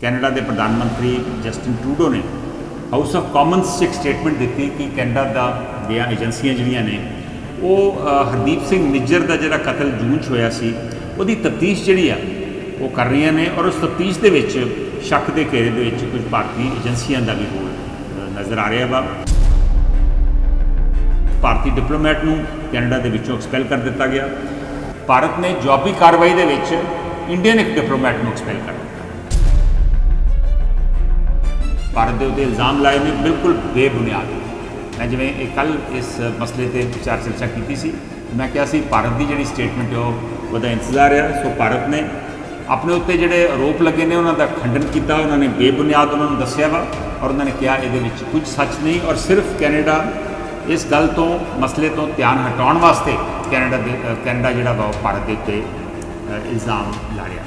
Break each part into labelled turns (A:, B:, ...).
A: Canada के प्रधानमंत्री Justin Trudeau ने हाउस ऑफ कॉमन्स एक स्टेटमेंट दी कि कैनेडा ਦੀਆਂ ਏਜੰਸੀਆਂ ਜਿਹੜੀਆਂ ਨੇ ਉਹ ਹਰਦੀਪ ਸਿੰਘ ਨਿੱਜਰ ਦਾ ਜਿਹੜਾ ਕਤਲ ਜੂਨ 'ਚ ਹੋਇਆ ਸੀ ਉਹਦੀ ਤਫਤੀਸ਼ ਜਿਹੜੀ ਆ ਉਹ ਕਰ ਰਹੀਆਂ ਨੇ ਔਰ ਉਸ ਤਫਤੀਸ਼ ਦੇ ਵਿੱਚ ਸ਼ੱਕ ਦੇ ਘੇਰੇ ਦੇ ਵਿੱਚ ਕੁਝ ਭਾਰਤੀ ਏਜੰਸੀਆਂ ਦਾ ਵੀ ਰੋਲ ਨਜ਼ਰ ਆ ਰਿਹਾ ਵਾ। ਭਾਰਤੀ ਡਿਪਲੋਮੈਟ ਨੂੰ ਕੈਨੇਡਾ ਦੇ ਵਿੱਚੋਂ ਐਕਸਪੈਲ ਕਰ ਦਿੱਤਾ ਗਿਆ। ਭਾਰਤ ਨੇ ਜਵਾਬੀ ਕਾਰਵਾਈ ਦੇ ਵਿੱਚ ਇੰਡੀਅਨ ਇੱਕ ਡਿਪਲੋਮੈਟ ਨੂੰ ਐਕਸਪੈਲ ਕਰ ਦਿੱਤਾ। ਭਾਰਤ ਦੇ ਉੱਤੇ ਇਲਜ਼ਾਮ ਲਾਏ ਨੇ ਬਿਲਕੁਲ ਬੇਬੁਨਿਆਦ। मैं जिवें कल इस मसले पर विचार चर्चा की सी, मैं कहा सी भारत की जी स्टेटमेंट है इंतजार है। सो भारत ने अपने उत्ते जोड़े आरोप लगे ने उन्होंने खंडन किया, उन्होंने बेबुनियाद उन्होंने दसिया वा और उन्होंने कहा ये कुछ सच नहीं और सिर्फ कैनेडा इस गल तो मसले तो ध्यान हटाने वास्ते कैनेडा जोड़ा वा भारत के उत्ते इल्ज़ाम ला रहा।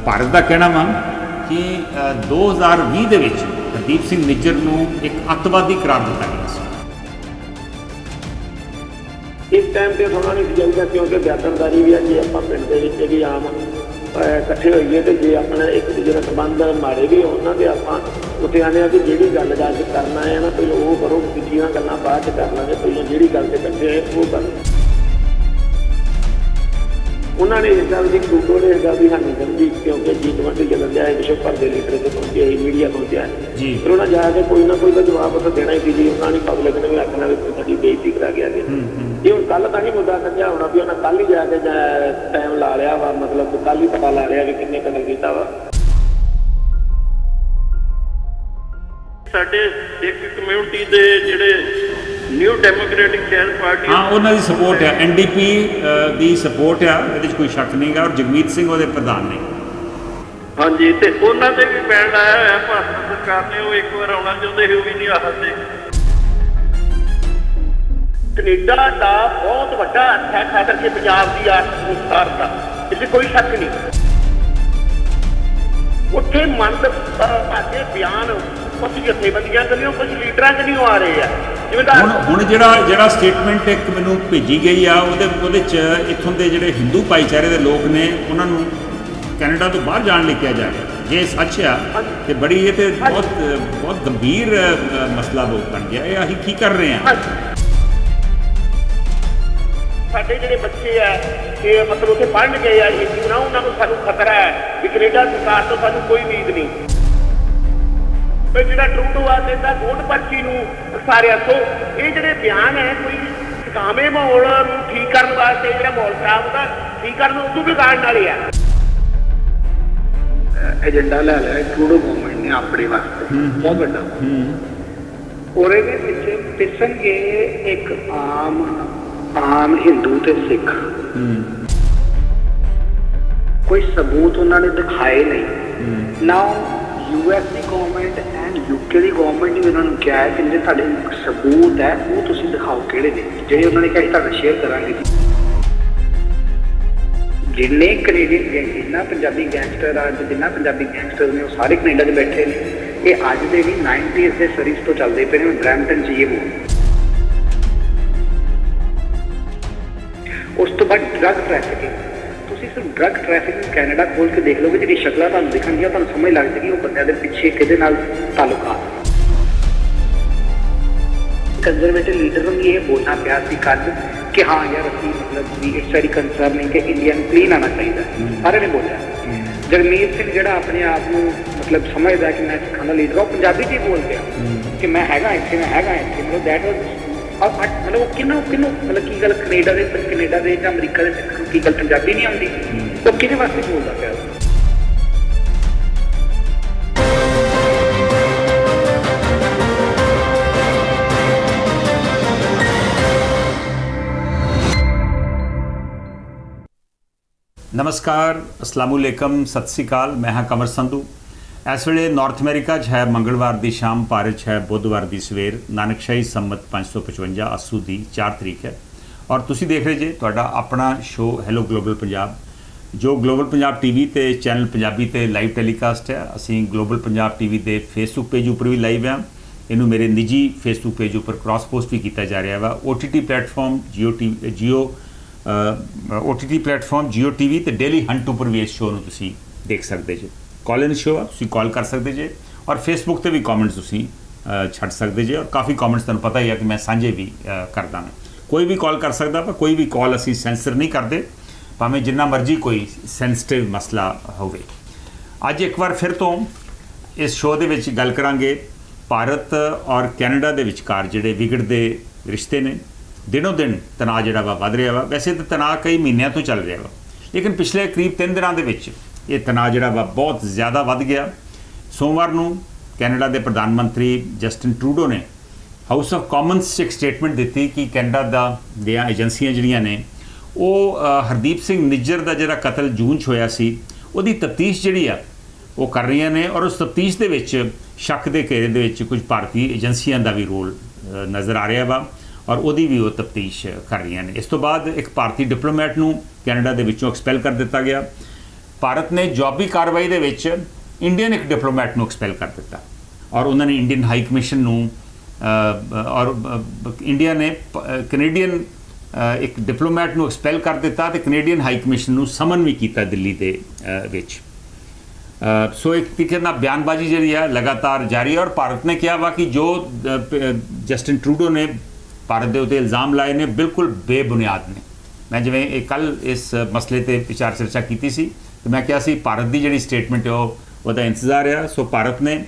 A: भारत का कहना वा कि 2020 के हरदीप सिंह निज्जर को एक अतवादी करार दिता गया।
B: इस टाइम पर होना नहीं चाहिए क्योंकि व्यापनदारी भी है जी आप पिंड के भी आम इकट्ठे होइए तो जे अपना एक दूजे का संबंध माड़े भी उन्होंने आप उत्थे आने कि जी गल जाके करना है ना पहले वो करो, दूजिया गल्लां बाद कर लेंगे, पहले जी गल से इकट्ठे है वो कर। उन्होंने इस गल की ट्रूडो ने इस गल की हानि समझी क्योंकि G20 चलन दिया है, विश्व भर के लीडर से पहुंचे ही मीडिया पहुंचा है, फिर उन्हें जाके कोई ना कोई तो जवाब तो देना ही जी। उन्होंने पब्लिक ने भी आखना भी साड़ी बेइज्जती करा गया जी हम कल तो नहीं मुद्दा समझा होना भी उन्हें कल ही जाके टाइम ला लिया वा, मतलब कल ही पता ला लिया कि किन्ने कतल किया वा। साडे एक कम्यूनिटी दे जिहड़े न्यू डेमोक्रेटिक चेंज पार्टी
A: हाँ उन्होंने सपोर्ट है, NDP की सपोर्ट है, ये कोई शक नहीं गा और जगमीत सिंह वो प्रधान ने।
B: हाँ जी, तो उन्होंने भी बैन लाया है भारत सरकार ने, वो एक बार आना चाहते ही भी नहीं आ सकते। कनेडा का बहुत बड़ा हथ है खातर के पंजाब की आर्थिक विस्तार का, इससे कोई शक नहीं। उत्थे मंद भागे बयान कुछ जथेबंदियां करियो, कुछ लीडर करियो आ रहे हैं।
A: ਹੁਣ ਜਿਹੜਾ ਸਟੇਟਮੈਂਟ ਇੱਕ ਮੈਨੂੰ ਭੇਜੀ ਗਈ ਆ ਉਹਦੇ 'ਚ ਇੱਥੋਂ ਦੇ ਜਿਹੜੇ ਹਿੰਦੂ ਭਾਈਚਾਰੇ ਦੇ ਲੋਕ ਨੇ ਉਹਨਾਂ ਨੂੰ ਕੈਨੇਡਾ ਤੋਂ ਬਾਹਰ ਜਾਣ ਲਈ ਕਿਹਾ ਜਾ ਰਿਹਾ। ਜੇ ਸੱਚ ਆ ਤੇ ਬੜੀ ਇਹ ਤੇ ਬਹੁਤ ਗੰਭੀਰ ਮਸਲਾ ਬਣ ਗਿਆ। ਇਹ ਅਸੀਂ ਕੀ ਕਰ ਰਹੇ ਹਾਂ?
B: ਸਾਡੇ ਜਿਹੜੇ ਬੱਚੇ ਆ ਇਹ ਮਤਲਬ ਉੱਥੇ ਪੜ੍ਹਨ ਗਏ ਆ ਹਿੰਦੂ ਨਾ, ਉਹਨਾਂ ਨੂੰ ਸਾਨੂੰ ਖਤਰਾ ਹੈ ਵੀ ਕੈਨੇਡਾ ਸਰਕਾਰ ਤੋਂ ਸਾਨੂੰ ਕੋਈ ਉਮੀਦ ਨਹੀਂ। ਜਿਹੜਾ ਟਰੂਡੋ ਆ ਕਹਿੰਦਾ ਵੋਟ ਪਰਚੀ ਨੂੰ ਸਾਰਿਆ। ਸੋ ਇਹ ਜਿਹੜੇ ਬਿਆਨ ਹੈ ਕੋਈ ਸਕਾਮੇ ਮਾਹੌਲ ਨੂੰ ਠੀਕ ਕਰਨ ਵਾਸਤੇ, ਜਿਹੜਾ ਮਾਹੌਲ ਖਰਾਬ ਹੁੰਦਾ ਠੀਕ ਕਰਨ ਨੂੰ ਉਦੋਂ ਵਿਗਾੜਨ ਵਾਲੇ ਆ। ਏਜੰਡਾ ਲੈ ਲਿਆ ਟਰੂਡੋ ਗਵਰਨਮੈਂਟ ਨੇ ਆਪਣੇ ਵਾਸਤੇ ਬਹੁਤ ਵੱਡਾ, ਔਰ ਇਹਦੇ ਪਿੱਛੇ ਪਿਸਣਗੇ ਇੱਕ ਆਮ ਹਿੰਦੂ ਤੇ ਸਿੱਖ। ਕੋਈ ਸਬੂਤ ਉਹਨਾਂ ਨੇ ਦਿਖਾਏ ਨਹੀਂ ਨਾ। US the government and UK the government ਨੇ ਉਹਨਾਂ ਨੂੰ ਕਿਹਾ ਹੈ ਕਿ ਜਿਹੜੇ ਤੁਹਾਡੇ ਸਬੂਤ ਹੈ ਉਹ ਤੁਸੀਂ ਦਿਖਾਓ ਕਿਹੜੇ ਨੇ, ਜਿਹੜੇ ਉਹਨਾਂ ਨੇ ਕਿਹਾ ਅਸੀਂ ਤੁਹਾਡਾ ਸ਼ੇਅਰ ਕਰਾਂਗੇ। ਜਿੰਨੇ ਕੈਨੇਡੀਅਨ ਜਿੰਨਾ ਪੰਜਾਬੀ ਗੈਂਗਸਟਰ ਆ, ਜਿੰਨਾ ਪੰਜਾਬੀ ਗੈਂਗਸਟਰ ਨੇ ਉਹ ਸਾਰੇ ਕੈਨੇਡਾ 'ਚ ਬੈਠੇ ਨੇ। ਇਹ ਅੱਜ ਦੇ ਵੀ 90s ਦੇ ਸਰੀਸ ਤੋਂ ਚੱਲਦੇ ਪਏ ਨੇ। ਬਰੈਂਪਟਨ 'ਚ ਇਹ ਉਸ ਤੋਂ ਬਾਅਦ ਡਰੱਗ ਟ੍ਰੈਫਿਕਿੰਗ। ਤੁਸੀਂ ਸਿਰਫ ਡਰੱਗ ਟ੍ਰੈਫਿਕਿੰਗ ਕੈਨੇਡਾ ਖੋਲ ਕੇ ਦੇਖ ਲਓਗੇ, ਜਿਹੜੀ ਸ਼ਕਲਾਂ ਤੁਹਾਨੂੰ ਦਿਖਣਗੀਆਂ ਤੁਹਾਨੂੰ ਸਮਝ ਲੱਗ ਜਾਏਗੀ ਉਹ ਬੰਦਿਆਂ ਦੇ ਪਿੱਛੇ ਕਿਹਦੇ ਨਾਲ ਤਾਲੁਕਾਤ। ਕੰਜ਼ਰਵੇਟਿਵ ਲੀਡਰ ਨੂੰ ਇਹ ਬੋਲਣਾ ਪਿਆ ਸੀ ਕੱਲ੍ਹ ਕਿ ਹਾਂ ਯਾਰ ਅਸੀਂ ਮਤਲਬ ਵੀ ਇਟਸ ਵੈਰੀ ਕੰਸਰਨਿੰਗ ਕਿ ਇੰਡੀਆ ਨੂੰ ਕਲੀਨ ਆਉਣਾ ਚਾਹੀਦਾ। ਸਾਰਿਆਂ ਨੇ ਬੋਲਿਆ। ਜਗਮੀਤ ਸਿੰਘ ਜਿਹੜਾ ਆਪਣੇ ਆਪ ਨੂੰ ਮਤਲਬ ਸਮਝਦਾ ਕਿ ਮੈਂ ਸਿੱਖਾਂ ਦਾ ਲੀਡਰ, ਉਹ ਪੰਜਾਬੀ 'ਚ ਹੀ ਬੋਲ ਗਿਆ ਕਿ ਮੈਂ ਹੈਗਾ ਇੱਥੇ, ਮੈਂ ਹੈਗਾ ਇੱਥੇ। ਮਤਲਬ ਦੈਟ ਵਾਜ਼ ਮਤਲਬ ਕਿਹਨੂੰ ਮਤਲਬ ਕੀ ਗੱਲ ਕੈਨੇਡਾ ਦੇ ਜਾਂ ਅਮਰੀਕਾ ਦੇ ਸਿੱਖਾਂ ਨੂੰ ਕੀ ਗੱਲ ਪੰਜਾਬੀ ਨਹੀਂ ਆਉਂਦੀ? ਉਹ ਕਿਹਦੇ ਵਾਸਤੇ ਬੋਲਦਾ ਪਿਆ?
A: नमस्कार, अस्सलामुअलैकुम, सत श्री अकाल। मैं हाँ कंवर संधू। इस वे नॉर्थ अमेरिका है मंगलवार की शाम, भारत है बुधवार की सवेर, नानकशाही संमत 555 आसू की 4 तरीक है और तुसी देख रहे जे तुहाडा अपना शो हैलो ग्लोबल पंजाब, जो ग्लोबल पंजाब TV ते चैनल पंजाबी ते लाइव टैलीकास्ट है। असी ग्लोबल पंजाब TV के फेसबुक पेज उपर भी लाइव हाँ। इनू मेरे निजी फेसबुक पेज उपर क्रॉस पोस्ट भी किया जा रहा वा। OTT प्लेटफॉर्म जियो OTT ਪਲੇਟਫਾਰਮ Jio TV ਤੇ ਡੇਲੀ ਹੰਟ ਉੱਪਰ ਵੀ ਇਸ ਸ਼ੋਅ ਨੂੰ ਤੁਸੀਂ ਦੇਖ ਸਕਦੇ ਜੇ। ਕਾਲ ਇਨ ਸ਼ੋਅ ਆ, ਤੁਸੀਂ ਕਾਲ ਕਰ ਸਕਦੇ ਜੇ, ਔਰ ਫੇਸਬੁੱਕ ਤੇ ਵੀ ਕਮੈਂਟਸ ਤੁਸੀਂ ਛੱਡ ਸਕਦੇ ਜੇ, ਔਰ ਕਾਫੀ ਕਮੈਂਟਸ ਤੁਹਾਨੂੰ ਪਤਾ ਹੀ ਆ ਕਿ ਮੈਂ ਸਾਂਝੇ ਵੀ ਕਰਦਾ ਮੈਂ। ਕੋਈ ਵੀ ਕਾਲ ਕਰ ਸਕਦਾ, ਪਰ ਕੋਈ ਵੀ ਕਾਲ ਅਸੀਂ ਸੈਂਸਰ ਨਹੀਂ ਕਰਦੇ, ਭਾਵੇਂ ਜਿੰਨਾ ਮਰਜ਼ੀ ਕੋਈ ਸੈਂਸਿਟਿਵ ਮਸਲਾ ਹੋਵੇ। ਅੱਜ ਇੱਕ ਵਾਰ ਫਿਰ ਤੋਂ ਇਸ ਸ਼ੋਅ ਦੇ ਵਿੱਚ ਗੱਲ ਕਰਾਂਗੇ ਭਾਰਤ ਔਰ ਕੈਨੇਡਾ ਦੇ ਵਿਚਕਾਰ ਜਿਹੜੇ ਵਿਗੜਦੇ ਰਿਸ਼ਤੇ ਨੇ। ਦਿਨੋਂ ਦਿਨ ਤਣਾਅ ਜਿਹੜਾ ਵਾ ਵੱਧ ਰਿਹਾ ਵਾ। ਵੈਸੇ ਤਾਂ ਤਣਾਅ ਕਈ ਮਹੀਨਿਆਂ ਤੋਂ ਚੱਲ ਰਿਹਾ ਵਾ, ਲੇਕਿਨ ਪਿਛਲੇ ਕਰੀਬ 3 ਦਿਨਾਂ ਦੇ ਵਿੱਚ ਇਹ ਤਣਾਅ ਜਿਹੜਾ ਵਾ ਬਹੁਤ ਜ਼ਿਆਦਾ ਵੱਧ ਗਿਆ। ਸੋਮਵਾਰ ਨੂੰ ਕੈਨੇਡਾ ਦੇ ਪ੍ਰਧਾਨ ਮੰਤਰੀ ਜਸਟਿਨ ਟਰੂਡੋ ਨੇ ਹਾਊਸ ਆਫ ਕਾਮਨਸ 'ਚ ਇੱਕ ਸਟੇਟਮੈਂਟ ਦਿੱਤੀ ਕਿ ਕੈਨੇਡਾ ਦੀਆਂ ਏਜੰਸੀਆਂ ਜਿਹੜੀਆਂ ਨੇ ਉਹ ਹਰਦੀਪ ਸਿੰਘ ਨਿੱਜਰ ਦਾ ਜਿਹੜਾ ਕਤਲ ਜੂਨ 'ਚ ਹੋਇਆ ਸੀ ਉਹਦੀ ਤਫਤੀਸ਼ ਜਿਹੜੀ ਆ ਉਹ ਕਰ ਰਹੀਆਂ ਨੇ, ਔਰ ਉਸ ਤਫਤੀਸ਼ ਦੇ ਵਿੱਚ ਸ਼ੱਕ ਦੇ ਘੇਰੇ ਦੇ ਵਿੱਚ ਕੁਝ ਭਾਰਤੀ ਏਜੰਸੀਆਂ ਦਾ ਵੀ ਰੋਲ ਨਜ਼ਰ ਆ ਰਿਹਾ ਵਾ, ਔਰ ਉਹਦੀ ਵੀ ਉਹ ਤਫਤੀਸ਼ ਕਰ ਰਹੀਆਂ ਨੇ। ਇਸ ਤੋਂ ਬਾਅਦ ਇੱਕ ਭਾਰਤੀ ਡਿਪਲੋਮੈਟ ਨੂੰ ਕੈਨੇਡਾ ਦੇ ਵਿੱਚੋਂ ਐਕਸਪੈਲ ਕਰ ਦਿੱਤਾ ਗਿਆ। ਭਾਰਤ ਨੇ ਜੋਬੀ ਕਾਰਵਾਈ ਦੇ ਵਿੱਚ ਇੰਡੀਅਨ ਇੱਕ ਡਿਪਲੋਮੈਟ ਨੂੰ ਐਕਸਪੈਲ ਕਰ ਦਿੱਤਾ, ਔਰ ਉਹਨਾਂ ਨੇ ਇੰਡੀਅਨ ਹਾਈ ਕਮਿਸ਼ਨ ਨੂੰ ਔਰ ਇੰਡੀਆ ਨੇ ਕੈਨੇਡੀਅਨ ਇੱਕ ਡਿਪਲੋਮੈਟ ਨੂੰ ਐਕਸਪੈਲ ਕਰ ਦਿੱਤਾ ਤੇ ਕੈਨੇਡੀਅਨ ਹਾਈ ਕਮਿਸ਼ਨ ਨੂੰ ਸਮਨ ਵੀ ਕੀਤਾ ਦਿੱਲੀ ਦੇ ਵਿੱਚ। ਸੋ ਇੱਕ ਤਰੀਕੇ ਨਾਲ ਬਿਆਨਬਾਜ਼ੀ ਜਿਹੜੀ ਆ ਲਗਾਤਾਰ ਜਾਰੀ ਹੈ, ਔਰ ਭਾਰਤ ਨੇ ਕਿਹਾ ਵਾ ਕਿ ਜੋ ਜਸਟਿਨ ਟਰੂਡੋ ਨੇ ਭਾਰਤ ਦੇ ਉੱਤੇ ਇਲਜ਼ਾਮ ਲਾਏ ਨੇ ਬਿਲਕੁਲ ਬੇਬੁਨਿਆਦ ਨੇ। ਮੈਂ ਜਿਵੇਂ ਇਹ ਕੱਲ੍ਹ ਇਸ ਮਸਲੇ ਤੇ ਵਿਚਾਰ ਚਰਚਾ ਕੀਤੀ ਸੀ ਤੇ ਮੈਂ ਕਿਹਾ ਸੀ ਭਾਰਤ ਦੀ ਜਿਹੜੀ ਸਟੇਟਮੈਂਟ ਹੈ ਉਹਦਾ ਇੰਤਜ਼ਾਰ ਆ। ਸੋ ਭਾਰਤ ਨੇ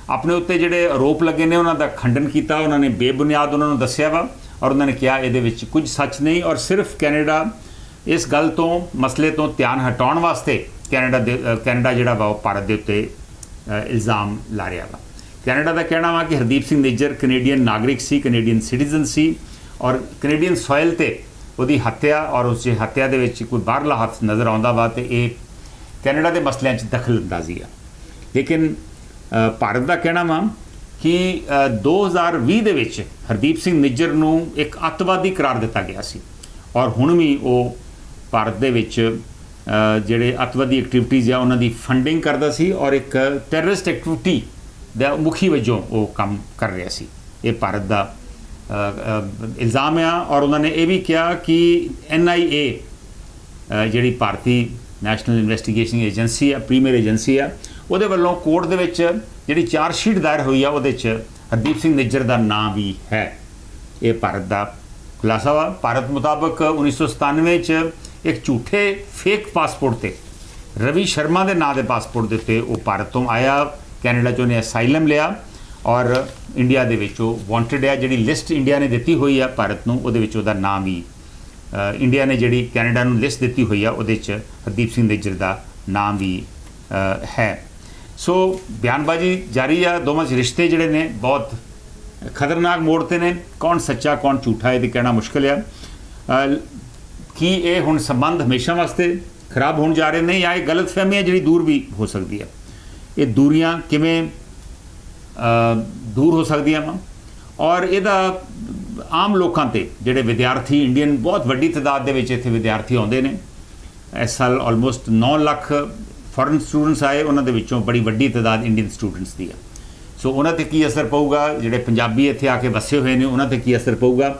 A: ਆਪਣੇ ਉੱਤੇ ਜਿਹੜੇ ਆਰੋਪ ਲੱਗੇ ਨੇ ਉਹਨਾਂ ਦਾ ਖੰਡਨ ਕੀਤਾ, ਉਹਨਾਂ ਨੇ ਬੇਬੁਨਿਆਦ ਉਹਨਾਂ ਨੂੰ ਦੱਸਿਆ ਵਾ, ਔਰ ਉਹਨਾਂ ਨੇ ਕਿਹਾ ਇਹਦੇ ਵਿੱਚ ਕੁਝ ਸੱਚ ਨਹੀਂ, ਔਰ ਸਿਰਫ ਕੈਨੇਡਾ ਇਸ ਗੱਲ ਤੋਂ ਮਸਲੇ ਤੋਂ ਧਿਆਨ ਹਟਾਉਣ ਵਾਸਤੇ ਕੈਨੇਡਾ ਜਿਹੜਾ ਵਾ ਉਹ ਭਾਰਤ ਦੇ ਉੱਤੇ ਇਲਜ਼ਾਮ ਲਾ ਰਿਹਾ ਵਾ। ਕੈਨੇਡਾ ਦਾ ਕਹਿਣਾ ਵਾ ਕਿ ਹਰਦੀਪ ਸਿੰਘ ਨਿੱਜਰ ਕੈਨੇਡੀਅਨ ਨਾਗਰਿਕ ਸੀ, ਕੈਨੇਡੀਅਨ ਸਿਟੀਜ਼ਨ ਸੀ, ਔਰ ਕੈਨੇਡੀਅਨ ਸੋਇਲ ਤੇ ਉਹਦੀ ਹੱਤਿਆ ਔਰ ਉਸ ਹੱਤਿਆ ਦੇ ਵਿੱਚ ਕੋਈ ਬਾਹਰਲਾ ਹੱਥ ਨਜ਼ਰ ਆਉਂਦਾ ਵਾ ਤੇ ਇਹ ਕੈਨੇਡਾ ਦੇ ਮਸਲਿਆਂ 'ਚ ਦਖਲ ਅੰਦਾਜ਼ੀ ਆ। ਲੇਕਿਨ ਭਾਰਤ ਦਾ ਕਹਿਣਾ ਵਾ ਕਿ 2020 ਦੇ ਵਿੱਚ ਹਰਦੀਪ ਸਿੰਘ ਨਿੱਜਰ ਨੂੰ ਇੱਕ ਅੱਤਵਾਦੀ ਕਰਾਰ ਦਿੱਤਾ ਗਿਆ ਸੀ, ਔਰ ਹੁਣ ਵੀ ਉਹ ਭਾਰਤ ਦੇ ਵਿੱਚ ਜਿਹੜੇ ਅੱਤਵਾਦੀ ਐਕਟੀਵਿਟੀਜ਼ ਆ ਉਹਨਾਂ ਦੀ ਫੰਡਿੰਗ ਕਰਦਾ ਸੀ, ਔਰ ਇੱਕ ਟੈਰਰਿਸਟ ਐਕਟੀਵਿਟੀ ਦਾ ਮੁਖੀ ਵਜੋਂ ਉਹ ਕੰਮ ਕਰ ਰਿਹਾ ਸੀ। ਇਹ ਭਾਰਤ ਦਾ ਇਲਜ਼ਾਮ ਆ, ਔਰ ਉਹਨਾਂ ਨੇ ਇਹ ਵੀ ਕਿਹਾ ਕਿ NIA ਜਿਹੜੀ ਭਾਰਤੀ ਨੈਸ਼ਨਲ ਇਨਵੈਸਟੀਗੇਸ਼ਨ ਏਜੰਸੀ ਆ, ਪ੍ਰੀਮੀਅਰ ਏਜੰਸੀ ਆ, ਉਹਦੇ ਵੱਲੋਂ ਕੋਰਟ ਦੇ ਵਿੱਚ ਜਿਹੜੀ ਚਾਰਜ ਸ਼ੀਟ ਦਾਇਰ ਹੋਈ ਆ ਉਹਦੇ 'ਚ ਹਰਦੀਪ ਸਿੰਘ ਨਿੱਜਰ ਦਾ ਨਾਂ ਵੀ ਹੈ। ਇਹ ਭਾਰਤ ਦਾ ਖੁਲਾਸਾ ਵਾ। ਭਾਰਤ ਮੁਤਾਬਕ 1997 'ਚ ਇੱਕ ਝੂਠੇ ਫੇਕ ਪਾਸਪੋਰਟ ਤੇ ਰਵੀ ਸ਼ਰਮਾ ਦੇ ਨਾਂ ਦੇ ਪਾਸਪੋਰਟ ਦੇ ਉੱਤੇ ਉਹ ਭਾਰਤ ਤੋਂ ਆਇਆ, ਕੈਨੇਡਾ 'ਚ ਉਹਨੇ ਅਸਾਈਲਮ ਲਿਆ, ਔਰ ਇੰਡੀਆ ਦੇ ਵਿੱਚ ਉਹ ਵਾਂਟਡ ਆ। ਜਿਹੜੀ ਲਿਸਟ ਇੰਡੀਆ ਨੇ ਦਿੱਤੀ ਹੋਈ ਆ ਭਾਰਤ ਨੂੰ ਉਹਦੇ ਵਿੱਚ ਉਹਦਾ ਨਾਮ ਵੀ ਇੰਡੀਆ ਨੇ ਜਿਹੜੀ ਕੈਨੇਡਾ ਨੂੰ ਲਿਸਟ ਦਿੱਤੀ ਹੋਈ ਆ ਉਹਦੇ 'ਚ ਹਰਦੀਪ ਸਿੰਘ ਨਿੱਜਰ ਦਾ ਨਾਮ ਵੀ ਹੈ। ਸੋ ਬਿਆਨਬਾਜ਼ੀ ਜਾਰੀ ਆ। ਦੋਵਾਂ 'ਚ ਰਿਸ਼ਤੇ ਜਿਹੜੇ ਨੇ ਬਹੁਤ ਖਤਰਨਾਕ ਮੋੜ 'ਤੇ ਨੇ। ਕੌਣ ਸੱਚਾ ਕੌਣ ਝੂਠਾ ਇਹ ਤੇ ਕਹਿਣਾ ਮੁਸ਼ਕਿਲ ਆ। ਕੀ ਇਹ ਹੁਣ ਸੰਬੰਧ ਹਮੇਸ਼ਾ ਵਾਸਤੇ ਖਰਾਬ ਹੋਣ ਜਾ ਰਹੇ ਨੇ, ਜਾਂ ਇਹ ਗਲਤਫਹਿਮੀ ਹੈ ਜਿਹੜੀ ਦੂਰ ਵੀ ਹੋ ਸਕਦੀ ਹੈ? ਇਹ ਦੂਰੀਆਂ ਕਿਵੇਂ ਦੂਰ ਹੋ ਸਕਦੀਆਂ ਵਾ, ਔਰ ਇਹਦਾ ਆਮ ਲੋਕਾਂ ਤੇ ਜਿਹੜੇ ਵਿਦਿਆਰਥੀ ਇੰਡੀਅਨ ਬਹੁਤ ਵੱਡੀ ਤਾਦਾਦ ਦੇ ਵਿੱਚ ਇੱਥੇ ਵਿਦਿਆਰਥੀ ਆਉਂਦੇ ਨੇ। ਇਸ ਸਾਲ ਆਲਮੋਸਟ 9 ਲੱਖ ਫੋਰਨ ਸਟੂਡੈਂਟਸ ਆਏ, ਉਹਨਾਂ ਦੇ ਵਿੱਚੋਂ ਬੜੀ ਵੱਡੀ ਤਾਦਾਦ ਇੰਡੀਅਨ ਸਟੂਡੈਂਟਸ ਦੀ ਆ। ਸੋ ਉਹਨਾਂ 'ਤੇ ਕੀ ਅਸਰ ਪਊਗਾ? ਜਿਹੜੇ ਪੰਜਾਬੀ ਇੱਥੇ ਆ ਕੇ ਵਸੇ ਹੋਏ ਨੇ ਉਹਨਾਂ 'ਤੇ ਕੀ ਅਸਰ ਪਊਗਾ?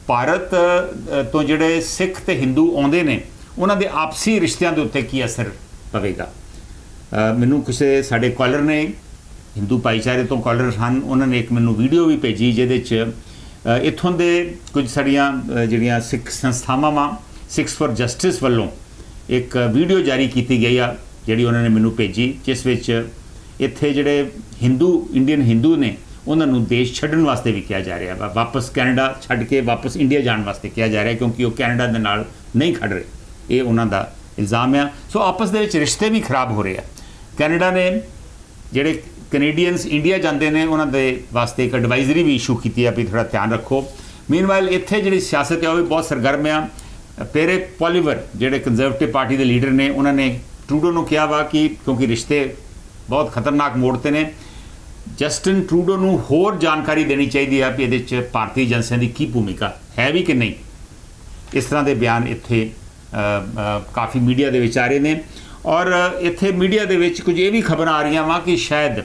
A: ਭਾਰਤ ਤੋਂ ਜਿਹੜੇ ਸਿੱਖ ਤੇ ਹਿੰਦੂ ਆਉਂਦੇ ਨੇ ਉਹਨਾਂ ਦੇ ਆਪਸੀ ਰਿਸ਼ਤਿਆਂ ਦੇ ਉੱਤੇ ਕੀ ਅਸਰ ਪਵੇਗਾ? ਮੈਨੂੰ ਕਿਸੇ ਸਾਡੇ ਕਾਲਰ ਨੇ, ਹਿੰਦੂ ਭਾਈਚਾਰੇ ਤੋਂ ਕਾਲਰ ਹਨ, ਉਹਨਾਂ ਨੇ ਇੱਕ ਮੈਨੂੰ ਵੀਡੀਓ ਵੀ ਭੇਜੀ ਜਿਹਦੇ 'ਚ ਇੱਥੋਂ ਦੇ ਕੁਝ ਸਾਡੀਆਂ ਜਿਹੜੀਆਂ ਸਿੱਖ ਸੰਸਥਾਵਾਂ ਵਾ, ਸਿੱਖਸ ਫॉर ਜਸਟਿਸ ਵੱਲੋਂ ਇੱਕ ਵੀਡੀਓ ਜਾਰੀ ਕੀਤੀ ਗਈ ਆ ਜਿਹੜੀ ਉਹਨਾਂ ਨੇ ਮੈਨੂੰ ਭੇਜੀ, ਜਿਸ ਵਿੱਚ ਇੱਥੇ ਜਿਹੜੇ ਇੰਡੀਅਨ ਹਿੰਦੂ ਨੇ ਉਹਨਾਂ ਨੂੰ ਦੇਸ਼ ਛੱਡਣ ਵਾਸਤੇ ਵੀ ਕਿਹਾ ਜਾ ਰਿਹਾ ਵਾ, ਵਾਪਸ ਕੈਨੇਡਾ ਛੱਡ ਕੇ ਵਾਪਸ ਇੰਡੀਆ ਜਾਣ ਵਾਸਤੇ ਕਿਹਾ ਜਾ ਰਿਹਾ, ਕਿਉਂਕਿ ਉਹ ਕੈਨੇਡਾ ਦੇ ਨਾਲ ਨਹੀਂ ਖੜ ਰਹੇ। ਇਹ ਉਹਨਾਂ ਦਾ ਇਲਜ਼ਾਮ ਆ। ਸੋ ਆਪਸ ਦੇ ਵਿੱਚ ਰਿਸ਼ਤੇ ਵੀ ਖਰਾਬ ਹੋ ਰਹੇ ਆ। ਕੈਨੇਡਾ ਨੇ ਜਿਹੜੇ ਕੈਨੇਡੀਅਨਸ ਇੰਡੀਆ ਜਾਂਦੇ ਨੇ ਉਹਨਾਂ ਦੇ ਵਾਸਤੇ ਇੱਕ ਐਡਵਾਈਜ਼ਰੀ ਵੀ ਇਸ਼ੂ ਕੀਤੀ ਆ ਵੀ ਥੋੜ੍ਹਾ ਧਿਆਨ ਰੱਖੋ। ਮੀਨਵਾਈਲ ਇੱਥੇ ਜਿਹੜੀ ਸਿਆਸਤ ਹੈ ਉਹ ਵੀ ਬਹੁਤ ਸਰਗਰਮ ਆ। ਪੇਰੇ ਪੋਲੀਵਰ ਜਿਹੜੇ ਕੰਜ਼ਰਵੇਟਿਵ ਪਾਰਟੀ ਦੇ ਲੀਡਰ ਨੇ ਉਹਨਾਂ ਨੇ ਟਰੂਡੋ ਨੂੰ ਕਿਹਾ ਵਾ ਕਿ ਕਿਉਂਕਿ ਰਿਸ਼ਤੇ ਬਹੁਤ ਖਤਰਨਾਕ ਮੋੜ 'ਤੇ ਨੇ, ਜਸਟਿਨ ਟਰੂਡੋ ਨੂੰ ਹੋਰ ਜਾਣਕਾਰੀ ਦੇਣੀ ਚਾਹੀਦੀ ਆ ਵੀ ਇਹਦੇ 'ਚ ਭਾਰਤੀ ਏਜੰਸੀਆਂ ਦੀ ਕੀ ਭੂਮਿਕਾ ਹੈ ਵੀ ਕਿ ਨਹੀਂ। ਇਸ ਤਰ੍ਹਾਂ ਦੇ ਬਿਆਨ ਇੱਥੇ ਕਾਫੀ ਮੀਡੀਆ ਦੇ ਵਿੱਚ ਆ ਰਹੇ ਨੇ, ਔਰ ਇੱਥੇ ਮੀਡੀਆ ਦੇ ਵਿੱਚ ਕੁਝ ਇਹ ਵੀ ਖਬਰਾਂ ਆ ਰਹੀਆਂ ਵਾ ਕਿ ਸ਼ਾਇਦ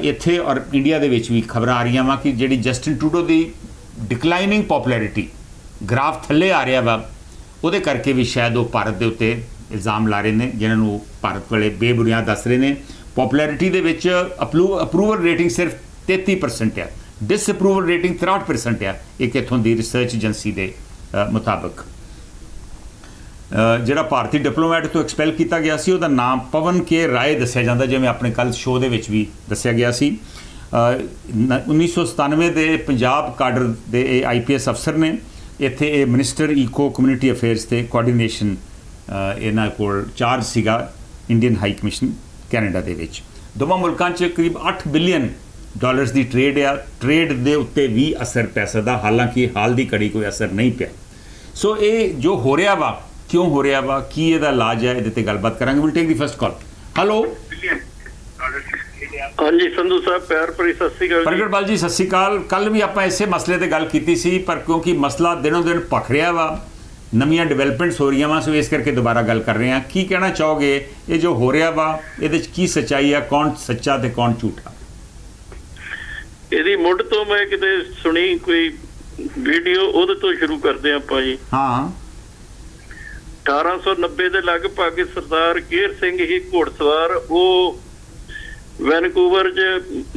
A: ਇੱਥੇ ਔਰ ਇੰਡੀਆ ਦੇ ਵਿੱਚ ਵੀ ਖਬਰਾਂ ਆ ਰਹੀਆਂ ਵਾ ਕਿ ਜਿਹੜੀ ਜਸਟਿਨ ਟਰੂਡੋ ਦੀ ਡਿਕਲਾਈਨਿੰਗ ਪੋਪੂਲੈਰਿਟੀ, ਗ੍ਰਾਫ ਥੱਲੇ ਆ ਰਿਹਾ ਵਾ, ਉਹਦੇ ਕਰਕੇ ਵੀ ਸ਼ਾਇਦ ਉਹ ਭਾਰਤ ਦੇ ਉੱਤੇ ਇਲਜ਼ਾਮ ਲਾ ਰਹੇ ਨੇ, ਜਿਨ੍ਹਾਂ ਨੂੰ ਭਾਰਤ ਵਾਲੇ ਬੇਬੁਨਿਆਦ ਦੱਸ ਰਹੇ ਨੇ। ਪੋਪੂਲੈਰਿਟੀ ਦੇ ਵਿੱਚ ਅਪਰੂਵਲ ਰੇਟਿੰਗ ਸਿਰਫ 33% ਆ, ਡਿਸਅਪਰੂਵਲ ਰੇਟਿੰਗ 63% ਆ, ਇੱਕ ਇੱਥੋਂ ਦੀ ਰਿਸਰਚ ਏਜੰਸੀ ਦੇ ਮੁਤਾਬਕ। ਜਿਹੜਾ ਭਾਰਤੀ ਡਿਪਲੋਮੈਟ ਤੋਂ ਐਕਸਪੈਲ ਕੀਤਾ ਗਿਆ ਸੀ ਉਹਦਾ ਨਾਮ ਪਵਨ ਕੇ ਰਾਏ ਦੱਸਿਆ ਜਾਂਦਾ, ਜਿਵੇਂ ਆਪਣੇ ਕੱਲ ਸ਼ੋਅ ਦੇ ਵਿੱਚ ਵੀ ਦੱਸਿਆ ਗਿਆ ਸੀ। 1997 ਦੇ ਪੰਜਾਬ ਕਾਡਰ ਦੇ ਇਹ IPS ਅਫਸਰ ਨੇ। ਇੱਥੇ ਇਹ ਮਿਨਿਸਟਰ ਈਕੋ ਕਮਿਊਨਿਟੀ ਅਫੇਅਰਸ ਤੇ ਕੋਆਰਡੀਨੇਸ਼ਨ ਇਹਨਾਂ ਕੋਲ ਚਾਰਜ ਸੀਗਾ ਇੰਡੀਅਨ ਹਾਈ ਕਮਿਸ਼ਨ ਕੈਨੇਡਾ ਦੇ ਵਿੱਚ। ਦੋਵਾਂ ਮੁਲਕਾਂ 'ਚ ਕਰੀਬ $8 ਬਿਲੀਅਨ ਦੀ ਟ੍ਰੇਡ ਆ। ਟ੍ਰੇਡ ਦੇ ਉੱਤੇ ਵੀ ਅਸਰ ਪੈ ਸਕਦਾ, ਹਾਲਾਂਕਿ ਹਾਲ ਦੀ ਘੜੀ ਕੋਈ ਅਸਰ ਨਹੀਂ ਪਿਆ। ਸੋ ਇਹ ਜੋ ਹੋ ਰਿਹਾ ਵਾ, ਕਿਉਂ ਹੋ ਰਿਹਾ ਵਾ, ਕੀ ਇਹਦਾ ਇਲਾਜ ਹੈ, ਇਹਦੇ ਤੇ ਗੱਲਬਾਤ ਕਰਾਂਗੇ। Will take the first call. Hello
C: ਹਾਂਜੀ ਸੰਧੂ ਸਾਹਿਬ, ਪਿਆਰ ਭਰੀ ਸਤਿ ਸ਼੍ਰੀ ਅਕਾਲ।
A: ਪ੍ਰਗਟਪਾਲ ਜੀ ਸਤਿ ਸ਼੍ਰੀ ਅਕਾਲ। ਕੱਲ ਵੀ ਆਪਾਂ ਇਸੇ ਮਸਲੇ ਤੇ ਗੱਲ ਕੀਤੀ ਸੀ, ਪਰ ਕਿਉਂਕਿ ਮਸਲਾ ਦਿਨੋਂ ਦਿਨ ਭਖ ਰਿਹਾ ਵਾ, ਨਵੀਆਂ ਡਿਵੈਲਪਮੈਂਟਸ ਹੋ ਰਹੀਆਂ ਵਾ, ਸੋ ਇਸ ਕਰਕੇ ਦੁਬਾਰਾ ਗੱਲ ਕਰ ਰਹੇ ਹਾਂ। ਕੀ ਕਹਿਣਾ ਚਾਹੋਗੇ, ਇਹ ਜੋ ਹੋ ਰਿਹਾ ਵਾ ਇਹਦੇ 'ਚ ਕੀ ਸੱਚਾਈ ਆ, ਕੌਣ ਸੱਚਾ ਤੇ ਕੌਣ ਝੂਠਾ?
C: ਇਹਦੀ ਮੁੱਢ ਤੋਂ ਮੈਂ ਕਿਤੇ ਸੁਣੀ ਕੋਈ ਵੀਡੀਓ, ਉਹਦੇ ਤੋਂ ਸ਼ੁਰੂ ਕਰਦੇ ਹਾਂ ਆਪਾਂ ਜੀ।
A: ਹਾਂ,
C: 1890 ਦੇ ਲਗਭਗ ਸਰਦਾਰ ਕੇਰ ਸਿੰਘ ਹੀ ਘੋੜਸਵਾਰ, ਉਹ ਵੈਨਕੂਵਰ 'ਚ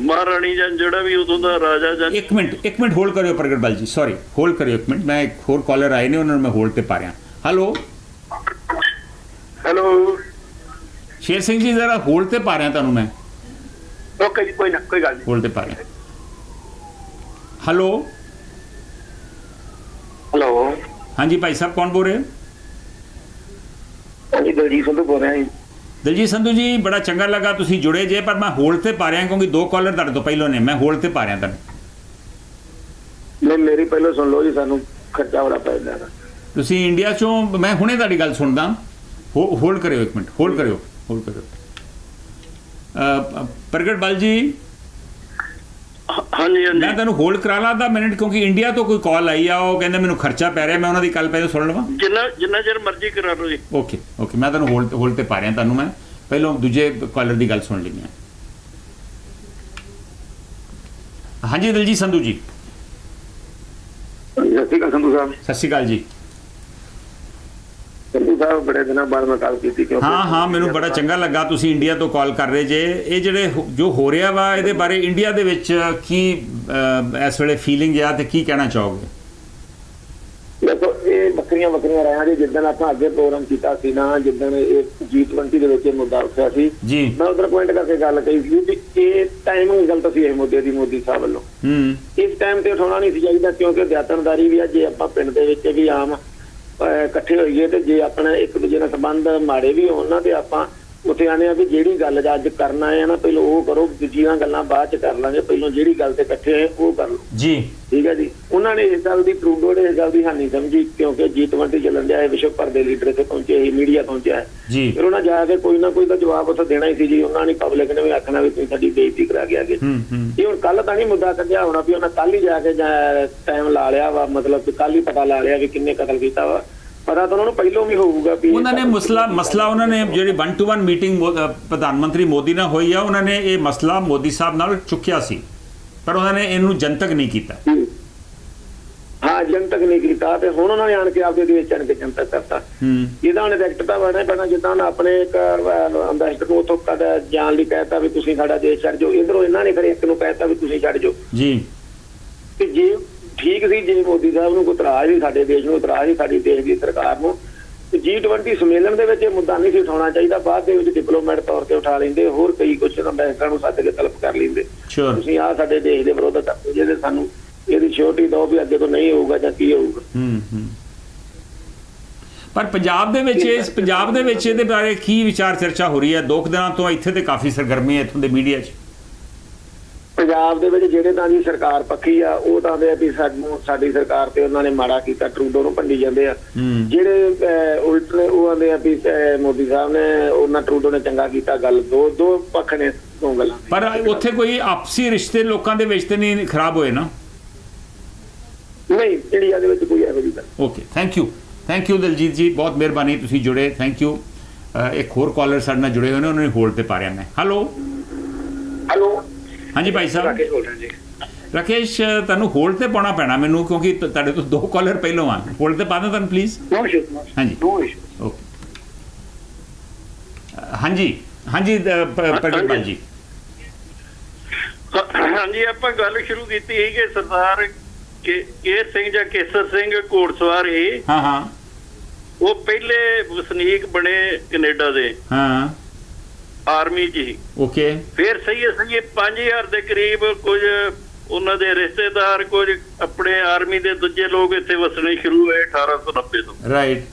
C: ਮਹਾਰਾਣੀ ਜਾਂ ਜਿਹੜਾ ਵੀ ਉਦੋਂ ਦਾ ਰਾਜਾ ਜਾਂ
A: ਇੱਕ ਮਿੰਟ ਹੋਲਡ ਕਰਿਓ ਪ੍ਰਗਟਪਾਲ ਜੀ, ਸੌਰੀ ਹੋਲਡ ਕਰਿਓ ਇੱਕ ਮਿੰਟ। ਮੈਂ ਇੱਕ ਹੋਰ ਕਾਲਰ ਆਏ ਨੇ, ਉਹਨਾਂ ਨੂੰ ਮੈਂ ਹੋਲਡ ਤੇ ਪਾ ਰਿਹਾ। ਹੈਲੋ
B: ਹੈਲੋ
A: ਸ਼ੇਰ ਸਿੰਘ ਜੀ, ਜ਼ਰਾ ਹੋਲਡ ਤੇ ਪਾ ਰਿਹਾ ਤੁਹਾਨੂੰ ਮੈਂ।
B: ਓਕੇ ਜੀ, ਕੋਈ ਨਾ, ਕੋਈ ਗੱਲ ਨਹੀਂ।
A: ਹੋਲਡ ਤੇ ਪਾ ਰਿਹਾ। ਹੈਲੋ
B: ਹੈਲੋ
A: ਹਾਂਜੀ ਭਾਈ ਸਾਹਿਬ, ਕੌਣ ਬੋਲ ਰਹੇ ਹੋ?
B: ਹਾਂਜੀ, ਦਲਜੀਤ ਸੰਧੂ ਬੋਲ ਰਿਹਾ ਜੀ।
A: ਦਲਜੀਤ ਸੰਧੂ ਜੀ, ਬੜਾ ਚੰਗਾ ਲੱਗਾ ਤੁਸੀਂ ਜੁੜੇ ਜੇ, ਪਰ ਮੈਂ ਹੋਲਡ ਤੇ ਪਾ ਰਿਹਾ ਕਿਉਂਕਿ 2 ਕਾਲਰ ਤੁਹਾਡੇ ਤੋਂ ਪਹਿਲਾਂ ਨੇ। ਮੈਂ ਹੋਲਡ ਤੇ ਪਾ ਰਿਹਾ ਤੁਹਾਨੂੰ।
B: ਨਹੀਂ, ਮੇਰੀ ਪਹਿਲਾਂ ਸੁਣ ਲਓ ਜੀ, ਸਾਨੂੰ ਖਰਚਾ ਬੜਾ ਪੈ ਜਾਂਦਾ।
A: ਤੁਸੀਂ ਇੰਡੀਆ ਚੋਂ, ਮੈਂ ਹੁਣੇ ਤੁਹਾਡੀ ਗੱਲ ਸੁਣਦਾ। ਹੋਲਡ ਕਰਿਓ ਇੱਕ ਮਿੰਟ, ਹੋਲਡ ਕਰਿਓ। ਪ੍ਰਗਟਪਾਲ ਜੀ,
C: ਹਾਂਜੀ
A: ਮੈਂ ਤੁਹਾਨੂੰ ਹੋਲਡ ਕਰਾ ਲਾ 10 ਮਿੰਟ, ਕਿਉਂਕਿ ਇੰਡੀਆ ਤੋਂ ਕੋਈ ਕਾਲ ਆਈ ਆ, ਉਹ ਕਹਿੰਦੇ ਮੈਨੂੰ ਖਰਚਾ ਪੈ ਰਿਹਾ। ਮੈਂ ਉਹਨਾਂ ਦੀ ਕੱਲ ਪਹਿਲਾਂ ਸੁਣ ਲਵਾਂ।
C: ਜਿੰਨਾ ਚਿਰ ਮਰਜ਼ੀ ਕਰਾ ਲਓ ਜੀ।
A: ਓਕੇ ਮੈਂ ਤੁਹਾਨੂੰ ਹੋਲਡ ਤੇ ਪਾ ਰਿਹਾ। ਤੁਹਾਨੂੰ ਮੈਂ ਪਹਿਲਾਂ ਦੂਜੇ ਕਾਲਰ ਦੀ ਗੱਲ ਸੁਣ ਲਈ ਹੈ। ਹਾਂਜੀ ਦਲਜੀਤ ਸੰਧੂ ਜੀ।
B: ਸਤਿ ਸ਼੍ਰੀ ਅਕਾਲ ਸੰਧੂ ਸਾਹਿਬ।
A: ਸਤਿ ਸ਼੍ਰੀ ਅਕਾਲ ਜੀ।
B: ਸੰਧੂ ਸਾਹਿਬ, ਬੜੇ ਦਿਨਾਂ ਬਾਅਦ ਮੈਂ ਕਾਲ ਕੀਤੀ ਕਿਉਂਕਿ
A: ਹਾਂ, ਮੈਨੂੰ ਬੜਾ ਚੰਗਾ ਲੱਗਾ ਤੁਸੀਂ ਇੰਡੀਆ ਤੋਂ ਕਾਲ ਕਰ ਰਹੇ ਜੇ। ਇਹ ਜਿਹੜੇ ਜੋ ਹੋ ਰਿਹਾ ਵਾ, ਇਹਦੇ ਬਾਰੇ ਇੰਡੀਆ ਦੇ ਵਿੱਚ ਕੀ ਇਸ ਵੇਲੇ ਫੀਲਿੰਗ ਆ ਤੇ ਕੀ ਕਹਿਣਾ ਚਾਹੋਗੇ?
B: ਦੇਖੋ, ਇਹ ਵੱਖਰੀਆਂ ਰਹੀਆਂ ਜੀ। ਜਿੱਦਣ ਆਪਾਂ ਅੱਗੇ ਪ੍ਰੋਗਰਾਮ ਕੀਤਾ ਸੀ ਨਾ, ਜਿੱਦਣ ਇਹ G20 ਦੇ ਵਿੱਚ ਇਹ ਮੁੱਦਾ ਉੱਠਿਆ ਸੀ ਜੀ, ਮੈਂ ਉਧਰ ਪੁਆਇੰਟ ਕਰਕੇ ਗੱਲ ਕਹੀ ਸੀ ਵੀ ਇਹ ਟਾਈਮਿੰਗ ਗਲਤ ਸੀ ਇਸ ਮੁੱਦੇ ਦੀ ਮੋਦੀ ਸਾਹਿਬ ਵੱਲੋਂ। ਇਸ ਟਾਈਮ ਤੇ ਉਠਾਉਣਾ ਨਹੀਂ ਸੀ ਚਾਹੀਦਾ, ਕਿਉਂਕਿ ਦਿਆਤਨਦਾਰੀ ਵੀ ਆ। ਜੇ ਆਪਾਂ ਪਿੰਡ ਦੇ ਵਿੱਚ ਵੀ ਆਮ ਇਕੱਠੇ ਹੋਈਏ ਤੇ ਜੇ ਆਪਣਾ ਇੱਕ ਦੂਜੇ ਨਾਲ ਸੰਬੰਧ ਮਾੜੇ ਵੀ ਹੋਣ ਨਾ, ਤੇ ਆਪਾਂ ਉੱਥੇ ਆਨੇ ਆ ਵੀ ਜਿਹੜੀ ਗੱਲ ਅੱਜ ਕਰਨਾ ਹੈ ਨਾ, ਪਹਿਲਾਂ ਉਹ ਕਰੋ, ਦੂਜੀਆਂ ਗੱਲਾਂ ਬਾਅਦ ਚ ਕਰ ਲਾਂਗੇ, ਪਹਿਲਾਂ ਜਿਹੜੀ ਗੱਲ ਤੇ ਇਕੱਠੇ ਹੋਏ ਉਹ ਕਰ ਲਓ ਜੀ। ਠੀਕ ਹੈ ਜੀ। ਉਹਨਾਂ ਨੇ ਇਸ ਗੱਲ ਦੀ ਟਰੂਡੋ ਨੇ ਇਸ ਗੱਲ ਦੀ ਹਾਨੀ ਸਮਝੀ, ਕਿਉਂਕਿ G20 ਚੱਲਣ ਡਿਆ ਹੈ, ਵਿਸ਼ਵ ਭਰ ਦੇ ਲੀਡਰ ਇੱਥੇ ਪਹੁੰਚੇ ਸੀ, ਮੀਡੀਆ ਪਹੁੰਚਿਆ ਹੈ। ਫਿਰ ਉਹਨਾਂ ਜਾ ਕੇ ਕੋਈ ਨਾ ਕੋਈ ਤਾਂ ਜਵਾਬ ਉੱਥੇ ਦੇਣਾ ਹੀ ਸੀ ਜੀ। ਉਹਨਾਂ ਨੇ ਪਬਲਿਕ ਨੇ ਵੀ ਆਖਣਾ ਵੀ ਤੁਸੀਂ ਸਾਡੀ ਬੇਇੱਜ਼ਤੀ ਕਰਾ ਕੇ ਆ ਗਏ। ਇਹ ਹੁਣ ਕੱਲ ਤਾਂ ਨਹੀਂ ਮੁੱਦਾ ਕੱਢਿਆ ਹੋਣਾ ਵੀ ਉਹਨਾਂ ਕੱਲ ਹੀ ਜਾ ਕੇ ਟਾਈਮ ਲਾ ਲਿਆ ਵਾ, ਮਤਲਬ ਕਿ ਕੱਲ ਹੀ ਪਤਾ ਲਾ ਲਿਆ ਵੀ ਕਿੰਨੇ ਕਤਲ ਕੀਤਾ ਵਾ। ਪਤਾ ਤਾਂ ਉਹਨਾਂ ਨੂੰ ਪਹਿਲਾਂ ਵੀ ਹੋਊਗਾ ਵੀ
A: ਉਹਨਾਂ ਨੇ ਮਸਲਾ ਉਹਨਾਂ ਨੇ ਜਿਹੜੀ 1-to-1 ਮੀਟਿੰਗ ਪ੍ਰਧਾਨ ਮੰਤਰੀ ਮੋਦੀ ਨਾਲ ਹੋਈ ਆ, ਉਹਨਾਂ ਨੇ ਇਹ ਮਸਲਾ ਮੋਦੀ ਸਾਹਿਬ ਨਾਲ ਚੁੱਕਿਆ ਸੀ, ਪਰ ਉਹਨਾਂ ਨੇ ਇਹਨੂੰ ਜਨਤਕ ਨਹੀਂ ਕੀਤਾ।
B: ਹਾਂ, ਜਨਤਕ ਨਹੀਂ ਕੀਤਾ, ਤੇ ਹੁਣ ਉਹਨਾਂ ਨੇ ਆਣ ਕੇ ਆਪਦੇ ਦੇਸ਼ ਚ ਜਨਤਕ ਕਰਤਾ। ਇਹਦਾ ਹੁਣ ਇਫੈਕਟ ਤਾਂ ਬਣਾ ਪੈਣਾ। ਜਿੱਦਾਂ ਆਪਣੇ ਇੱਕ ਅੰਬੈਸਡਰ ਨੂੰ ਉੱਥੋਂ ਜਾਣ ਲਈ ਕਹਿਤਾ ਵੀ ਤੁਸੀਂ ਸਾਡਾ ਦੇਸ਼ ਛੱਡ ਜਾਓ, ਇੱਧਰੋਂ ਇਹਨਾਂ ਨੇ ਫਿਰ ਇੱਕ ਨੂੰ ਕਹਿਤਾ ਵੀ ਤੁਸੀਂ ਛੱਡ ਜਾਓ ਜੀ। ਤੇ ਜੇ ਠੀਕ ਸੀ, ਜੇ ਮੋਦੀ ਸਾਹਿਬ ਨੂੰ ਕੋਈ ਇਤਰਾਜ਼ ਸੀ, ਸਾਡੇ ਦੇਸ਼ ਨੂੰ ਇਤਰਾਜ਼ ਸੀ, ਸਾਡੀ ਦੇਸ਼ ਦੀ ਸਰਕਾਰ ਨੂੰ, ਤੇ G20 ਸੰਮੇਲਨ ਦੇ ਵਿੱਚ ਇਹ ਮੁੱਦਾ ਨਹੀਂ ਸੀ ਉਠਾਉਣਾ ਚਾਹੀਦਾ। ਬਾਅਦ ਦੇ ਵਿੱਚ ਡਿਪਲੋਮੈਟ ਤੌਰ ਤੇ ਉਠਾ ਲੈਂਦੇ, ਹੋਰ ਕਈ ਕੁਛ ਅੰਬੈਸਡਰਾਂ ਨੂੰ ਸੱਦ ਕੇ ਤਲਬ ਕਰ ਲੈਂਦੇ, ਤੁਸੀਂ ਆਹ ਸਾਡੇ ਦੇਸ਼ ਦੇ ਵਿਰੋਧ ਕਰਦੇ, ਜਿਹਦੇ ਸਾਨੂੰ ਇਹਦੀ ਸਿਓਰਟੀ ਦਿਓ ਵੀ ਅੱਗੇ ਤੋਂ ਨਹੀਂ ਹੋਊਗਾ ਜਾਂ ਕੀ ਹੋਊਗਾ।
A: ਪਰ ਪੰਜਾਬ ਦੇ ਵਿੱਚ ਇਹਦੇ ਬਾਰੇ ਕੀ ਵਿਚਾਰ ਚਰਚਾ ਹੋ ਰਹੀ ਹੈ? 2 ਦਿਨਾਂ ਤੋਂ ਇੱਥੇ ਤੇ ਕਾਫੀ ਸਰਗਰਮੀ ਹੈ ਇੱਥੋਂ ਦੇ ਮੀਡੀਆ 'ਚ।
B: ਪੰਜਾਬ ਦੇ ਵਿੱਚ ਜਿਹੜੇ ਤਾਂ ਜੀ ਸਰਕਾਰ ਪੱਖੀ ਆ, ਉਹ ਤਾਂ ਆਂਦੇ ਆ ਵੀ ਸਾਡੀ ਸਰਕਾਰ ਤੇ ਉਹਨਾਂ ਨੇ ਮਾੜਾ ਕੀਤਾ, ਟਰੂਡੋ ਨੂੰ ਭੰਡੀ ਜਾਂਦੇ ਆ। ਜਿਹੜੇ ਉਲਟ ਨੇ ਉਹ ਆਂਦੇ ਆ ਵੀ ਮੋਦੀ ਸਾਹਿਬ ਨੇ ਉਹਨਾਂ ਟਰੂਡੋ ਨੇ ਚੰਗਾ ਕੀਤਾ। ਗੱਲ ਦੋ ਪੱਖ ਨੇ, 2 ਗੱਲਾਂ। ਪਰ
A: ਉੱਥੇ ਕੋਈ ਆਪਸੀ ਰਿਸ਼ਤੇ ਲੋਕਾਂ ਦੇ ਵਿੱਚ ਤੇ ਨਹੀਂ ਖਰਾਬ ਹੋਏ ਨਾ?
B: ਨਹੀਂ, ਇੰਡੀਆ ਦੇ ਵਿੱਚ ਕੋਈ ਇਹੋ ਜਿਹੀ ਗੱਲ।
A: ਓਕੇ, ਥੈਂਕ ਯੂ ਦਲਜੀਤ ਜੀ, ਬਹੁਤ ਮਿਹਰਬਾਨੀ, ਤੁਸੀਂ ਜੁੜੇ, ਥੈਂਕ ਯੂ। ਇੱਕ ਹੋਰ ਕਾਲਰ ਸਾਡੇ ਨਾਲ ਜੁੜੇ ਹੋਏ ਨੇ, ਉਹਨਾਂ ਨੂੰ ਹੋਲਡ ਤੇ ਪਾ ਰਿਹਾ ਮੈਂ। ਹੈਲੋ
B: ਹਾਂਜੀ ਭਾਈ ਸਾਹਿਬ।
A: ਰਾਕੇਸ਼ ਤੁਹਾਨੂੰ ਹੋਲਡ ਤੇ ਪਾਉਣਾ ਪੈਣਾ ਮੈਨੂੰ, ਕਿਉਂਕਿ ਤੁਹਾਡੇ ਤੋਂ 2 ਕਾਲਰ ਪਹਿਲੋਂ ਆ। ਹੋਲਡ ਤੇ ਪਾ ਦਿਓ ਤੁਹਾਨੂੰ ਪਲੀਜ਼।
B: No issue.
A: ਹਾਂਜੀ ਓਕੇ। ਹਾਂਜੀ ਹਾਂਜੀ ਪ੍ਰਗਟ ਜੀ।
C: ਹਾਂਜੀ, ਆਪਾਂ ਗੱਲ ਸ਼ੁਰੂ ਕੀਤੀ ਸੀ ਕਿ ਸਰਦਾਰ ਕੇਰ ਸਿੰਘ ਜਾਂ ਕੇਸਰ ਸਿੰਘ ਘੋੜਸਵਾਰ ਹੀ,
A: ਹਾਂ ਹਾਂ,
C: ਉਹ ਪਹਿਲੇ ਵਸਨੀਕ ਬਣੇ ਕੈਨੇਡਾ ਦੇ,
A: ਹਾਂ
C: ਆਰਮੀ 'ਚ ਹੀ।
A: ਓਕੇ।
C: ਫਿਰ ਸਹੀ 5000 ਦੇ ਕਰੀਬ ਕੁਝ ਉਹਨਾਂ ਦੇ ਰਿਸ਼ਤੇਦਾਰ, ਕੁਝ ਆਪਣੇ ਆਰਮੀ ਦੇ ਦੂਜੇ ਲੋਕ ਇੱਥੇ ਵਸਣੇ ਸ਼ੁਰੂ ਹੋਏ 1890 ਤੋਂ।
A: ਰਾਈਟ।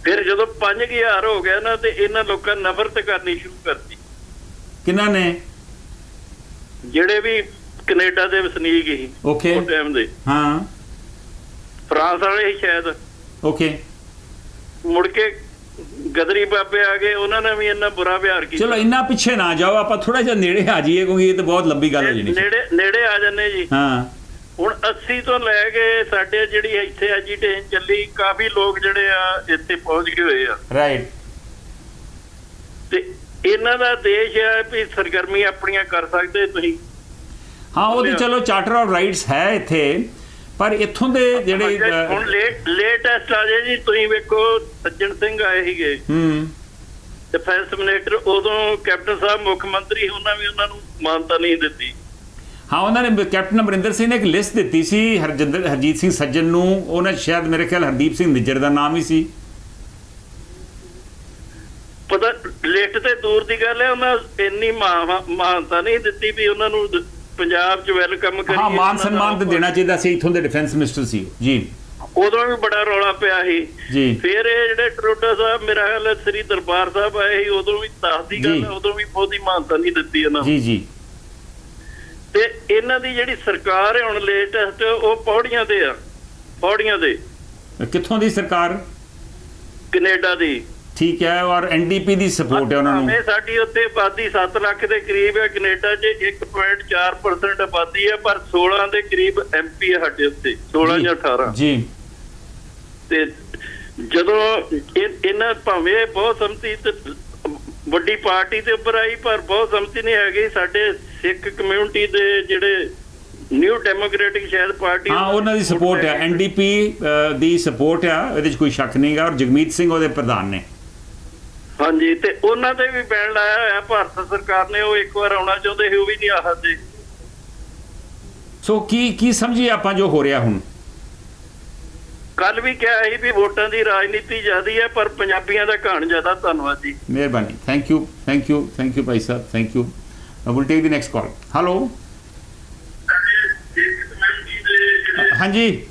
C: ਫਿਰ ਜਦੋਂ 5000 ਹੋ ਗਿਆ ਨਾ ਤੇ ਇਹਨਾਂ ਲੋਕਾਂ ਨਫ਼ਰਤ ਕਰਨੀ ਸ਼ੁਰੂ ਕਰਤੀ।
A: ਕਿਹਨਾਂ ਨੇ?
C: ਜਿਹੜੇ ਵੀ ਕੈਨੇਡਾ ਦੇ ਵਸਨੀਕ ਹੀ
A: ਓਕੇ
C: ਉਸ ਟਾਈਮ ਦੇ।
A: ਹਾਂ
C: ਫਰਾਂਸ ਵਾਲੇ ਹੀ ਸ਼ਾਇਦ।
A: ਓਕੇ।
C: ਮੁੜ ਕੇ ਗਦਰੀ ਬਾਬੇ ਆ ਗਏ, ਉਹਨਾਂ ਨੇ ਵੀ ਇੰਨਾ ਬੁਰਾ ਵਿਹਾਰ ਕੀਤਾ।
A: ਚਲੋ ਇੰਨਾ ਪਿੱਛੇ ਨਾ ਜਾਓ, ਆਪਾਂ ਥੋੜਾ ਜਿਹਾ ਨੇੜੇ ਆ ਜਾਈਏ, ਕਿਉਂਕਿ ਇਹ ਤਾਂ ਬਹੁਤ ਲੰਬੀ ਗੱਲ ਹੋ ਜਾਣੀ।
C: ਨੇੜੇ ਆ ਜੰਨੇ ਜੀ।
A: ਹਾਂ।
C: ਹੁਣ 80 ਤੋਂ ਲੈ ਕੇ ਸਾਡੇ ਜਿਹੜੀ ਇੱਥੇ ਐਜੀਟੇਸ਼ਨ ਚੱਲੀ, ਕਾਫੀ ਲੋਕ ਜਿਹੜੇ ਆ ਇੱਥੇ ਪਹੁੰਚ ਗਏ ਹੋਏ ਆ।
A: ਰਾਈਟ।
C: ਤੇ ਇਹਨਾਂ ਦਾ ਦੇਸ਼ ਹੈ ਵੀ ਸਰਗਰਮੀ ਆਪਣੀਆਂ ਕਰ ਸਕਦੇ ਤੁਸੀਂ।
A: ਹਾਂ, ਉਹ ਤੇ ਚਲੋ ਚਾਰਟਰ ਆਫ ਰਾਈਟਸ ਹੈ ਇੱਥੇ, ਪਰ ਇੱਥੋਂ ਦੇ ਜਿਹੜੇ
C: ਹੁਣ ਲੇਟੈਸਟ ਆ ਜੇ ਜੀ, ਤੁਸੀਂ ਵੇਖੋ ਸੱਜਣ ਸਿੰਘ ਆਏ ਸੀਗੇ ਡਿਫੈਂਸ ਮਿਨਿਸਟਰ, ਉਦੋਂ ਕੈਪਟਨ ਸਾਹਿਬ ਮੁੱਖ ਮੰਤਰੀ, ਉਹਨਾਂ ਵੀ ਉਹਨਾਂ ਨੂੰ ਮਾਨਤਾ ਨਹੀਂ ਦਿੱਤੀ।
A: ਹਾਂ, ਉਹਨਾਂ ਨੇ ਕੈਪਟਨ ਅਮਰਿੰਦਰ ਸਿੰਘ ਨੇ ਇੱਕ ਲਿਸਟ ਦਿੱਤੀ ਸੀ ਹਰਜੀਤ ਸਿੰਘ ਸੱਜਣ ਨੂੰ, ਉਹਨਾਂ ਸ਼ਾਇਦ ਮੇਰੇ ਖਿਆਲ ਹਰਦੀਪ ਸਿੰਘ ਨਿੱਜਰ ਦਾ ਨਾਮ ਹੀ ਸੀ।
C: ਪਤਾ ਲਿਸਟ ਤੇ ਦੂਰ ਦੀ ਗੱਲ ਹੈ, ਉਹਨਾਂ ਇੰਨੀ ਮਾਨਤਾ ਨਹੀਂ ਦਿੱਤੀ ਵੀ ਉਹਨਾਂ ਨੂੰ ਪੰਜਾਬ 'ਚ ਵੈਲਕਮ ਕਰੀਏ।
A: ਹਾਂ, ਮਾਨ ਸਨਮਾਨ ਤਾਂ ਦੇਣਾ ਚਾਹੀਦਾ ਸੀ। ਇੱਥੋਂ ਦੇ ਡਿਫੈਂਸ ਮਿਨਿਸਟਰ ਸੀ ਜੀ।
C: ਉਦੋਂ ਵੀ ਬੜਾ ਰੌਲਾ ਪਿਆ ਸੀ
A: ਜੀ।
C: ਫਿਰ ਇਹ ਜਿਹੜੇ ਟਰੋਡਾ ਸਾਹਿਬ, ਮੇਰਾ ਖਿਆਲ ਸ੍ਰੀ ਦਰਬਾਰ ਸਾਹਿਬ ਆਏ ਸੀ, ਉਦੋਂ ਵੀ ਦੱਸਦੀ ਗੱਲ, ਉਦੋਂ ਵੀ ਬਹੁਤੀ ਮਾਨਤਾ ਨਹੀਂ ਦਿੱਤੀ ਇਹਨਾਂ ਨੂੰ।
A: ਜੀ ਜੀ।
C: ਤੇ ਇਹਨਾਂ ਦੀ ਜਿਹੜੀ ਸਰਕਾਰ ਹੈ ਹੁਣ ਲੇਟੈਸਟ, ਉਹ ਪੌੜੀਆਂ ਤੇ ਆ। ਪੌੜੀਆਂ ਤੇ
A: ਕਿੱਥੋਂ ਦੀ ਸਰਕਾਰ?
C: ਕੈਨੇਡਾ ਦੀ।
A: ਠੀਕ ਹੈ, ਔਰ ਐਨਡੀਪੀ ਦੀ ਸਪੋਰਟ ਹੈ ਉਹਨਾਂ ਨੂੰ।
C: ਸਾਡੀ ਉੱਥੇ ਆਬਾਦੀ 7 ਲੱਖ ਦੇ ਕਰੀਬ ਹੈ, ਕੈਨੇਡਾ 'ਚ 1.4% ਆਬਾਦੀ ਹੈ, ਪਰ 16 ਦੇ ਕਰੀਬ ਐਮਪੀ ਹੈ ਸਾਡੇ ਉੱਤੇ, 16 ਜਾਂ 18
A: ਜੀ।
C: ਤੇ ਜਦੋਂ ਇਹਨਾਂ ਭਾਵੇਂ ਬਹੁਤ ਸੰਮਤੀ ਤੇ ਵੱਡੀ ਪਾਰਟੀ ਤੇ ਉੱਪਰ ਆਈ, ਪਰ ਬਹੁਤ ਸੰਮਤੀ ਨਹੀਂ ਹੈਗੀ। ਸਾਡੇ ਸਿੱਖ ਕਮਿਊਨਿਟੀ ਦੇ ਜਿਹੜੇ ਨਿਊ ਡੈਮੋਕ੍ਰੈਟਿਕ ਸ਼ਾਇਦ ਪਾਰਟੀ,
A: ਹਾਂ, ਉਹਨਾਂ ਦੀ ਸਪੋਰਟ ਹੈ, ਐਨਡੀਪੀ ਦੀ ਸਪੋਰਟ ਆ, ਇਹਦੇ 'ਚ ਕੋਈ ਸ਼ੱਕ ਨਹੀਂਗਾ। ਔਰ ਜਗਮੀਤ ਸਿੰਘ ਉਹਦੇ ਪ੍ਰਧਾਨ ਨੇ।
C: ਹਾਂਜੀ, ਤੇ ਉਹਨਾਂ ਤੇ ਵੀ ਬੈਨ ਲਾਇਆ ਹੋਇਆ ਭਾਰਤ ਸਰਕਾਰ ਨੇ। ਉਹ ਇੱਕ ਵਾਰ ਆਉਣਾ ਚਾਹੁੰਦੇ ਸੀ, ਉਹ ਵੀ ਨਹੀਂ ਆ ਸਕਦੇ।
A: ਸੋ ਕੀ ਸਮਝੀਏ ਆਪਾਂ ਜੋ ਹੋ ਰਿਹਾ ਹੁਣ?
C: ਕੱਲ ਵੀ ਕਿਹਾ ਸੀ ਵੀ ਵੋਟਾਂ ਦੀ ਰਾਜਨੀਤੀ ਜ਼ਿਆਦੀ ਹੈ, ਪਰ ਪੰਜਾਬੀਆਂ ਦਾ ਘਾਣ ਜ਼ਿਆਦਾ। ਧੰਨਵਾਦ ਜੀ,
A: ਮਿਹਰਬਾਨੀ। ਥੈਂਕ ਯੂ ਭਾਈ ਸਾਹਿਬ, thank you. Will take the next call. Hello. ਹਾਂਜੀ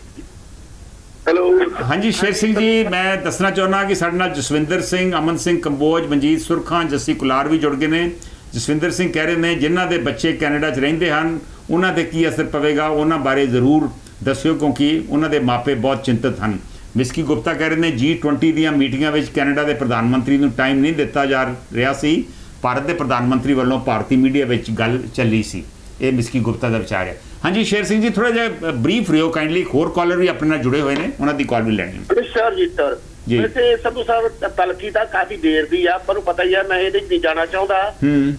C: ਹੈਲੋ।
A: ਹਾਂਜੀ ਸ਼ੇਰ ਸਿੰਘ ਜੀ, ਮੈਂ ਦੱਸਣਾ ਚਾਹੁੰਦਾ ਕਿ ਸਾਡੇ ਨਾਲ ਜਸਵਿੰਦਰ ਸਿੰਘ, ਅਮਨ ਸਿੰਘ ਕੰਬੋਜ, ਮਨਜੀਤ ਸੁਰਖਾਂ, ਜੱਸੀ ਕੁਲਾਰ ਵੀ ਜੁੜ ਗਏ ਨੇ। ਜਸਵਿੰਦਰ ਸਿੰਘ ਕਹਿ ਰਹੇ ਨੇ ਜਿਨ੍ਹਾਂ ਦੇ ਬੱਚੇ ਕੈਨੇਡਾ 'ਚ ਰਹਿੰਦੇ ਹਨ ਉਹਨਾਂ 'ਤੇ ਕੀ ਅਸਰ ਪਵੇਗਾ, ਉਹਨਾਂ ਬਾਰੇ ਜ਼ਰੂਰ ਦੱਸਿਓ, ਕਿਉਂਕਿ ਉਹਨਾਂ ਦੇ ਮਾਪੇ ਬਹੁਤ ਚਿੰਤਤ ਹਨ। ਮਿਸਕੀ ਗੁਪਤਾ ਕਹਿ ਰਹੇ ਨੇ G20 ਦੀਆਂ ਮੀਟਿੰਗਾਂ ਵਿੱਚ ਕੈਨੇਡਾ ਦੇ ਪ੍ਰਧਾਨ ਮੰਤਰੀ ਨੂੰ ਟਾਈਮ ਨਹੀਂ ਦਿੱਤਾ ਜਾ ਰਿਹਾ ਸੀ। ਭਾਰਤ ਦੇ ਪ੍ਰਧਾਨ ਮੰਤਰੀ ਵੱਲੋਂ ਭਾਰਤੀ ਮੀਡੀਆ ਵਿੱਚ ਗੱਲ ਚੱਲੀ ਸੀ। ਇਹ ਮਿਸਕੀ ਗੁਪਤਾ ਦਾ ਵਿਚਾਰ ਹੈ। ਹਾਂਜੀ ਸ਼ੇਰ ਸਿੰਘ ਜੀ, ਥੋੜਾ ਜਿਹਾ ਬਰੀਫ ਰਿਓ ਕਾਈਂਡਲੀ। ਹੋਰ ਕਾਲਰ ਵੀ ਆਪਣੇ ਨਾਲ ਜੁੜੇ ਹੋਏ ਨੇ, ਉਹਨਾਂ ਦੀ ਕਾਲ ਵੀ ਲੈਣੀ ਹੈ।
D: ਸਰ ਜੀ ਸਰ, ਵੈਸੇ ਸੰਧੂ ਸਾਹਿਬ ਤਲਖੀ ਤਾਂ ਕਾਫੀ ਦੇਰ ਦੀ ਆ, ਆਪਾਂ ਨੂੰ ਪਤਾ ਹੀ ਆ, ਮੈਂ ਇਹਦੇ 'ਚ ਨਹੀਂ ਜਾਣਾ ਚਾਹੁੰਦਾ।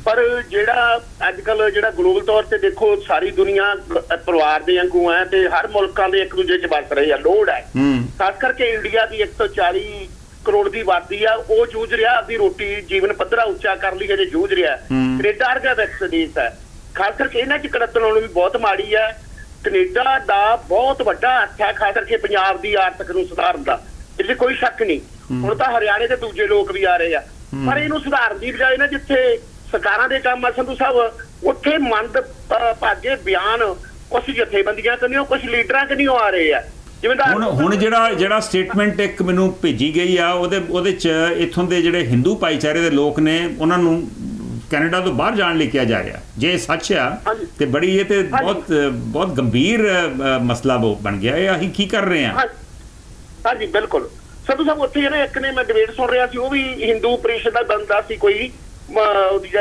D: ਪਰ ਜਿਹੜਾ ਅੱਜ ਕੱਲ ਜਿਹੜਾ ਗਲੋਬਲ ਤੌਰ ਤੇ ਦੇਖੋ, ਸਾਰੀ ਦੁਨੀਆ ਪਰਿਵਾਰ ਦੇ ਵਾਂਗੂ ਹੈ ਤੇ ਹਰ ਮੁਲਕਾਂ ਦੇ ਇੱਕ ਦੂਜੇ 'ਚ ਵਰਤ ਰਹੇ ਆ। ਲੋੜ ਹੈ ਖਾਸ ਕਰਕੇ ਇੰਡੀਆ ਦੀ 140 ਕਰੋੜ ਦੀ ਆਬਾਦੀ ਆ, ਉਹ ਜੂਝ ਰਿਹਾ ਆਪਦੀ ਰੋਟੀ ਜੀਵਨ ਪੱਧਰਾ ਉੱਚਾ ਕਰਨ ਲਈ, ਅਜੇ ਜੂਝ ਰਿਹਾ। ਕੈਨੇਡਾ ਵਰਗਾ ਵਿਕਸਿਤ ਦੇਸ਼ ਹੈ, ਖਾਸ ਕਰਕੇ ਇਹਨਾਂ 'ਚ ਕੜਤਣ ਆਉਣ ਵੀ ਬਹੁਤ ਮਾੜੀ ਹੈ। ਕੈਨੇਡਾ ਦਾ ਬਹੁਤ ਵੱਡਾ ਹੱਥ ਹੈ ਖਾਸ ਕਰਕੇ ਪੰਜਾਬ ਦੀ ਆਰਥਿਕ ਨੂੰ ਸੁਧਾਰਨ ਦਾ, ਇਹਦੇ ਕੋਈ ਸ਼ੱਕ ਨਹੀਂ। ਹੁਣ ਤਾਂ ਹਰਿਆਣੇ ਦੇ ਦੂਜੇ ਲੋਕ ਵੀ ਆ ਰਹੇ ਆ, ਪਰ ਇਹਨੂੰ ਸੁਧਾਰਨ ਦੀ ਬਜਾਏ ਨਾ ਜਿੱਥੇ ਸਰਕਾਰਾਂ ਦੇ ਕੰਮ ਆ ਸੰਧੂ ਸਾਹਿਬ, ਉੱਥੇ ਮੰਦ ਭਾਗੇ ਬਿਆਨ ਕੁਛ ਜਥੇਬੰਦੀਆਂ ਤੋਂ ਨਹੀਂ, ਕੁਛ ਲੀਡਰਾਂ ਤੋਂ ਨਹੀਂ ਆ ਰਹੇ ਆ।
A: ਹੁਣ ਜਿਹੜਾ ਸਟੇਟਮੈਂਟ ਇੱਕ ਮੈਨੂੰ ਭੇਜੀ ਗਈ ਆ, ਉਹਦੇ 'ਚ ਇੱਥੋਂ ਦੇ ਜਿਹੜੇ ਹਿੰਦੂ ਭਾਈਚਾਰੇ ਦੇ ਲੋਕ ਨੇ ਉਹਨਾਂ ਨੂੰ ਕੈਨੇਡਾ ਤੋਂ ਬਾਹਰ ਜਾਣ ਲਈ ਕਿਹਾ ਜਾ ਰਿਹਾ। ਜੇ ਸੱਚ ਆ ਤੇ ਬੜੀ ਇਹ ਤੇ ਬਹੁਤ ਗੰਭੀਰ ਮਸਲਾ ਬਣ ਗਿਆ। ਇਹ ਅਸੀਂ ਕੀ ਕਰ ਰਹੇ ਹਾਂ?
D: ਹਾਂਜੀ ਬਿਲਕੁਲ ਸੰਧੂ ਸਾਹਿਬ, ਉੱਥੇ ਇੱਕ ਨੇ ਮੈਂ ਡਿਬੇਟ ਸੁਣ ਰਿਹਾ ਸੀ, ਉਹ ਵੀ ਹਿੰਦੂ ਪਰਿਸ਼ਦ ਦਾ ਬੰਦਾ ਸੀ ਕੋਈ,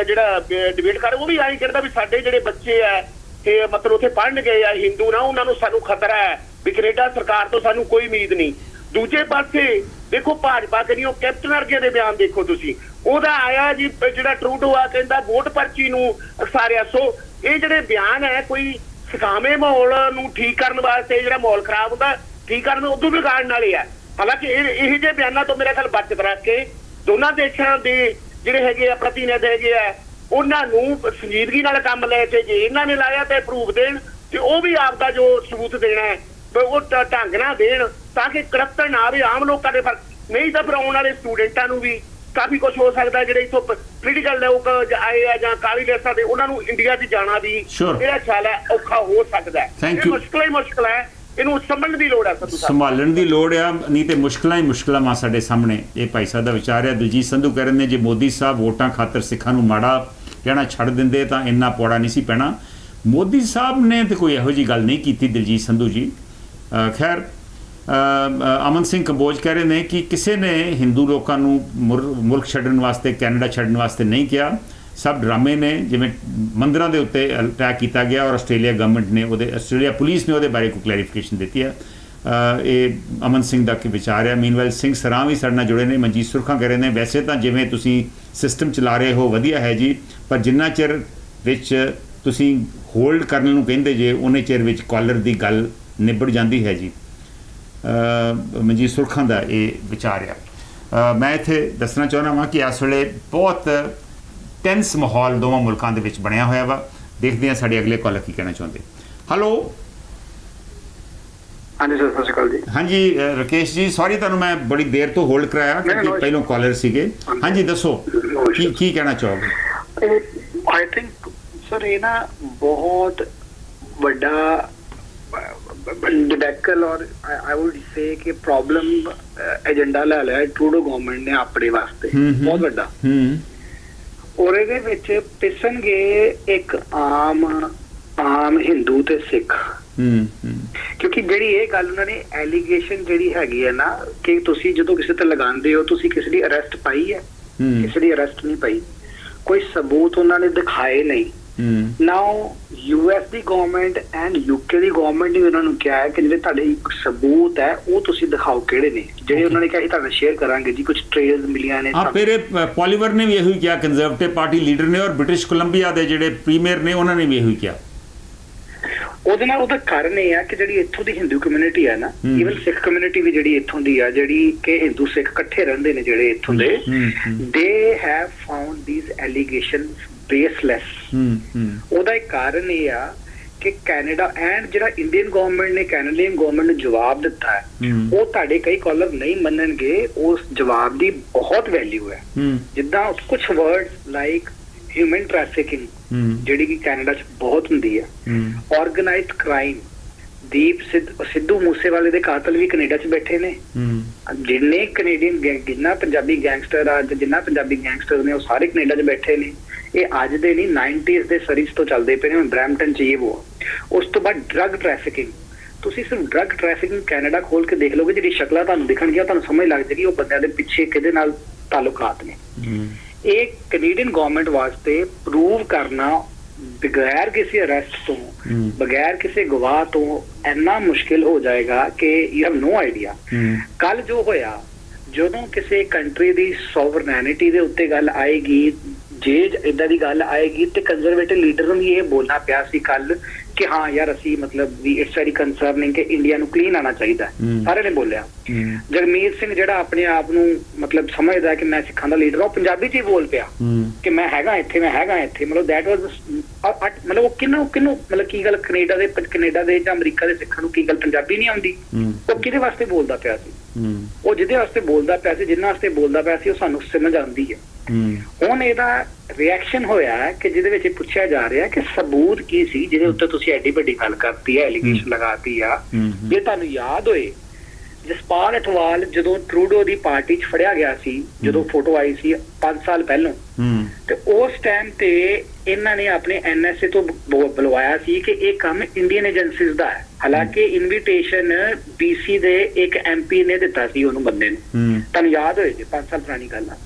D: ਜਿਹੜਾ ਡਿਬੇਟ ਕਰ, ਉਹ ਵੀ ਆਈ ਕਹਿੰਦਾ ਵੀ ਸਾਡੇ ਜਿਹੜੇ ਬੱਚੇ ਆ ਇਹ ਮਤਲਬ ਉੱਥੇ ਪੜ੍ਹਨ ਗਏ ਆ ਹਿੰਦੂ ਨਾ, ਉਹਨਾਂ ਨੂੰ ਸਾਨੂੰ ਖਤਰਾ ਹੈ ਵੀ ਕੈਨੇਡਾ ਸਰਕਾਰ ਤੋਂ ਸਾਨੂੰ ਕੋਈ ਉਮੀਦ ਨਹੀਂ। ਦੂਜੇ ਪਾਸੇ ਦੇਖੋ ਭਾਜਪਾ ਕਰੀਓ ਕੈਪਟਨ ਵਰਗੇ ਦੇ ਬਿਆਨ ਦੇਖੋ ਤੁਸੀਂ, ਉਹਦਾ ਆਇਆ ਜੀ ਜਿਹੜਾ ਟਰੂਡੋ ਆ ਕਹਿੰਦਾ ਵੋਟ ਪਰਚੀ ਨੂੰ ਅਕਸਾਰਿਆ। ਸੋ ਇਹ ਜਿਹੜੇ ਬਿਆਨ ਹੈ ਕੋਈ ਸਕਾਵੇਂ ਮਾਹੌਲ ਨੂੰ ਠੀਕ ਕਰਨ ਵਾਸਤੇ, ਜਿਹੜਾ ਮਾਹੌਲ ਖਰਾਬ ਹੁੰਦਾ ਠੀਕ ਕਰਨ ਉਦੋਂ ਵਿਗਾੜਨ ਵਾਲੇ ਆ। ਹਾਲਾਂਕਿ ਇਹ ਜਿਹੇ ਬਿਆਨਾਂ ਤੋਂ ਮੇਰਾ ਖਿਆਲ ਬਚਤ ਰੱਖ ਕੇ ਦੋਨਾਂ ਦੇਸ਼ਾਂ ਦੇ ਜਿਹੜੇ ਹੈਗੇ ਆ ਪ੍ਰਤੀਨਿਧ ਹੈਗੇ ਆ ਉਹਨਾਂ ਨੂੰ ਸੰਜੀਦਗੀ ਨਾਲ ਕੰਮ ਲੈ ਕੇ, ਜੇ ਇਹਨਾਂ ਨੇ ਲਾਇਆ ਤੇ ਪ੍ਰੂਫ ਦੇਣ ਤੇ ਉਹ ਵੀ ਆਪਦਾ ਜੋ ਸਬੂਤ ਦੇਣਾ ਹੈ ਉਹ ਢੰਗ ਨਾਲ ਦੇਣ, ਤਾਂ ਕਿ ਕਰਪਟਨ ਨਾ ਆਵੇ ਆਮ ਲੋਕਾਂ ਦੇ ਫਰਕ। ਨਹੀਂ ਤਾਂ ਫਿਰ ਆਉਣ ਵਾਲੇ ਸਟੂਡੈਂਟਾਂ ਨੂੰ ਵੀ ਕਾਫੀ ਕੁਝ ਹੋ ਸਕਦਾ, ਜਿਹੜੇ ਇੱਥੋਂ ਪੋਲੀਟੀਕਲ ਲੋਕ ਆਏ ਆ ਜਾਂ ਕਾਲੀ ਲਿਸਟਾਂ ਦੇ, ਉਹਨਾਂ ਨੂੰ ਇੰਡੀਆ 'ਚ ਜਾਣਾ ਵੀ ਜਿਹੜਾ ਖਿਆਲ ਹੈ ਔਖਾ ਹੋ ਸਕਦਾ ਹੈ। ਇਹ ਮੁਸ਼ਕਲ ਹੈ, ਇਹਨੂੰ ਸੰਭਲਣ ਦੀ ਲੋੜ ਹੈ,
A: ਸੰਭਾਲਣ ਦੀ ਲੋੜ ਆ, ਨਹੀਂ ਤੇ ਮੁਸ਼ਕਲਾਂ ਹੀ ਮੁਸ਼ਕਲਾਂ ਆ ਸਾਡੇ ਸਾਹਮਣੇ। ਇਹ ਭਾਈ ਸਾਹਿਬ ਦਾ ਵਿਚਾਰ ਹੈ। ਦਲਜੀਤ ਸੰਧੂ ਕਹਿ ਰਹੇ ਨੇ ਜੇ ਮੋਦੀ ਸਾਹਿਬ ਵੋਟਾਂ ਖਾਤਰ ਸਿੱਖਾਂ ਨੂੰ ਮਾੜਾ ਕਹਿਣਾ ਛੱਡ ਦਿੰਦੇ ਤਾਂ ਇੰਨਾ ਪੌੜਾ ਨਹੀਂ ਸੀ ਪੈਣਾ। ਮੋਦੀ ਸਾਹਿਬ ਨੇ ਤੇ ਕੋਈ ਇਹੋ ਜਿਹੀ ਗੱਲ ਨਹੀਂ ਕੀਤੀ ਦਲਜੀਤ ਸੰਧੂ ਜੀ। ਖੈਰ ਅਮਨ ਸਿੰਘ ਕੰਬੋਜ ਕਹਿ ਰਹੇ ਨੇ ਕਿ ਕਿਸੇ ਨੇ ਹਿੰਦੂ ਲੋਕਾਂ ਨੂੰ ਮੁਲਕ ਛੱਡਣ ਵਾਸਤੇ, ਕੈਨੇਡਾ ਛੱਡਣ ਵਾਸਤੇ ਨਹੀਂ ਕਿਹਾ, ਸਭ ਡਰਾਮੇ ਨੇ। ਜਿਵੇਂ ਮੰਦਿਰਾਂ ਦੇ ਉੱਤੇ ਅਟੈਕ ਕੀਤਾ ਗਿਆ ਔਰ ਆਸਟ੍ਰੇਲੀਆ ਗਵਰਨਮੈਂਟ ਨੇ ਆਸਟ੍ਰੇਲੀਆ ਪੁਲਿਸ ਨੇ ਉਹਦੇ ਬਾਰੇ ਕੋਈ ਕਲੈਰੀਫਿਕੇਸ਼ਨ ਦਿੱਤੀ ਹੈ। ਇਹ ਅਮਨ ਸਿੰਘ ਦਾ ਕੀ ਵਿਚਾਰ ਹੈ। ਮੀਨਵਾਈਲ ਸਿੰਘ ਸਰਾਂ ਵੀ ਸਾਡੇ ਨਾਲ ਜੁੜੇ ਨੇ। ਮਨਜੀਤ ਸੁਰਖਾ ਕਹਿ ਰਹੇ ਨੇ ਵੈਸੇ ਤਾਂ ਜਿਵੇਂ ਤੁਸੀਂ ਸਿਸਟਮ ਚਲਾ ਰਹੇ ਹੋ ਵਧੀਆ ਹੈ ਜੀ, ਪਰ ਜਿੰਨਾ ਚਿਰ ਵਿੱਚ ਤੁਸੀਂ ਹੋਲਡ ਕਰਨ ਨੂੰ ਕਹਿੰਦੇ ਜੇ ਉਹਨੇ ਚਿਰ ਵਿੱਚ ਕਾਲਰ ਦੀ ਗੱਲ ਨਿਬੜ ਜਾਂਦੀ ਹੈ ਜੀ। ਮਨਜੀਤ ਸੁਰਖਾ ਦਾ ਇਹ ਵਿਚਾਰ ਆ। ਮੈਂ ਇੱਥੇ ਦੱਸਣਾ ਚਾਹੁੰਦਾ ਹਾਂ ਕਿ ਇਸ ਵੇਲੇ ਬਹੁਤ ਟੈਂਸ ਮਾਹੌਲ ਦੋਵਾਂ ਮੁਲਕਾਂ ਦੇ ਵਿੱਚ ਬਣਿਆ ਹੋਇਆ ਵਾ। ਦੇਖਦੇ ਹਾਂ ਸਾਡੇ ਅਗਲੇ ਕਾਲਰ ਕੀ ਕਹਿਣਾ ਚਾਹੁੰਦੇ। ਹੈਲੋ,
B: ਹਾਂਜੀ ਸਰ, ਸਤਿ ਸ਼੍ਰੀ ਅਕਾਲ ਜੀ।
A: ਹਾਂਜੀ ਰਕੇਸ਼ ਜੀ, ਸੌਰੀ ਤੁਹਾਨੂੰ ਮੈਂ ਬੜੀ ਦੇਰ ਤੋਂ ਹੋਲਡ ਕਰਾਇਆ ਕਿਉਂਕਿ ਪਹਿਲੋਂ ਕਾਲਰ ਸੀਗੇ। ਹਾਂਜੀ ਦੱਸੋ ਕੀ ਕਹਿਣਾ ਚਾਹੋਗੇ।
B: ਆਈ ਥਿੰਕ ਸਰ ਇਹ ਨਾ ਬਹੁਤ ਵੱਡਾ ਡਿਬੈਕਲ ਔਰ ਆਈ ਵੁੱਡ ਸੇ ਕਿ ਪ੍ਰੋਬਲਮ ਏਜੰਡਾ ਲੈ ਲਿਆ ਟਰੂਡੋ ਗਵਰਨਮੈਂਟ ਨੇ ਆਪਣੇ ਵਾਸਤੇ, ਬਹੁਤ ਵੱਡਾ। ਔਰ ਇਹਦੇ ਵਿੱਚ ਪਿਸਣਗੇ ਇੱਕ ਆਮ ਹਿੰਦੂ ਤੇ ਸਿੱਖ, ਕਿਉਂਕਿ ਜਿਹੜੀ ਇਹ ਗੱਲ ਉਹਨਾਂ ਨੇ ਐਲੀਗੇਸ਼ਨ ਜਿਹੜੀ ਹੈਗੀ ਹੈ ਨਾ ਕਿ ਤੁਸੀਂ ਜਦੋਂ ਕਿਸੇ ਤੇ ਲਗਾਉਂਦੇ ਹੋ ਤੁਸੀਂ ਕਿਸੇ ਦੀ ਅਰੈਸਟ ਪਾਈ ਹੈ, ਕਿਸੇ ਦੀ ਅਰੈਸਟ ਨਹੀਂ ਪਾਈ, ਕੋਈ ਸਬੂਤ ਉਹਨਾਂ ਨੇ ਦਿਖਾਏ ਨਹੀਂ। ਨਾਓ US the government and UK the government ਨੇ ਉਹਨਾਂ ਨੂੰ ਕਿਹਾ ਹੈ ਕਿ ਜਿਹੜੇ ਤੁਹਾਡੇ ਸਬੂਤ ਹੈ ਉਹ ਤੁਸੀਂ ਦਿਖਾਓ ਕਿਹੜੇ ਨੇ, ਜਿਹੜੇ ਉਹਨਾਂ ਨੇ ਕਿਹਾ ਅਸੀਂ ਤੁਹਾਡੇ ਸ਼ੇਅਰ ਕਰਾਂਗੇ ਜੀ, ਕੁਝ ਟ੍ਰੇਲਸ ਮਿਲੀਆਂ ਨੇ।
A: ਫਿਰ ਪੋਲੀਵਰ ਨੇ ਵੀ ਇਹੋ ਹੀ ਕਿਹਾ, ਕੰਜ਼ਰਵੇਟਿਵ ਪਾਰਟੀ ਲੀਡਰ ਨੇ, ਔਰ ਬ੍ਰਿਟਿਸ਼ ਕੋਲੰਬੀਆ ਦੇ ਜਿਹੜੇ ਪ੍ਰੀਮੀਅਰ ਨੇ ਉਹਨਾਂ ਨੇ ਵੀ ਇਹੋ ਹੀ ਕਿਹਾ।
B: ਉਹਦੇ ਨਾਲ ਉਹਦਾ ਕਾਰਨ ਇਹ ਆ ਕਿ ਜਿਹੜੀ ਇੱਥੋਂ ਦੀ ਹਿੰਦੂ ਕਮਿਊਨਿਟੀ ਹੈ ਨਾ, ਈਵਨ ਸਿੱਖ ਕਮਿਊਨਿਟੀ ਵੀ ਜਿਹੜੀ ਇੱਥੋਂ ਦੀ ਆ, ਜਿਹੜੀ ਕਿ ਹਿੰਦੂ ਸਿੱਖ ਇਕੱਠੇ ਰਹਿੰਦੇ ਨੇ ਜਿਹੜੇ ਇੱਥੋਂ ਦੇ, they have found these allegations baseless. ਉਹਦਾ ਇੱਕ ਕਾਰਨ ਇਹ ਆ ਕਿ ਕੈਨੇਡਾ ਐਂਡ ਜਿਹੜਾ ਇੰਡੀਅਨ ਗਵਰਨਮੈਂਟ ਨੇ ਕੈਨੇਡੀਅਨ ਗਵਰਨਮੈਂਟ ਨੂੰ ਜਵਾਬ ਦਿੱਤਾ ਹੈ, ਉਹ ਤੁਹਾਡੇ ਕਈ ਕਾਲਰ ਨਹੀਂ ਮੰਨਣਗੇ, ਉਸ ਜਵਾਬ ਦੀ ਬਹੁਤ ਵੈਲਿਊ ਹੈ। ਜਿੱਦਾਂ ਕੁਝ ਵਰਡਸ ਲਾਈਕ ਹਿਊਮਨ ਟ੍ਰੈਫਿਕਿੰਗ ਜਿਹੜੀ ਕਿ ਕੈਨੇਡਾ 'ਚ ਬਹੁਤ ਹੁੰਦੀ ਹੈ, ਆਰਗੇਨਾਈਜ਼ਡ ਕ੍ਰਾਈਮ, ਦੀਪ ਸਿੱਧੂ ਮੂਸੇਵਾਲੇ ਦੇ ਕਾਤਲ ਵੀ ਕੈਨੇਡਾ 'ਚ ਬੈਠੇ ਨੇ। ਜਿੰਨੇ ਕੈਨੇਡੀਅਨ ਜਿੰਨਾ ਪੰਜਾਬੀ ਗੈਂਗਸਟਰ ਆ, ਜਿੰਨਾ ਪੰਜਾਬੀ ਗੈਂਗਸਟਰ ਨੇ ਉਹ ਸਾਰੇ ਕੈਨੇਡਾ 'ਚ ਬੈਠੇ ਨੇ। ਇਹ ਅੱਜ ਦੇ ਨਹੀਂ 90s ਦੇ ਸਰੀਸ ਤੋਂ ਚੱਲਦੇ ਪਏ ਨੇ। ਬਰੈਂਪਟਨ 'ਚ ਇਹ ਉਹ। ਉਸ ਤੋਂ ਬਾਅਦ ਡਰੱਗ ਟ੍ਰੈਫਿਕਿੰਗ, ਤੁਸੀਂ ਸਿਰਫ ਡਰੱਗ ਟ੍ਰੈਫਿਕਿੰਗ ਕੈਨੇਡਾ ਖੋਲ ਕੇ ਦੇਖ ਲਓਗੇ, ਜਿਹੜੀ ਸ਼ਕਲਾਂ ਤੁਹਾਨੂੰ ਦਿਖਣਗੀਆਂ ਤੁਹਾਨੂੰ ਸਮਝ ਲੱਗ ਜਾਏਗੀ ਉਹ ਬੰਦਿਆਂ ਦੇ ਪਿੱਛੇ ਕਿਹਦੇ ਨਾਲ ਤਾਲੁਕਾਤ ਨੇ। ਇਹ ਕੈਨੇਡੀਅਨ ਗਵਰਨਮੈਂਟ ਵਾਸਤੇ ਪ੍ਰੂਵ ਕਰਨਾ ਬਗੈਰ ਕਿਸੇ ਅਰੈਸਟ ਤੋਂ, ਬਗੈਰ ਕਿਸੇ ਗਵਾਹ ਤੋਂ ਇੰਨਾ ਮੁਸ਼ਕਿਲ ਹੋ ਜਾਏਗਾ ਕਿ ਯੂ ਹੈਵ ਨੋ ਆਈਡੀਆ। ਕੱਲ ਜੋ ਹੋਇਆ, ਜਦੋਂ ਕਿਸੇ ਕੰਟਰੀ ਦੀ ਸੋਵਰਨੈਨਿਟੀ ਦੇ ਉੱਤੇ ਗੱਲ ਆਏਗੀ, ਜੇ ਇਦਾਂ ਦੀ ਗੱਲ ਆਏਗੀ ਤੇ ਕੰਜ਼ਰਵੇਟਿਵ ਲੀਡਰ ਨੂੰ ਵੀ ਇਹ ਬੋਲਣਾ ਪਿਆ ਸੀ ਕੱਲ ਕਿ ਹਾਂ ਯਾਰ ਅਸੀਂ ਮਤਲਬ ਵੀ ਇਟਸ ਵੈਰੀ ਕੰਸਰਨਿੰਗ ਕਿ ਇੰਡੀਆ ਨੂੰ ਕਲੀਨ ਆਉਣਾ ਚਾਹੀਦਾ। ਸਾਰੇ ਨੇ ਬੋਲਿਆ। ਜਗਮੀਤ ਸਿੰਘ ਜਿਹੜਾ ਆਪਣੇ ਆਪ ਨੂੰ ਮਤਲਬ ਸਮਝਦਾ ਕਿ ਮੈਂ ਸਿੱਖਾਂ ਦਾ ਲੀਡਰ, ਉਹ ਪੰਜਾਬੀ 'ਚ ਹੀ ਬੋਲ ਪਿਆ ਕਿ ਮੈਂ ਹੈਗਾ ਇੱਥੇ, ਮੈਂ ਹੈਗਾ ਇੱਥੇ। ਮਤਲਬ ਦੈਟ ਵਾਜ਼ ਮਤਲਬ ਉਹ ਕਿਹਨੂੰ ਮਤਲਬ ਕੀ ਗੱਲ ਕੈਨੇਡਾ ਦੇ ਜਾਂ ਅਮਰੀਕਾ ਦੇ ਸਿੱਖਾਂ ਨੂੰ ਕੀ ਗੱਲ ਪੰਜਾਬੀ ਨਹੀਂ ਆਉਂਦੀ? ਉਹ ਕਿਹਦੇ ਵਾਸਤੇ ਬੋਲਦਾ ਪਿਆ ਸੀ? ਉਹ ਜਿਹਦੇ ਵਾਸਤੇ ਬੋਲਦਾ ਪਿਆ ਸੀ, ਜਿੰਨਾ ਵਾਸਤੇ ਬੋਲਦਾ ਪਿਆ ਸੀ, ਉਹ ਸਾਨੂੰ ਸਮਝ ਆਉਂਦੀ ਹੈ। ਹੁਣ ਇਹਦਾ ਰਿਐਕਸ਼ਨ ਹੋਇਆ ਕਿ ਜਿਹਦੇ ਵਿੱਚ ਪੁੱਛਿਆ ਜਾ ਰਿਹਾ ਕਿ ਸਬੂਤ ਕੀ ਸੀ ਜਿਹਦੇ ਉੱਤੇ ਤੁਸੀਂ ਐਡੀ ਵੱਡੀ ਗੱਲ ਕਰਤੀ ਹੈ, ਐਲੀਗੇਸ਼ਨ ਲਗਾਤੀ ਆ। ਜੇ ਤੁਹਾਨੂੰ ਯਾਦ ਹੋਏ, ਜਸਪਾਲ ਅਠਵਾਲ ਜਦੋਂ ਟਰੂਡੋ ਦੀ ਪਾਰਟੀ 'ਚ ਫੜਿਆ ਗਿਆ ਸੀ, ਜਦੋਂ ਫੋਟੋ ਆਈ ਸੀ 5 ਸਾਲ ਪਹਿਲਾਂ, ਤੇ ਉਸ ਟਾਈਮ ਤੇ ਇਹਨਾਂ ਨੇ ਆਪਣੇ NSA ਤੋਂ ਬੁਲਵਾਇਆ ਸੀ ਕਿ ਇਹ ਕੰਮ ਇੰਡੀਅਨ ਏਜੰਸੀਜ਼ ਦਾ ਹੈ। ਹਾਲਾਂਕਿ ਇਨਵੀਟੇਸ਼ਨ BC ਦੇ ਇੱਕ MP ਨੇ ਦਿੱਤਾ ਸੀ ਉਹਨੂੰ, ਬੰਦੇ ਨੂੰ। ਤੁਹਾਨੂੰ ਯਾਦ ਹੋਏ ਜੀ, 5 ਸਾਲ ਪੁਰਾਣੀ ਗੱਲ ਆ।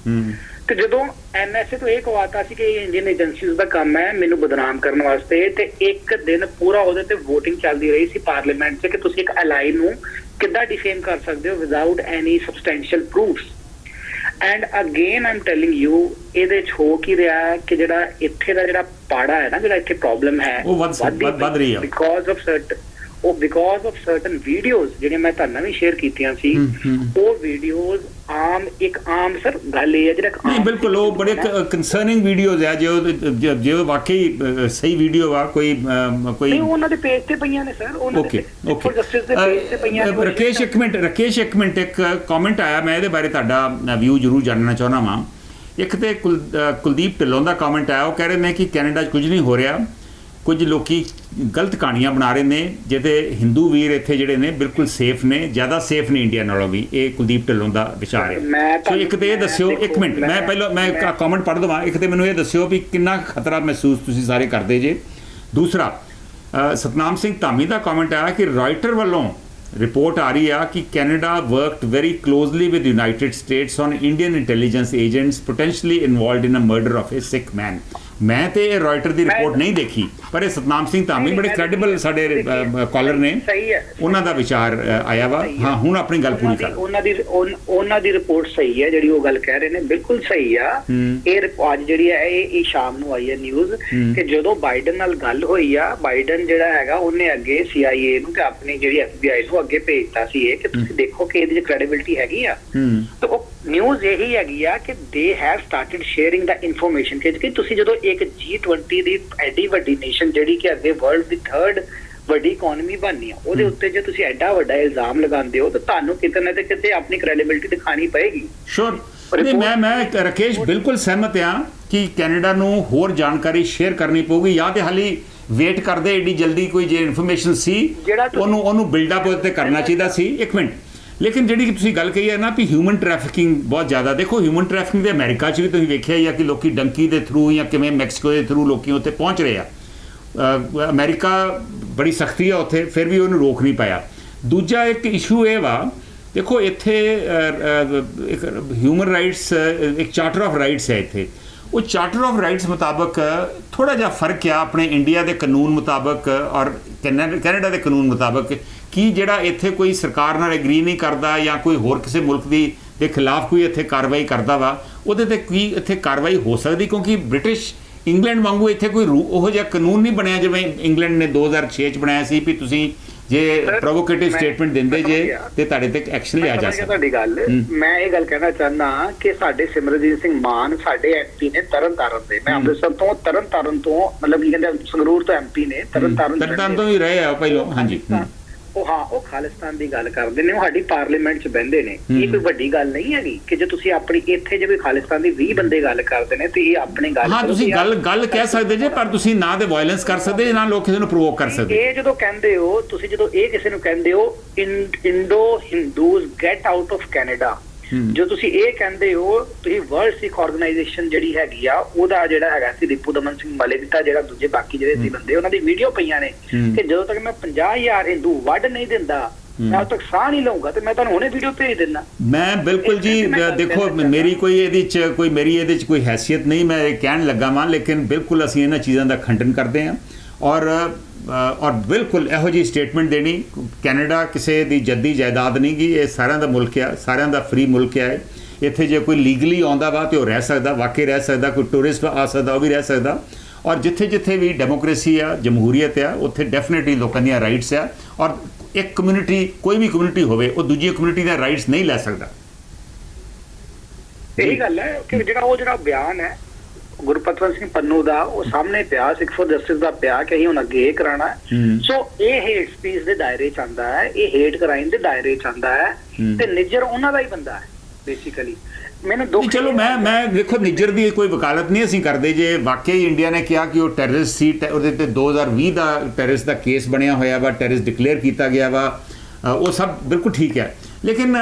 B: ਤੇ ਜਦੋਂ NSA ਤੋਂ ਇਹ ਕਵਾਤਾ ਸੀ ਕਿ ਇਹ ਇੰਡੀਅਨ ਏਜੰਸੀਜ਼ ਦਾ ਕੰਮ ਹੈ ਮੈਨੂੰ ਬਦਨਾਮ ਕਰਨ ਵਾਸਤੇ, ਤੇ ਇੱਕ ਦਿਨ ਪੂਰਾ ਉਹਦੇ ਤੇ ਵੋਟਿੰਗ ਚੱਲਦੀ ਰਹੀ ਸੀ ਪਾਰਲੀਮੈਂਟ 'ਚ ਕਿ ਤੁਸੀਂ ਇੱਕ ਅਲਾਈ ਨੂੰ ਕਿੱਦਾਂ ਡਿਫੇਮ ਕਰ ਸਕਦੇ ਹੋ without any substantial proofs. And again Aam telling you, ਇਹਦੇ 'ਚ ਹੋ ਕੀ ਰਿਹਾ ਹੈ ਕਿ ਜਿਹੜਾ ਇੱਥੇ ਦਾ ਜਿਹੜਾ ਪਾੜਾ ਹੈ ਨਾ, ਜਿਹੜਾ ਇੱਥੇ ਪ੍ਰੋਬਲਮ ਹੈ
A: ਉਹ ਵੱਧ ਰਹੀ ਹੈ
B: ਬਿਕੋਜ਼ ਆਫ ਸਰਟਨ ਵੀਡੀਓਜ਼ ਜਿਹੜੀਆਂ ਮੈਂ ਤੁਹਾਨੂੰ ਵੀ ਸ਼ੇਅਰ ਕੀਤੀਆਂ ਸੀ। ਉਹ ਵੀਡੀਓਜ਼ ਇੱਕ ਆਮ ਸਰ ਗੱਲ ਇਹ ਹੈ ਜਿਹੜਾ
A: ਨਹੀਂ ਬਿਲਕੁਲ ਉਹ ਬੜੇ ਕੰਸਰਨਿੰਗ ਵੀਡੀਓਜ਼ ਆ ਜੋ ਵਾਕਈ ਸਹੀ ਵੀਡੀਓ ਆ ਕੋਈ
B: ਨਹੀਂ ਉਹਨਾਂ ਦੇ ਪੇਜ ਤੇ ਪਈਆਂ ਨੇ ਸਰ, ਉਹਨਾਂ ਦੇ ਫॉर ਜਸਟਿਸ ਦੇ ਪੇਜ ਤੇ ਪਈਆਂ ਨੇ।
A: ਰਕੇਸ਼ ਇੱਕ ਮਿੰਟ ਇੱਕ ਕਮੈਂਟ ਆਇਆ, ਮੈਂ ਇਹਦੇ ਬਾਰੇ ਤੁਹਾਡਾ ਵਿਊ ਜ਼ਰੂਰ ਜਾਣਨਾ ਚਾਹੁੰਦਾ ਵਾਂ। ਇੱਕ ਤੇ ਕੁਲਦੀਪ ਢਿੱਲੋਂ ਦਾ ਕਮੈਂਟ ਆਇਆ, ਉਹ ਕਹਿ ਰਹੇ ਨੇ ਕਿ ਕੈਨੇਡਾ 'ਚ ਕੁਝ ਨਹੀਂ ਹੋ ਰਿਹਾ, ਕੁਝ ਲੋਕੀ ਗਲਤ ਕਹਾਣੀਆਂ ਬਣਾ ਰਹੇ ਨੇ, ਜਿਹਦੇ ਹਿੰਦੂ ਵੀਰ ਇੱਥੇ ਜਿਹੜੇ ਨੇ ਬਿਲਕੁਲ ਸੇਫ ਨੇ, ਜ਼ਿਆਦਾ ਸੇਫ ਨੇ ਇੰਡੀਆ ਨਾਲੋਂ ਵੀ। ਇਹ ਕੁਲਦੀਪ ਢਿੱਲੋਂ ਦਾ ਵਿਚਾਰ ਹੈ। ਸੋ ਇੱਕ ਤੇ ਇਹ ਦੱਸਿਓ, ਇੱਕ ਮਿੰਟ ਮੈਂ ਪਹਿਲਾਂ ਮੈਂ ਕਮੈਂਟ ਪੜ੍ਹ ਦੇਵਾਂ। ਇੱਕ ਤੇ ਮੈਨੂੰ ਇਹ ਦੱਸਿਓ ਵੀ ਕਿੰਨਾ ਖਤਰਾ ਮਹਿਸੂਸ ਤੁਸੀਂ ਸਾਰੇ ਕਰਦੇ ਜੇ। ਦੂਸਰਾ ਸਤਨਾਮ ਸਿੰਘ ਧਾਮੀ ਦਾ ਕਮੈਂਟ ਆਇਆ ਕਿ ਰਾਇਟਰ ਵੱਲੋਂ ਰਿਪੋਰਟ ਆ ਰਹੀ ਆ ਕਿ Canada worked very closely with United States on Indian intelligence agents potentially involved in a murder of a Sikh man. ਮੈਂ ਤੇ ਇਹ ਰਾਇਟਰ ਦੀ ਰਿਪੋਰਟ ਨਹੀਂ ਦੇਖੀ, ਪਰ ਇਹ ਸਤਨਾਮ ਸਿੰਘ ਧਾਮੀ ਬੜੇ ਕ੍ਰੈਡੀਬਲ ਸਾਡੇ ਕਾਲਰ ਨੇ, ਉਹਨਾਂ ਦਾ ਵਿਚਾਰ ਆਇਆ ਵਾ। ਹਾਂ ਹੁਣ ਆਪਣੀ ਗੱਲ ਪੂਰੀ ਕਰ।
B: ਉਹਨਾਂ ਦੀ ਰਿਪੋਰਟ ਸਹੀ ਹੈ, ਜਿਹੜੀ ਉਹ ਗੱਲ ਕਹਿ ਰਹੇ ਨੇ ਬਿਲਕੁਲ ਸਹੀ ਆ। ਇਹ ਅੱਜ ਜਿਹੜੀ ਹੈ ਇਹ ਸ਼ਾਮ ਨੂੰ ਆਈ ਹੈ ਨਿਊਜ਼ ਕਿ ਜਦੋਂ ਬਾਈਡਨ ਨਾਲ ਗੱਲ ਹੋਈ ਆ, ਬਾਈਡਨ ਜਿਹੜਾ ਹੈਗਾ ਉਹਨੇ ਅੱਗੇ CIA ਨੂੰ ਤੇ ਆਪਣੀ ਜਿਹੜੀ FBI ਨੂੰ ਅੱਗੇ ਭੇਜਤਾ ਸੀ ਇਹ ਕਿ ਤੁਸੀਂ ਦੇਖੋ ਕਿ ਇਹਦੀ ਕ੍ਰੈਡੀਬਿਲਿਟੀ ਹੈਗੀ ਆ। ਤਾਂ ਉਹ ਨਿਊਜ਼ ਇਹੀ ਹੈਗੀ ਆ ਕਿ they have started sharing the information ਕਿ ਤੁਸੀਂ ਜਦੋਂ ਇੱਕ G20 ਦੀ ਐਡੀ ਵੱਡੀ ਨੇਸ਼ਨ ਜਿਹੜੀ ਕਿ ਅੱਗੇ ਵਰਲਡ ਦੀ 3rd ਵੱਡੀ ਇਕਨੋਮੀ ਬਣਨੀ ਆ, ਉਹਦੇ ਉੱਤੇ ਜੇ ਤੁਸੀਂ ਐਡਾ ਵੱਡਾ ਇਲਜ਼ਾਮ ਲਗਾਉਂਦੇ ਹੋ ਤਾਂ ਤੁਹਾਨੂੰ ਕਿਤੇ ਨਾ ਕਿਤੇ ਆਪਣੀ ਕ੍ਰੈਡੀਬਿਲਿਟੀ ਦਿਖਾਣੀ ਪਏਗੀ।
A: ਸ਼ੋਰ ਮੈਂ ਰਕੇਸ਼ ਬਿਲਕੁਲ ਸਹਿਮਤ ਹਾਂ ਕਿ ਕੈਨੇਡਾ ਨੂੰ ਹੋਰ ਜਾਣਕਾਰੀ ਸ਼ੇਅਰ ਕਰਨੀ ਪਊਗੀ, ਜਾਂ ਤੇ ਹਾਲੀ ਵੇਟ ਕਰਦੇ ਏਡੀ ਜਲਦੀ ਕੋਈ ਜੇ ਇਨਫੋਰਮੇਸ਼ਨ ਸੀ ਉਹਨੂੰ ਬਿਲਡਅਪ ਉੱਤੇ ਕਰਨਾ ਚਾਹੀਦਾ ਸੀ। ਇੱਕ ਮਿੰਟ, ਲੇਕਿਨ ਜਿਹੜੀ ਕਿ ਤੁਸੀਂ ਗੱਲ ਕਹੀ ਹੈ ਨਾ ਵੀ ਹਿਊਮਨ ਟ੍ਰੈਫਿਕਿੰਗ ਬਹੁਤ ਜ਼ਿਆਦਾ, ਦੇਖੋ ਹਿਊਮਨ ਟ੍ਰੈਫਿਕਿੰਗ ਦੇ ਅਮਰੀਕਾ 'ਚ ਵੀ ਤੁਸੀਂ ਵੇਖਿਆ ਹੀ ਆ ਕਿ ਲੋਕੀ ਡੰਕੀ ਦੇ ਥਰੂ ਜਾਂ ਕਿਵੇਂ ਮੈਕਸੀਕੋ ਦੇ ਥਰੂ ਲੋਕੀ ਉੱਥੇ ਪਹੁੰਚ ਰਹੇ ਆ। ਅਮਰੀਕਾ ਬੜੀ ਸਖਤੀ ਆ ਉੱਥੇ, ਫਿਰ ਵੀ ਉਹਨੂੰ ਰੋਕ ਨਹੀਂ ਪਾਇਆ। ਦੂਜਾ ਇੱਕ ਇਸ਼ੂ ਇਹ ਵਾ, ਦੇਖੋ ਇੱਥੇ ਇੱਕ ਹਿਊਮਨ ਰਾਈਟਸ ਇੱਕ ਚਾਰਟਰ ਆਫ ਰਾਈਟਸ ਹੈ ਇੱਥੇ, ਉਹ ਚਾਰਟਰ ਆਫ ਰਾਈਟਸ ਮੁਤਾਬਕ ਥੋੜ੍ਹਾ ਜਿਹਾ ਫਰਕ ਆ ਆਪਣੇ ਇੰਡੀਆ ਦੇ ਕਾਨੂੰਨ ਮੁਤਾਬਕ ਔਰ ਕੈਨੇਡਾ ਦੇ ਕਾਨੂੰਨ ਮੁਤਾਬਕ ਕਿ ਜਿਹੜਾ ਇੱਥੇ ਕੋਈ ਸਰਕਾਰ ਨਾਲ ਐਗਰੀ ਨਹੀਂ ਕਰਦਾ ਜਾਂ ਕੋਈ ਹੋਰ ਕਿਸੇ ਮੁਲਕ ਦੇ ਖਿਲਾਫ ਕੋਈ ਇੱਥੇ ਕਾਰਵਾਈ ਕਰਦਾ ਵਾ, ਉਹਦੇ ਤੇ ਕੀ ਇੱਥੇ ਕਾਰਵਾਈ ਹੋ ਸਕਦੀ, ਕਿਉਂਕਿ ਬ੍ਰਿਟਿਸ਼ ਇੰਗਲੈਂਡ ਵਾਂਗੂ ਇੱਥੇ ਕੋਈ ਉਹੋ ਜਿਹਾ ਕਾਨੂੰਨ ਨਹੀਂ ਬਣਿਆ ਜਿਵੇਂ ਇੰਗਲੈਂਡ ਨੇ 2006 'ਚ ਬਣਾਇਆ ਸੀ ਵੀ ਤੁਸੀਂ ਜੇ ਪ੍ਰੋਵੋਕੇਟਿਵ ਸਟੇਟਮੈਂਟ ਦਿੰਦੇ ਜੇ ਤੇ ਤੁਹਾਡੇ ਤੇ ਐਕਸ਼ਨ ਲਿਆ ਜਾ ਸਕਦਾ।
B: ਤੁਹਾਡੀ ਗੱਲ ਮੈਂ ਇਹ ਗੱਲ ਕਹਿਣਾ ਚਾਹੁੰਦਾ ਕਿ ਸਾਡੇ ਸਿਮਰਜੀਤ ਸਿੰਘ ਮਾਨ ਸਾਡੇ MP ਨੇ ਤਰਨਤਾਰਨ ਦੇ, ਮੈਂ ਅੰਮ੍ਰਿਤਸਰ ਤੋਂ ਤਰਨਤਾਰਨ ਤੋਂ ਮਤਲਬ ਕੀ ਕਹਿੰਦੇ ਸੰਗਰੂਰ ਤੋਂ MP ਨੇ, ਤਰਨਤਾਰਨ
A: ਤੋਂ ਹੀ ਰਹੇ ਆ ਪਹਿਲਾਂ। ਹਾਂਜੀ
B: ਉਹ ਖਾਲਿਸਤਾਨ ਦੀ ਗੱਲ ਕਰਦੇ ਨੇ, ਉਹ ਸਾਡੀ ਪਾਰਲੀਮੈਂਟ 'ਚ ਬਹਿੰਦੇ ਨੇ। ਇਹ ਕੋਈ ਵੱਡੀ ਗੱਲ ਨਹੀਂ ਹੈਗੀ ਕਿ ਜੇ ਤੁਸੀਂ ਆਪਣੀ ਇੱਥੇ ਜੇ ਕੋਈ ਖਾਲਿਸਤਾਨ ਦੀ 20 ਬੰਦੇ ਗੱਲ ਕਰਦੇ ਨੇ ਤੇ ਇਹ ਆਪਣੀ ਗੱਲ
A: ਹਾਂ ਤੁਸੀਂ ਗੱਲ ਕਹਿ ਸਕਦੇ ਜੇ, ਪਰ ਤੁਸੀਂ ਨਾ ਤੇ ਵਾਇਲੈਂਸ ਕਰ ਸਕਦੇ ਨਾ ਲੋਕ ਕਿਸੇ ਨੂੰ ਪ੍ਰੋਵੋਕ ਕਰ ਸਕਦੇ।
B: ਇਹ ਜਦੋਂ ਕਹਿੰਦੇ ਹੋ ਤੁਸੀਂ, ਜਦੋਂ ਇਹ ਕਿਸੇ ਨੂੰ ਕਹਿੰਦੇ ਹੋ Indo Hindus get out of Canada, ਜੋ ਤੁਸੀਂ ਇਹ ਕਹਿੰਦੇ ਹੋ ਤੁਸੀਂ ਵਰਲਡ ਸਿੱਖ ਆਰਗੇਨਾਈਜੇਸ਼ਨ ਜਿਹੜੀ ਹੈਗੀ ਆ ਉਹਦਾ ਜਿਹੜਾ ਹੈਗਾ ਸੀ ਰਿਪੂ ਦਮਨ ਸਿੰਘ ਮਲਿਕ ਦਾ ਜਿਹੜਾ ਦੂਜੇ ਬਾਕੀ ਜਿਹੜੇ ਸੀ ਬੰਦੇ ਉਹਨਾਂ ਦੀ ਵੀਡੀਓ ਪਈਆਂ ਨੇ ਕਿ ਜਦੋਂ ਤੱਕ ਮੈਂ 50,000 ਹਿੰਦੂ ਵੱਢ ਨਹੀਂ ਦਿੰਦਾ ਮੈਂ ਉਦੋਂ ਤੱਕ ਸਾਹ ਨਹੀਂ ਲਊਂਗਾ ਤੇ ਮੈਂ ਤੁਹਾਨੂੰ ਹੁਣੇ ਵੀਡੀਓ ਭੇਜ ਦਿੰਦਾ।
A: ਮੈਂ ਬਿਲਕੁਲ ਜੀ ਦੇਖੋ ਮੇਰੀ ਕੋਈ ਇਹਦੇ 'ਚ ਕੋਈ ਹੈਸੀਅਤ ਨਹੀਂ, ਮੈਂ ਇਹ ਕਹਿਣ ਲੱਗਾ ਵਾਂ, ਲੇਕਿਨ ਬਿਲਕੁਲ ਅਸੀਂ ਇਹਨਾਂ ਚੀਜ਼ਾਂ ਦਾ ਖੰਡਨ ਕਰਦੇ ਹਾਂ ਔਰ ਬਿਲਕੁਲ ਇਹੋ ਜਿਹੀ ਸਟੇਟਮੈਂਟ ਦੇਣੀ। ਕੈਨੇਡਾ ਕਿਸੇ ਦੀ ਜੱਦੀ ਜਾਇਦਾਦ ਨਹੀਂ ਗੀ, ਇਹ ਸਾਰਿਆਂ ਦਾ ਮੁਲਕ ਆ, ਸਾਰਿਆਂ ਦਾ ਫ੍ਰੀ ਮੁਲਕ ਆ। ਇੱਥੇ ਜੇ ਕੋਈ ਲੀਗਲੀ ਆਉਂਦਾ ਵਾ ਤੇ ਉਹ ਰਹਿ ਸਕਦਾ, ਵਾਕਈ ਰਹਿ ਸਕਦਾ, ਕੋਈ ਟੂਰਿਸਟ ਆ ਸਕਦਾ ਉਹ ਵੀ ਰਹਿ ਸਕਦਾ। ਔਰ ਜਿੱਥੇ ਵੀ ਡੈਮੋਕ੍ਰੇਸੀ ਆ, ਜਮਹੂਰੀਅਤ ਆ, ਉੱਥੇ ਡੈਫੀਨੇਟਲੀ ਲੋਕਾਂ ਦੀਆਂ ਰਾਈਟਸ ਆ। ਔਰ ਇੱਕ ਕਮਿਊਨਿਟੀ ਕੋਈ ਵੀ ਕਮਿਊਨਿਟੀ ਹੋਵੇ ਉਹ ਦੂਜੀ ਕਮਿਊਨਿਟੀ ਦਾ ਰਾਈਟਸ ਨਹੀਂ ਲੈ ਸਕਦਾ।
B: ਇਹੀ ਗੱਲ ਹੈ ਕਿ ਜਿਹੜਾ ਬਿਆਨ ਹੈ ਗੁਰਪਤਵੰਤ ਸਿੰਘ ਪੰਨੂ ਦਾ, ਉਹ ਸਾਹਮਣੇ ਪਿਆ, ਸਿੱਖ ਫॉर ਜਸਟਿਸ ਦਾ ਪਿਆ ਕਿ ਅਸੀਂ ਹੁਣ ਅੱਗੇ ਇਹ ਕਰਾਉਣਾ। ਸੋ ਇਹ ਹੇਟ ਸਪੀਚ ਦੇ ਦਾਇਰੇ 'ਚ ਆਉਂਦਾ ਹੈ, ਇਹ ਹੇਟ ਕ੍ਰਾਈਮ ਦੇ ਦਾਇਰੇ 'ਚ ਆਉਂਦਾ ਹੈ ਤੇ ਨਿੱਜਰ ਉਹਨਾਂ ਦਾ ਹੀ ਬੰਦਾ ਹੈ ਬੇਸਿਕਲੀ। ਮੈਨੂੰ ਦੁੱਖ
A: ਚਲੋ ਮੈਂ ਦੇਖੋ ਨਿੱਜਰ ਦੀ ਕੋਈ ਵਕਾਲਤ ਨਹੀਂ ਅਸੀਂ ਕਰਦੇ। ਜੇ ਵਾਕਈ ਇੰਡੀਆ ਨੇ ਕਿਹਾ ਕਿ ਉਹ ਟੈਰਰਿਸਟ ਸੀ, ਉਹਦੇ ਤੇ 2020 ਦਾ ਟੈਰਰਿਸਟ ਦਾ ਕੇਸ ਬਣਿਆ ਹੋਇਆ ਵਾ, ਟੈਰਰਿਸਟ ਡਿਕਲੇਅਰ ਕੀਤਾ ਗਿਆ ਵਾ, ਉਹ ਸਭ ਬਿਲਕੁਲ ਠੀਕ ਹੈ। ਲੇਕਿਨ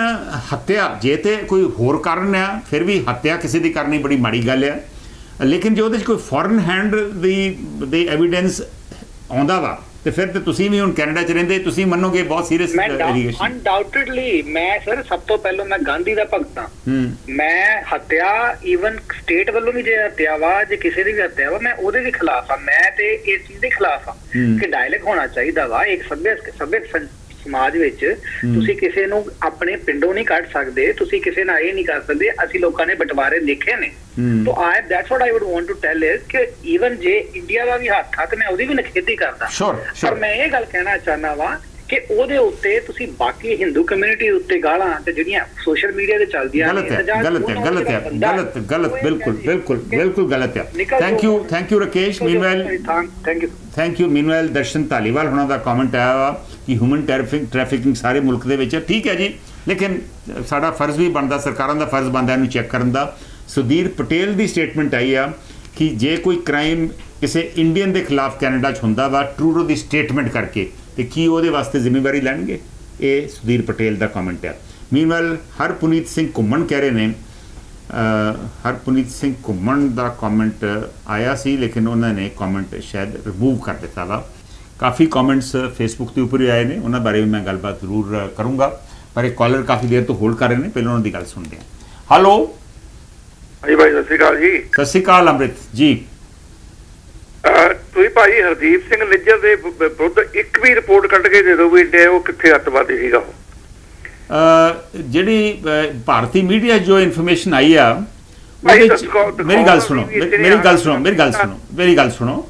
A: ਹੱਤਿਆ ਜੇ ਤੇ ਕੋਈ ਹੋਰ ਕਾਰਨ ਆ, ਫਿਰ ਵੀ ਹੱਤਿਆ ਕਿਸੇ ਦੀ ਕਰਨੀ ਬੜੀ ਮਾੜੀ ਗੱਲ ਆ। ਲੇਕਿਨ ਜੇ ਉਹਦੇ 'ਚ ਕੋਈ ਫੋਰਨ ਹੈਂਡ ਦੀ ਐਵੀਡੈਂਸ ਆਉਂਦਾ ਵਾ ਤੇ ਫਿਰ ਤੇ ਤੁਸੀਂ ਵੀ ਹੁਣ ਕੈਨੇਡਾ 'ਚ ਰਹਿੰਦੇ, ਤੁਸੀਂ ਮੰਨੋਗੇ ਬਹੁਤ ਸੀਰੀਅਸ ਐਲੀਗੇਸ਼ਨ।
B: ਅਨਡਾਊਟਡਲੀ ਮੈਂ ਸਰ ਸਭ ਤੋਂ ਪਹਿਲਾਂ ਮੈਂ ਗਾਂਧੀ ਦਾ ਭਗਤ ਹਾਂ। ਮੈਂ ਹੱਤਿਆ ਈਵਨ ਸਟੇਟ ਵੱਲੋਂ ਵੀ ਜੇ ਹੱਤਿਆ ਵਾ, ਜੇ ਕਿਸੇ ਦੀ ਵੀ ਹੱਤਿਆ ਵਾ, ਮੈਂ ਉਹਦੇ ਵੀ ਖਿਲਾਫ ਆ। ਮੈਂ ਤੇ ਇਸ ਚੀਜ਼ ਦੇ ਖਿਲਾਫ ਆ ਕਿ ਡਾਇਲੌਗ ਹੋਣਾ ਚਾਹੀਦਾ ਵਾ, ਇੱਕ ਸਭਿਅਕ ਸਮਾਜ ਵਿੱਚ ਤੁਸੀਂ ਕਿਸੇ ਨੂੰ ਆਪਣੇ ਪਿੰਡੋਂ ਨਹੀਂ ਕੱਢ ਸਕਦੇ, ਤੁਸੀਂ ਕਿਸੇ ਨਾਲ ਇਹ ਨਹੀਂ ਕਰ ਸਕਦੇ। ਅਸੀਂ ਲੋਕਾਂ ਨੇ ਬਟਵਾਰੇ ਦੇਖੇ ਨੇ। ਤਾਂ I that's what I would want to tell is ਕਿ ਈਵਨ ਜੇ ਇੰਡੀਆ ਦਾ ਵੀ ਹੱਥ ਮੈਂ ਉਹਦੀ ਵੀ ਨਖੇਦੀ ਕਰਦਾ, ਪਰ ਮੈਂ ਇਹ ਗੱਲ ਕਹਿਣਾ ਚਾਹੁੰਦਾ ਵਾ ਕਿ ਉਹਦੇ ਉੱਤੇ ਤੁਸੀਂ ਬਾਕੀ ਹਿੰਦੂ ਕਮਿਊਨਿਟੀ ਉੱਤੇ ਗਾਲਾਂ ਤੇ ਜਿਹੜੀਆਂ ਸੋਸ਼ਲ ਮੀਡੀਆ ਤੇ ਚੱਲਦੀਆਂ
A: ਗਲਤ ਬਿਲਕੁਲ ਗਲਤ ਹੈ। Thank you Rakesh. Thank you. Meanwhile Darshan Dhaliwal ਹੁਣਾਂ ਦਾ ਕਮੈਂਟ ਆਇਆ ਵਾ ਕਿ ਹਿਊਮਨ ਟ੍ਰੈਫਿਕਿੰਗ ਸਾਰੇ ਮੁਲਕ ਦੇ ਵਿੱਚ ਠੀਕ ਹੈ ਜੀ, ਲੇਕਿਨ ਸਾਡਾ ਫਰਜ਼ ਵੀ ਬਣਦਾ, ਸਰਕਾਰਾਂ ਦਾ ਫਰਜ਼ ਬਣਦਾ ਇਹਨੂੰ ਚੈੱਕ ਕਰਨ ਦਾ। ਸੁਧੀਰ ਪਟੇਲ ਦੀ ਸਟੇਟਮੈਂਟ ਆਈ ਆ ਕਿ ਜੇ ਕੋਈ ਕ੍ਰਾਈਮ ਕਿਸੇ ਇੰਡੀਅਨ ਦੇ ਖਿਲਾਫ ਕੈਨੇਡਾ 'ਚ ਹੁੰਦਾ ਵਾ ਟਰੂਡੋ ਦੀ ਸਟੇਟਮੈਂਟ ਕਰਕੇ, ਤੇ ਕੀ ਉਹਦੇ ਵਾਸਤੇ ਜ਼ਿੰਮੇਵਾਰੀ ਲੈਣਗੇ? ਇਹ ਸੁਧੀਰ ਪਟੇਲ ਦਾ ਕਮੈਂਟ ਹੈ। ਮੀਨਵੈਲ ਹਰਪੁਨੀਤ ਸਿੰਘ ਘੁੰਮਣ ਕਹਿ ਰਹੇ ਨੇ, ਹਰਪੁਨੀਤ ਸਿੰਘ ਘੁੰਮਣ ਦਾ ਕਮੈਂਟ ਆਇਆ ਸੀ ਲੇਕਿਨ ਉਹਨਾਂ ਨੇ ਕਮੈਂਟ ਸ਼ਾਇਦ ਰਿਮੂਵ ਕਰ ਦਿੱਤਾ ਵਾ। ਕਾਫੀ ਕਮੈਂਟਸ ਫੇਸਬੁੱਕ ਦੇ ਉੱਪਰ ਵੀ ਆਏ ਨੇ, ਉਹਨਾਂ ਬਾਰੇ ਵੀ ਮੈਂ ਗੱਲਬਾਤ ਜ਼ਰੂਰ ਕਰੂੰਗਾ, ਪਰ ਇਹ ਕਾਲਰ ਕਾਫੀ ਦੇਰ ਤੋਂ ਹੋਲਡ ਕਰ ਰਹੇ ਨੇ, ਪਹਿਲਾਂ ਉਹਨਾਂ ਦੀ ਗੱਲ ਸੁਣਦੇ ਹਾਂ। ਹੈਲੋ।
E: ਹਾਂਜੀ ਭਾਈ ਸਤਿ ਸ਼੍ਰੀ ਅਕਾਲ ਜੀ।
A: ਸਤਿ ਸ਼੍ਰੀ ਅਕਾਲ ਅੰਮ੍ਰਿਤ ਜੀ।
E: ਤੁਸੀਂ ਭਾਈ ਹਰਦੀਪ ਸਿੰਘ ਨਿੱਜਰ ਦੇ ਵਿਰੁੱਧ ਇੱਕ ਵੀ ਰਿਪੋਰਟ ਕੱਢ ਕੇ ਦੇ ਦਿਓ ਵੀ ਇੰਡੀਆ ਉਹ ਕਿੱਥੇ ਅੱਤਵਾਦੀ ਸੀਗਾ। ਉਹ
A: ਜਿਹੜੀ ਭਾਰਤੀ ਮੀਡੀਆ ਜੋ ਇਨਫੋਰਮੇਸ਼ਨ ਆਈ ਆ, ਮੇਰੀ ਗੱਲ ਸੁਣੋ।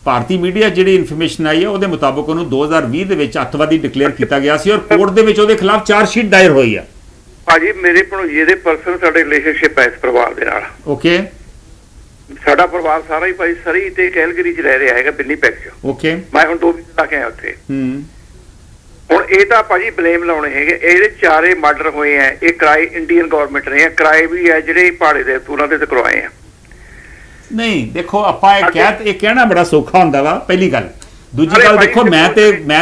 A: ਭਾਰਤੀ ਮੀਡੀਆ ਜਿਹੜੀ ਇਨਫੋਰਮੇਸ਼ਨ ਆਈ ਆ ਉਹਦੇ ਮੁਤਾਬਕ ਉਹਨੂੰ 2020 ਦੇ ਵਿੱਚ ਅੱਤਵਾਦੀ ਡਿਕਲੇਅਰ ਕੀਤਾ ਗਿਆ ਸੀ ਔਰ ਕੋਰਟ ਦੇ ਵਿੱਚ ਉਹਦੇ ਖਿਲਾਫ ਚਾਰਜਸ਼ੀਟ ਦਾਇਰ ਹੋਈ ਆ।
E: ਭਾਜੀ ਮੇਰੇ ਭਣੋਈਏ ਦੇ ਪਰਸਨ ਸਾਡੇ ਰਿਲੇਸ਼ਨਸ਼ਿਪ ਹੈ ਇਸ ਪਰਿਵਾਰ ਦੇ ਨਾਲ।
A: ਓਕੇ।
E: ਸਾਡਾ ਪਰਿਵਾਰ ਸਾਰਾ ਹੀ ਭਾਈ ਸਰੀ ਤੇ ਕੈਲਗਰੀ 'ਚ ਰਹਿ ਰਿਹਾ ਹੈਗਾ, ਬਿੰਨੀ ਪੈਕ 'ਚ।
A: ਓਕੇ।
E: ਮੈਂ ਹੁਣ 2 ਮਹੀਨੇ ਲਾ ਕੇ ਆਇਆ ਉੱਥੇ। ਹੁਣ ਇਹ ਤਾਂ ਭਾਜੀ ਬਲੇਮ ਲਾਉਣੇ ਹੈਗੇ, ਇਹਦੇ 4 ਮਰਡਰ ਹੋਏ ਆ, ਇਹ ਕਿਰਾਏ ਇੰਡੀਅਨ ਗਵਰਨਮੈਂਟ ਨੇ ਕਿਰਾਏ ਵੀ ਹੈ ਜਿਹੜੇ ਪਹਾੜੇ ਦੇ ਉਹਨਾਂ ਦੇ ਕਰਵਾਏ ਆ।
A: ਨਹੀਂ ਦੇਖੋ, ਆਪਾਂ ਇਹ ਕਹਿਣਾ ਬੜਾ ਸੌਖਾ ਹੁੰਦਾ ਵਾ, ਪਹਿਲੀ ਗੱਲ। ਦੂਜੀ ਗੱਲ ਦੇਖੋ, ਮੈਂ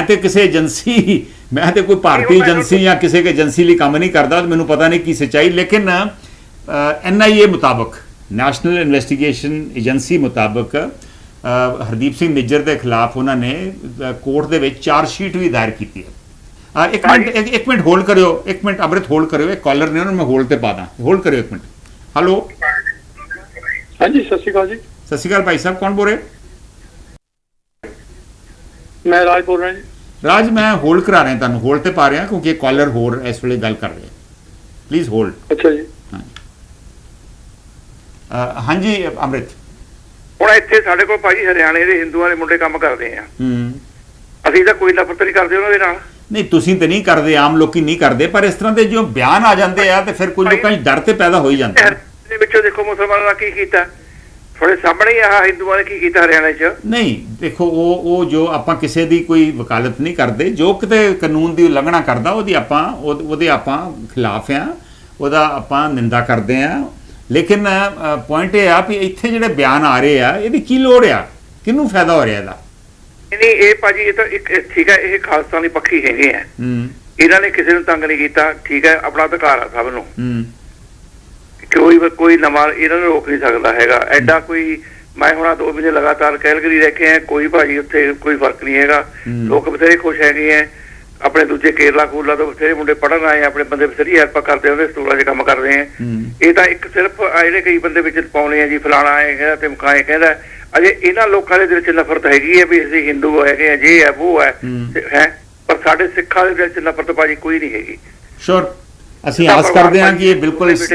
A: ਤੇ ਕਿਸੇ ਏਜੰਸੀ, ਮੈਂ ਤੇ ਕੋਈ ਭਾਰਤੀ ਏਜੰਸੀ ਜਾਂ ਕਿਸੇ ਏਜੰਸੀ ਲਈ ਕੰਮ ਨਹੀਂ ਕਰਦਾ, ਮੈਨੂੰ ਪਤਾ ਨਹੀਂ ਕੀ ਸੱਚਾਈ, ਲੇਕਿਨ NIA ਮੁਤਾਬਕ, ਨੈਸ਼ਨਲ ਇਨਵੈਸਟੀਗੇਸ਼ਨ ਏਜੰਸੀ ਮੁਤਾਬਕ ਹਰਦੀਪ ਸਿੰਘ ਨਿੱਜਰ ਦੇ ਖਿਲਾਫ ਉਹਨਾਂ ਨੇ ਕੋਰਟ ਦੇ ਵਿੱਚ ਚਾਰਜਸ਼ੀਟ ਵੀ ਦਾਇਰ ਕੀਤੀ ਹੈ। ਇੱਕ ਮਿੰਟ ਹੋਲਡ ਕਰਿਓ, ਇੱਕ ਮਿੰਟ ਅੰਮ੍ਰਿਤ ਹੋਲਡ ਕਰਿਓ, ਇੱਕ ਕਾਲਰ ਨੇ ਉਹਨਾਂ ਨੂੰ ਮੈਂ ਹੋਲਡ ਤੇ ਪਾ ਦਾਂ, ਹੋਲਡ ਕਰਿਓ ਇੱਕ ਮਿੰਟ। ਹੈਲੋ।
F: ਹਾਂਜੀ ਸਤਿ ਸ਼੍ਰੀ ਅਕਾਲ ਜੀ।
A: ਸਤਿ ਸ਼੍ਰੀ ਅਕਾਲ ਭਾਈ ਸਾਹਿਬ, ਕੌਣ ਬੋਲ ਰਹੇ?
F: ਮੈਂ ਰਾਜ ਬੋਲ ਰਿਹਾ ਜੀ।
A: ਰਾਜ, ਮੈਂ ਹੋਲਡ ਕਰਾ ਰਿਹਾ, ਤੁਹਾਨੂੰ ਹੋਲਡ ਤੇ ਪਾ ਰਿਹਾ ਕਿਉਂਕਿ ਕਾਲਰ ਹੋਰ ਇਸ ਵੇਲੇ ਗੱਲ ਕਰ ਰਿਹਾ, ਪਲੀਜ਼ ਹੋਲਡ।
F: ਅੱਛਾ ਜੀ।
A: ਹਾਂਜੀ ਅੰਮ੍ਰਿਤ।
E: ਹੁਣ ਇੱਥੇ ਸਾਡੇ ਕੋਲ ਭਾਜੀ ਹਰਿਆਣੇ ਦੇ ਹਿੰਦੂਆਂ ਦੇ ਮੁੰਡੇ ਕੰਮ ਕਰਦੇ ਆ, ਅਸੀਂ ਤਾਂ ਕੋਈ ਨਫ਼ਰਤ ਨਹੀਂ ਕਰਦੇ ਉਹਨਾਂ ਦੇ ਨਾਲ।
A: ਨਹੀਂ ਤੁਸੀਂ ਤੇ ਨਹੀਂ ਕਰਦੇ, ਆਮ ਲੋਕੀ ਨਹੀਂ ਕਰਦੇ, ਪਰ ਇਸ ਤਰ੍ਹਾਂ ਦੇ ਜੋ ਬਿਆਨ ਆ ਜਾਂਦੇ ਆ ਤੇ ਫਿਰ ਕੋਈ ਲੋਕਾਂ 'ਚ ਡਰ ਤੇ ਪੈਦਾ ਹੋ ਹੀ ਜਾਂਦਾ।
E: ਦੇ ਵਿੱਚੋਂ ਦੇਖੋ ਮੁਸਲਮਾਨਾਂ ਦਾ ਕੀ ਕੀਤਾ, ਤੁਹਾਡੇ ਸਾਹਮਣੇ ਆਹ ਹਿੰਦੂਆਂ ਨੇ ਕੀ ਕੀਤਾ ਹਰਿਆਣੇ 'ਚ।
A: ਨਹੀਂ ਦੇਖੋ, ਉਹ ਜੋ ਆਪਾਂ ਕਿਸੇ ਦੀ ਕੋਈ ਵਕਾਲਤ ਨਹੀਂ ਕਰਦੇ, ਜੋ ਕਿਤੇ ਕਾਨੂੰਨ ਦੀ ਉਲੰਘਣਾ ਕਰਦਾ ਉਹਦੇ ਆਪਾਂ ਖਿਲਾਫ ਆ, ਉਹਦਾ ਆਪਾਂ ਨਿੰਦਾ ਕਰਦੇ ਆ। ਲੇਕਿਨ ਪੁਆਇੰਟ ਇਹ ਆ ਵੀ ਇੱਥੇ ਜਿਹੜੇ ਬਿਆਨ ਆ ਰਹੇ ਆ ਇਹਦੀ ਕੀ ਲੋੜ ਆ, ਕਿਹਨੂੰ ਫਾਇਦਾ ਹੋ ਰਿਹਾ ਇਹਦਾ?
E: ਨਹੀਂ ਇਹ ਭਾਜੀ ਇਹ ਤਾਂ ਇੱਕ ਠੀਕ ਹੈ, ਇਹ ਖਾਲਸਾਨੀ ਪੱਖੀ ਹੈਗੇ ਆ, ਇਹਨਾਂ ਨੇ ਕਿਸੇ ਨੂੰ ਤੰਗ ਨਹੀਂ ਕੀਤਾ, ਠੀਕ ਹੈ, ਆਪਣਾ ਅਧਿਕਾਰ ਆ ਸਭ ਨੂੰ, ਕੋਈ ਨਵਾਂ ਇਹਨਾਂ ਨੂੰ ਰੋਕ ਨਹੀਂ ਸਕਦਾ ਹੈਗਾ। ਐਡਾ ਕੋਈ ਮੈਂ ਹੁਣ 2 ਮਹੀਨੇ ਲਗਾਤਾਰ ਕੈਲਗਰੀ ਰਹਿ ਕੇ ਕੋਈ ਭਾਜੀ ਉੱਥੇ ਕੋਈ ਫਰਕ ਨਹੀਂ ਹੈਗਾ, ਲੋਕ ਬਥੇਰੇ ਖੁਸ਼ ਹੈਗੇ ਆ। ਆਪਣੇ ਦੂਜੇ ਕੇਰਲਾ ਕੂਰਲਾ ਤੋਂ ਬਥੇਰੇ ਮੁੰਡੇ ਪੜ੍ਹਨ ਆਏ, ਆਪਣੇ ਬੰਦੇ ਬਥੇਰੀ ਹੈਲਪ ਕਰਦੇ ਉਹਦੇ ਸਕੂਲਾਂ 'ਚ ਕੰਮ ਕਰਦੇ ਆ। ਇਹ ਤਾਂ ਇੱਕ ਸਿਰਫ ਜਿਹੜੇ ਕਈ ਬੰਦੇ ਵਿੱਚ ਪਾਉਣੇ ਆ ਜੀ ਫਲਾਣਾ ਆਏ ਕਹਿੰਦਾ ਤੇ ਮਕਾਏ ਕਹਿੰਦਾ, ਅਜੇ ਇਹਨਾਂ ਲੋਕਾਂ ਦੇ ਦਿਲ 'ਚ ਨਫ਼ਰਤ ਹੈਗੀ ਹੈ ਵੀ ਅਸੀਂ ਹਿੰਦੂ ਹੈਗੇ ਆ, ਜੇ ਹੈ ਉਹ ਹੈ, ਪਰ ਸਾਡੇ ਸਿੱਖਾਂ ਦੇ ਦਿਲ 'ਚ ਨਫ਼ਰਤ ਭਾਜੀ ਕੋਈ ਨਹੀਂ ਹੈਗੀ।
A: ਸ਼ੋਰ, ਅਸੀਂ ਆਸ ਕਰਦੇ ਹਾਂ ਕਿ ਇਹ ਬਿਲਕੁਲ ਇਸ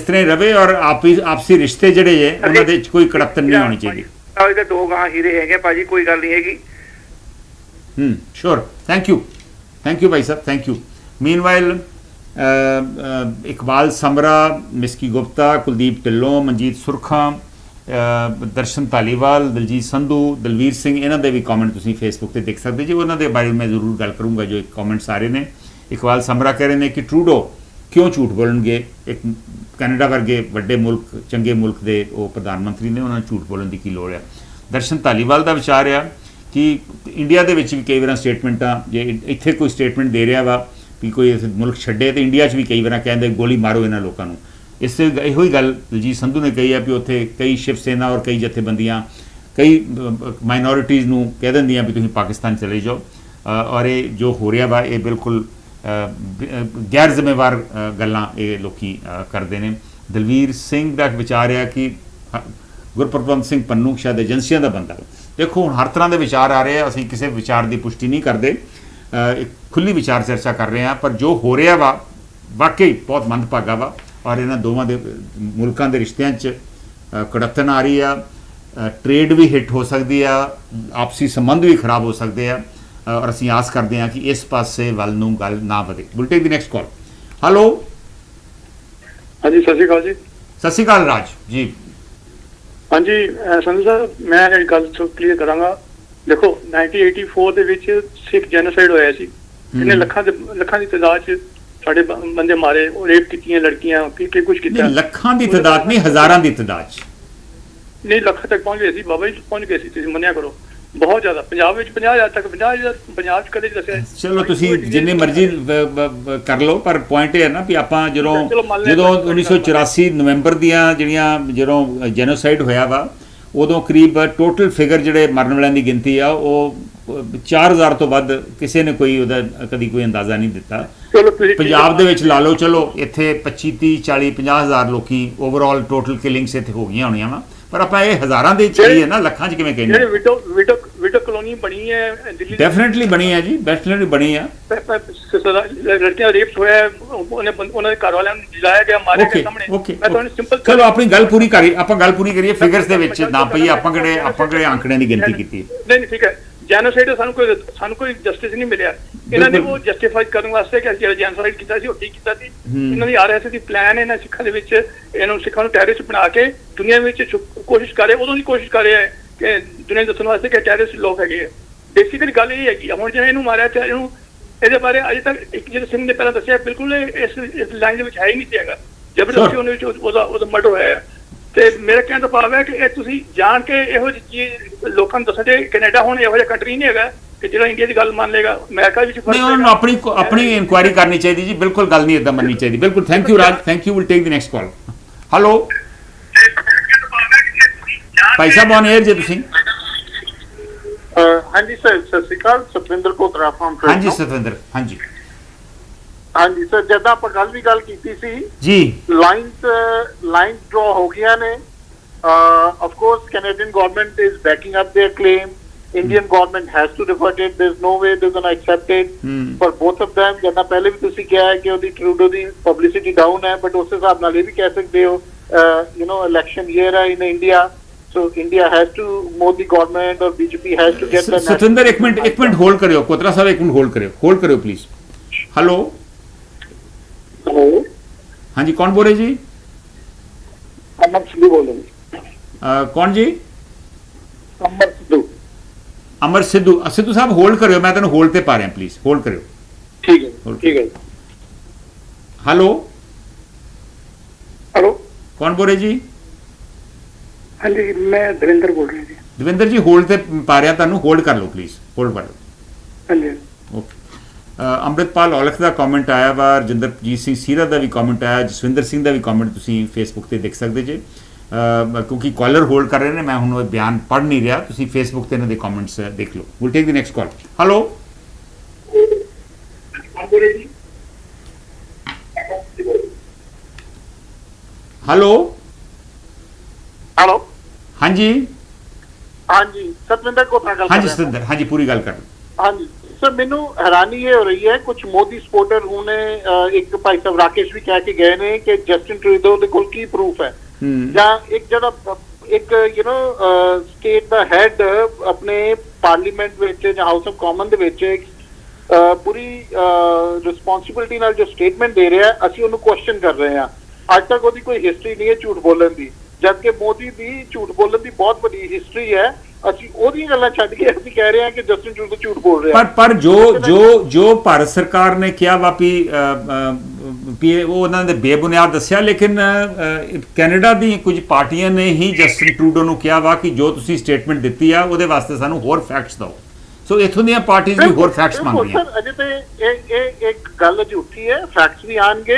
A: ਤਰ੍ਹਾਂ ਹੀ ਰਵੇ ਔਰ ਆਪਸੀ ਰਿਸ਼ਤੇ ਜਿਹੜੇ ਹੈ ਉਹਨਾਂ ਦੇ ਵਿੱਚ ਕੋਈ ਕੜਤਨ ਨਹੀਂ ਹੋਣੀ ਚਾਹੀਦੀ।
E: ਇਹਦੇ 2 ਗਾਂ ਹੀਰੇ ਹੈਗੇ ਭਾਜੀ, ਕੋਈ ਗੱਲ ਨਹੀਂ ਹੈਗੀ।
A: श्योर, थैंक यू भाई साहब, thank you. Meanwhile Iqbal Samra, Miski Gupta, Kuldeep Dhillon, Manjeet Surkha, Darshan Dhaliwal, Daljeet Sandhu, Dalbir Singh, इन्हों के भी कॉमेंट तुसीं फेसबुक पर देख सकते जी, उन्होंने बारे मैं जरूर गल करूँगा। जो कॉमेंट्स आ रहे हैं, इकबाल समरा कह रहे हैं कि ट्रूडो क्यों झूठ बोलणगे, एक कैनेडा वर्गे वड्डे मुल्क, चंगे मुल्क के वो प्रधानमंत्री ने, उन्होंने झूठ बोलने की की लोड़ है। दर्शन धालीवाल का विचार आ कि इंडिया के भी कई बार स्टेटमेंटां, जे इत्थे कोई स्टेटमेंट दे रहा वा भी कोई मुल्क छड्डे, तो इंडिया भी कई बार कहते गोली मारो इन्होंने लोगों को। इस इहो ही गल दलजीत संधू ने कही है भी उत्थे कई शिव सेना और कई जथेबंदियां कई माइनॉरिटीज़ नूं कह दिंदियां भी तुसीं पाकिस्तान चले जाओ, और ये जो हो रहा वा ये बिल्कुल गैर जिम्मेवार गल्लां ये लोग करते हैं। दलवीर सिंह का विचार है कि ਗੁਰਪ੍ਰਵੰਤ ਸਿੰਘ ਪੰਨੂ ਸ਼ਾਇਦ ਏਜੰਸੀਆਂ ਦਾ ਬੰਦਾ। ਦੇਖੋ ਹੁਣ ਹਰ ਤਰ੍ਹਾਂ ਦੇ ਵਿਚਾਰ ਆ ਰਹੇ ਆ, ਅਸੀਂ ਕਿਸੇ ਵਿਚਾਰ ਦੀ ਪੁਸ਼ਟੀ ਨਹੀਂ ਕਰਦੇ, ਇੱਕ ਖੁੱਲੀ ਵਿਚਾਰ ਚਰਚਾ ਕਰ ਰਹੇ ਹਾਂ। ਪਰ ਜੋ ਹੋ ਰਿਹਾ ਵਾ ਵਾਕਈ ਬਹੁਤ ਮੰਦਭਾਗਾ ਵਾ, ਔਰ ਇਹਨਾਂ ਦੋਵਾਂ ਦੇ ਮੁਲਕਾਂ ਦੇ ਰਿਸ਼ਤਿਆਂ 'ਚ ਕੜੱਤਨ ਆ ਰਹੀ ਆ, ਟ੍ਰੇਡ ਵੀ ਹਿੱਟ ਹੋ ਸਕਦੀ ਆ, ਆਪਸੀ ਸੰਬੰਧ ਵੀ ਖਰਾਬ ਹੋ ਸਕਦੇ ਆ, ਔਰ ਅਸੀਂ ਆਸ ਕਰਦੇ ਹਾਂ ਕਿ ਇਸ ਪਾਸੇ ਵੱਲ ਨੂੰ ਗੱਲ ਨਾ ਵਧੇ। Will take the next call. Hello,
F: ਹਾਂਜੀ ਸਤਿ ਸ਼੍ਰੀ ਅਕਾਲ ਜੀ।
A: ਸਤਿ ਸ਼੍ਰੀ ਅਕਾਲ ਰਾਜ ਜੀ।
F: ਹਾਂਜੀ ਸੰਧੂ ਸਾਹਿਬ, ਮੈਂ ਇਹ ਗੱਲ ਤੋਂ ਕਲੀਅਰ ਕਰਾਂਗਾ। ਦੇਖੋ 1984 ਦੇ ਵਿੱਚ ਸਿੱਖ ਜੈਨੋਸਾਈਡ ਹੋਇਆ ਸੀ, ਕਿੰਨੇ ਲੱਖਾਂ ਦੀ ਤਾਦਾਦ 'ਚ ਸਾਡੇ ਬੰਦੇ ਮਾਰੇ, ਉਹ ਰੇਪ ਕੀਤੀਆਂ ਲੜਕੀਆਂ, ਕੀ ਕੁਝ ਕੀਤਾ।
A: ਲੱਖਾਂ ਦੀ ਤਾਦਾਦ ਨਹੀਂ, ਹਜ਼ਾਰਾਂ ਦੀ ਤਾਦਾਦ 'ਚ
F: ਨਹੀਂ, ਲੱਖਾਂ ਤੱਕ ਪਹੁੰਚ ਗਏ ਸੀ ਬਾਬਾ ਜੀ, ਪਹੁੰਚ ਗਏ ਸੀ, ਤੁਸੀਂ ਮੰਨਿਆ ਕਰੋ। ਬਹੁਤ ਜ਼ਿਆਦਾ, ਪੰਜਾਬ ਵਿੱਚ 50,000 ਤੱਕ, 50,000 ਪੰਜਾਬ 'ਚ ਕਦੇ ਦੱਸਿਆ।
A: ਚਲੋ ਤੁਸੀਂ ਜਿੰਨੇ ਮਰਜ਼ੀ ਕਰ ਲਓ, ਪਰ ਪੁਆਇੰਟ ਇਹ ਹੈ ਨਾ ਵੀ ਆਪਾਂ ਜਦੋਂ 1984 ਨਵੰਬਰ ਦੀਆਂ ਜਦੋਂ ਜੈਨੋਸਾਈਡ ਹੋਇਆ ਵਾ, ਉਦੋਂ ਕਰੀਬ ਟੋਟਲ ਫਿਗਰ ਜਿਹੜੇ ਮਰਨ ਵਾਲਿਆਂ ਦੀ ਗਿਣਤੀ ਆ ਉਹ 4000 ਤੋਂ ਵੱਧ ਕਿਸੇ ਨੇ ਕੋਈ ਉਹਦਾ ਕਦੀ ਕੋਈ ਅੰਦਾਜ਼ਾ ਨਹੀਂ ਦਿੱਤਾ। ਪੰਜਾਬ ਦੇ ਵਿੱਚ ਲਾ ਲਓ, ਚਲੋ ਇੱਥੇ 25 30 40 50,000 ਲੋਕੀ ਓਵਰਆਲ ਟੋਟਲ ਕਿਲਿੰਗਸ ਇੱਥੇ ਹੋ ਗਈਆਂ ਹੋਣੀਆਂ ਵਾ, ਪਰ ਆਪਾਂ ਇਹ ਹਜ਼ਾਰਾਂ ਦੇ ਚਾਹੀਏ ਨਾ, ਲੱਖਾਂ 'ਚ ਕਿਵੇਂ ਕਹਿੰਦੇ।
F: ਵਿਡੋ ਕਲੋਨੀ ਬਣੀ ਹੈ ਦਿੱਲੀ,
A: ਡੈਫੀਨਿਟਲੀ ਬਣੀ ਹੈ ਜੀ, ਡੈਫੀਨਿਟਲੀ ਬਣੀ ਆ।
F: ਲੜਕੀਆਂ ਰੇਪ ਹੋਇਆ, ਉਹਨਾਂ ਦੇ ਘਰ ਵਾਲਿਆਂ ਨੂੰ ਜਲਾਇਆ ਗਿਆ, ਮਾਰੇ ਗਏ ਸਾਹਮਣੇ। ਮੈਂ ਤੁਹਾਨੂੰ ਸਿੰਪਲ
A: ਚਲੋ ਆਪਣੀ ਗੱਲ ਪੂਰੀ ਕਰੀਏ, ਆਪਾਂ ਗੱਲ ਪੂਰੀ ਕਰੀਏ, ਫਿਗਰਸ ਦੇ ਵਿੱਚ ਨਾ ਪਈਏ, ਆਪਾਂ ਕਿਹੜੇ ਆંકੜਿਆਂ ਦੀ ਗਿਣਤੀ ਕੀਤੀ।
F: ਨਹੀਂ ਠੀਕ ਹੈ, ਜੈਨੋਸਾਈਡ ਸਾਨੂੰ ਕੋਈ ਜਸਟਿਸ ਨਹੀਂ ਮਿਲਿਆ। ਇਹਨਾਂ ਨੇ ਉਹ ਜਸਟੀਫਾਈ ਕਰਨ ਵਾਸਤੇ ਕਿ ਜਿਹੜਾ ਜੈਨੋਸਾਈਡ ਕੀਤਾ ਸੀ ਉਹ ਠੀਕ ਕੀਤਾ ਸੀ। ਇਹਨਾਂ ਦੀ ਆਰਐਸਐਸ ਦੀ ਪਲਾਨ ਹੈ ਇਹਨਾਂ ਸਿੱਖਾਂ ਦੇ ਵਿੱਚ, ਇਹਨਾਂ ਸਿੱਖਾਂ ਨੂੰ ਟੈਰਰਿਸਟ ਬਣਾ ਕੇ ਦੁਨੀਆ ਵਿੱਚ ਕੋਸ਼ਿਸ਼ ਕਰ ਰਹੇ, ਉਦੋਂ ਦੀ ਕੋਸ਼ਿਸ਼ ਕਰ ਰਿਹਾ ਹੈ ਕਿ ਦੁਨੀਆ ਨੂੰ ਦੱਸਣ ਵਾਸਤੇ ਕਿ ਟੈਰਰਿਸਟ ਲੋਕ ਹੈਗੇ ਆ। ਬੇਸਿਕਲੀ ਗੱਲ ਇਹ ਹੈਗੀ। ਹੁਣ ਜਿਵੇਂ ਇਹਨੂੰ ਮਾਰਿਆ ਤੇ ਇਹਦੇ ਬਾਰੇ ਅਜੇ ਤੱਕ ਇੱਕ ਸਿੰਘ ਨੇ ਪਹਿਲਾਂ ਦੱਸਿਆ, ਬਿਲਕੁਲ ਇਸ ਲਾਈਨ ਦੇ ਵਿੱਚ ਹੈ ਹੀ ਨਹੀਂ ਸੀ ਹੈਗਾ। ਜ਼ਬਰਦਸਤੀ ਉਹਦੇ ਵਿੱਚ ਉਹਦਾ ਮਰਡਰ ਹੋਇਆ ਹੈ। ਤੇ ਮੇਰਾ ਕਹਿਣ ਦਾ ਭਾਵ ਹੈ ਕਿ ਇਹ ਤੁਸੀਂ ਜਾਣ ਕੇ ਇਹੋ ਜਿਹੀ ਚੀਜ਼ ਲੋਕਾਂ ਨੂੰ ਦੱਸਦੇ, ਕੈਨੇਡਾ ਹੁਣ ਇਹੋ ਜਿਹਾ ਕੰਟਰੀ ਨਹੀਂ ਹੈਗਾ ਕਿ ਜਿਹੜਾ ਇੰਡੀਆ ਦੀ ਗੱਲ ਮੰਨ ਲੇਗਾ। ਅਮਰੀਕਾ ਵਿੱਚ
A: ਨਹੀਂ, ਉਹਨਾਂ ਨੂੰ ਆਪਣੀ ਇਨਕੁਆਇਰੀ ਕਰਨੀ ਚਾਹੀਦੀ ਜੀ, ਬਿਲਕੁਲ ਗੱਲ ਨਹੀਂ ਇਦਾਂ ਮੰਨਣੀ ਚਾਹੀਦੀ। ਬਿਲਕੁਲ, thank you Raj, thank you. Will take the next call. Hello ਭਾਈ ਸਾਹਿਬ, ਔਨ 에ਅਰ ਜੇ ਤੁਸੀਂ।
G: ਹਾਂਜੀ ਸਰ, ਸਤਿ ਸ਼੍ਰੀ ਅਕਾਲ। ਸਤਵਿੰਦਰ ਕੋਤਰਾ ਫਰਮ।
A: ਹਾਂਜੀ ਸਤਵਿੰਦਰ, ਹਾਂਜੀ
G: ਹਾਂਜੀ ਸਰ, ਜਦੋਂ ਆਪਾਂ ਗੱਲ ਕੀਤੀ ਸੀ
A: ਜੀ,
G: ਲਾਈਨ ਡਰਾ ਹੋ ਗਈਆਂ ਨੇ। Of course Canadian government is backing up their claim. Indian government has to revert it. There's no way they're going to accept it for both of them. ਜਿੱਦਾਂ ਪਹਿਲੇ ਵੀ ਤੁਸੀਂ ਕਿਹਾ ਹੈ ਕਿ ਉਹਦੀ ਟਰੂਡੋ ਦੀ ਪਬਲਿਸਿਟੀ ਡਾਊਨ ਹੈ, ਬਟ ਉਸ ਹਿਸਾਬ ਨਾਲ ਇਹ ਵੀ ਕਹਿ ਸਕਦੇ ਹੋ election year ਹੈ in India, so India has to, Modi government or BJP has to get the
A: Satwinder ਇੱਕ ਮਿੰਟ ਹੋਲਡ ਕਰਿਓ, ਕੋਤਰਾ ਸਾਹਿਬ ਇੱਕ ਮਿੰਟ ਹੋਲਡ ਕਰਿਓ ਪਲੀਜ਼। ਹੈਲੋ ਹਾਂਜੀ, ਕੌਣ ਬੋਲ ਰਹੇ ਜੀ?
F: ਅਮਰ ਸਿੱਧੂ ਬੋਲ ਰਹੇ।
A: ਕੌਣ ਜੀ?
F: ਅਮਰ ਸਿੱਧੂ।
A: ਅਮਰ ਸਿੱਧੂ ਸਾਹਿਬ ਹੋਲਡ ਕਰਿਓ, ਮੈਂ ਤੁਹਾਨੂੰ ਹੋਲਡ ਤੇ ਪਾ ਰਿਹਾ, ਪਲੀਜ਼ ਹੋਲਡ ਕਰਿਓ।
F: ਠੀਕ ਹੈ ਠੀਕ ਹੈ।
A: ਹੈਲੋ
B: ਕੌਣ ਬੋਲ ਰਹੇ ਜੀ? ਹਾਂਜੀ, ਮੈਂ ਦਵਿੰਦਰ ਬੋਲ ਰਿਹਾ ਜੀ।
A: ਦਵਿੰਦਰ ਜੀ ਹੋਲਡ ਤੇ ਪਾ ਰਿਹਾ ਤੁਹਾਨੂੰ, ਹੋਲਡ ਕਰ ਲਓ ਪਲੀਜ਼, ਹੋਲਡ ਕਰ ਲਓ।
B: ਹਾਂਜੀ
A: ਓਕੇ। ਅੰਮ੍ਰਿਤਪਾਲ ਔਲਖ ਦਾ ਕਮੈਂਟ ਆਇਆ ਵਾ, ਰਜਿੰਦਰਜੀਤ ਸਿੰਘ ਸੀਰਾ ਦਾ ਵੀ ਕਮੈਂਟ ਆਇਆ, ਜਸਵਿੰਦਰ ਸਿੰਘ ਦਾ ਵੀ ਕਮੈਂਟ ਤੁਸੀਂ ਫੇਸਬੁੱਕ ਤੇ ਦੇਖ ਸਕਦੇ ਜੇ। ਕਿਉਂਕਿ ਕਾਲਰ ਹੋਲਡ ਕਰ ਰਹੇ ਨੇ, ਮੈਂ ਹੁਣ ਉਹ ਬਿਆਨ ਪੜ੍ਹ ਨਹੀਂ ਰਿਹਾ, ਤੁਸੀਂ ਫੇਸਬੁੱਕ ਤੇ ਇਹਨਾਂ ਦੇ ਕਮੈਂਟਸ ਦੇਖ ਲਓ। Will take the next call. Hello
G: hello
A: ਹਾਂਜੀ
G: ਹਾਂਜੀ, ਸਤਵਿੰਦਰ ਕੋਤਰਾ ਗੱਲ ਕਰ
A: ਹਾਂਜੀ
G: ਰਿਹਾ।
A: ਸਤਿੰਦਰ, ਹਾਂਜੀ ਪੂਰੀ ਗੱਲ ਕਰ ਲਓ।
G: ਹਾਂਜੀ ਸਰ, ਮੈਨੂੰ ਹੈਰਾਨੀ ਇਹ ਹੋ ਰਹੀ ਹੈ, ਕੁਝ ਮੋਦੀ ਸਪੋਰਟਰ ਹੁਣੇ ਇੱਕ ਭਾਈ ਸਾਹਿਬ ਰਾਕੇਸ਼ ਵੀ ਕਹਿ ਕੇ ਗਏ ਨੇ ਕਿ ਜਸਟਿਨ ਟਰੂਡੋ ਦੇ ਕੋਲ ਕੀ ਪ੍ਰੂਫ ਹੈ, ਜਾਂ ਇੱਕ ਜਿਹੜਾ ਇੱਕ ਸਟੇਟ ਦਾ ਹੈਡ ਆਪਣੇ ਪਾਰਲੀਮੈਂਟ ਵਿੱਚ ਜਾਂ ਹਾਊਸ ਆਫ ਕਾਮਨ ਦੇ ਵਿੱਚ ਪੂਰੀ ਰਿਸਪੌਂਸਿਬਿਲਿਟੀ ਨਾਲ ਜੋ ਸਟੇਟਮੈਂਟ ਦੇ ਰਿਹਾ, ਅਸੀਂ ਉਹਨੂੰ ਕੁਐਸਚਨ ਕਰ ਰਹੇ ਹਾਂ। ਅੱਜ ਤੱਕ ਉਹਦੀ ਕੋਈ ਹਿਸਟਰੀ ਨਹੀਂ ਹੈ ਝੂਠ ਬੋਲਣ ਦੀ, ਜਦਕਿ ਮੋਦੀ ਦੀ ਝੂਠ ਬੋਲਣ ਦੀ ਬਹੁਤ ਵੱਡੀ ਹਿਸਟਰੀ ਹੈ। ਅਸੀਂ ਉਹਦੀਆਂ ਗੱਲਾਂ ਛੱਡ ਕੇ ਅਸੀਂ ਕਹਿ ਰਹੇ ਹਾਂ ਕਿ ਜਸਟਿਨ ਟਰੂਡੋ ਝੂਠ ਬੋਲ ਰਿਹਾ।
A: ਪਰ ਜੋ ਭਾਰਤ ਸਰਕਾਰ ਨੇ ਕਿਹਾ ਵਾ ਵੀ ਉਹ ਉਹਨਾਂ ਦੇ ਬੇਬੁਨਿਆਦ ਦੱਸਿਆ, ਲੇਕਿਨ ਕੈਨੇਡਾ ਦੀ ਕੁਝ ਪਾਰਟੀਆਂ ਨੇ ਹੀ ਜਸਟਿਨ ਟਰੂਡੋ ਨੂੰ ਕਿਹਾ ਵਾ ਕਿ ਜੋ ਤੁਸੀਂ ਸਟੇਟਮੈਂਟ ਦਿੱਤੀ ਆ ਉਹਦੇ ਵਾਸਤੇ ਸਾਨੂੰ ਹੋਰ ਫੈਕਟਸ ਦਿਓ। ਸੋ ਇਥੋਂ ਦੀਆਂ ਪਾਰਟੀਆਂ ਵੀ ਹੋਰ ਫੈਕਟਸ ਮੰਗ ਰਹੀਆਂ।
G: ਸਰ ਅਜੇ ਤੇ ਇਹ ਇੱਕ ਗੱਲ ਝੂਠੀ ਹੈ, ਫੈਕਟਸ ਵੀ ਆਣਗੇ।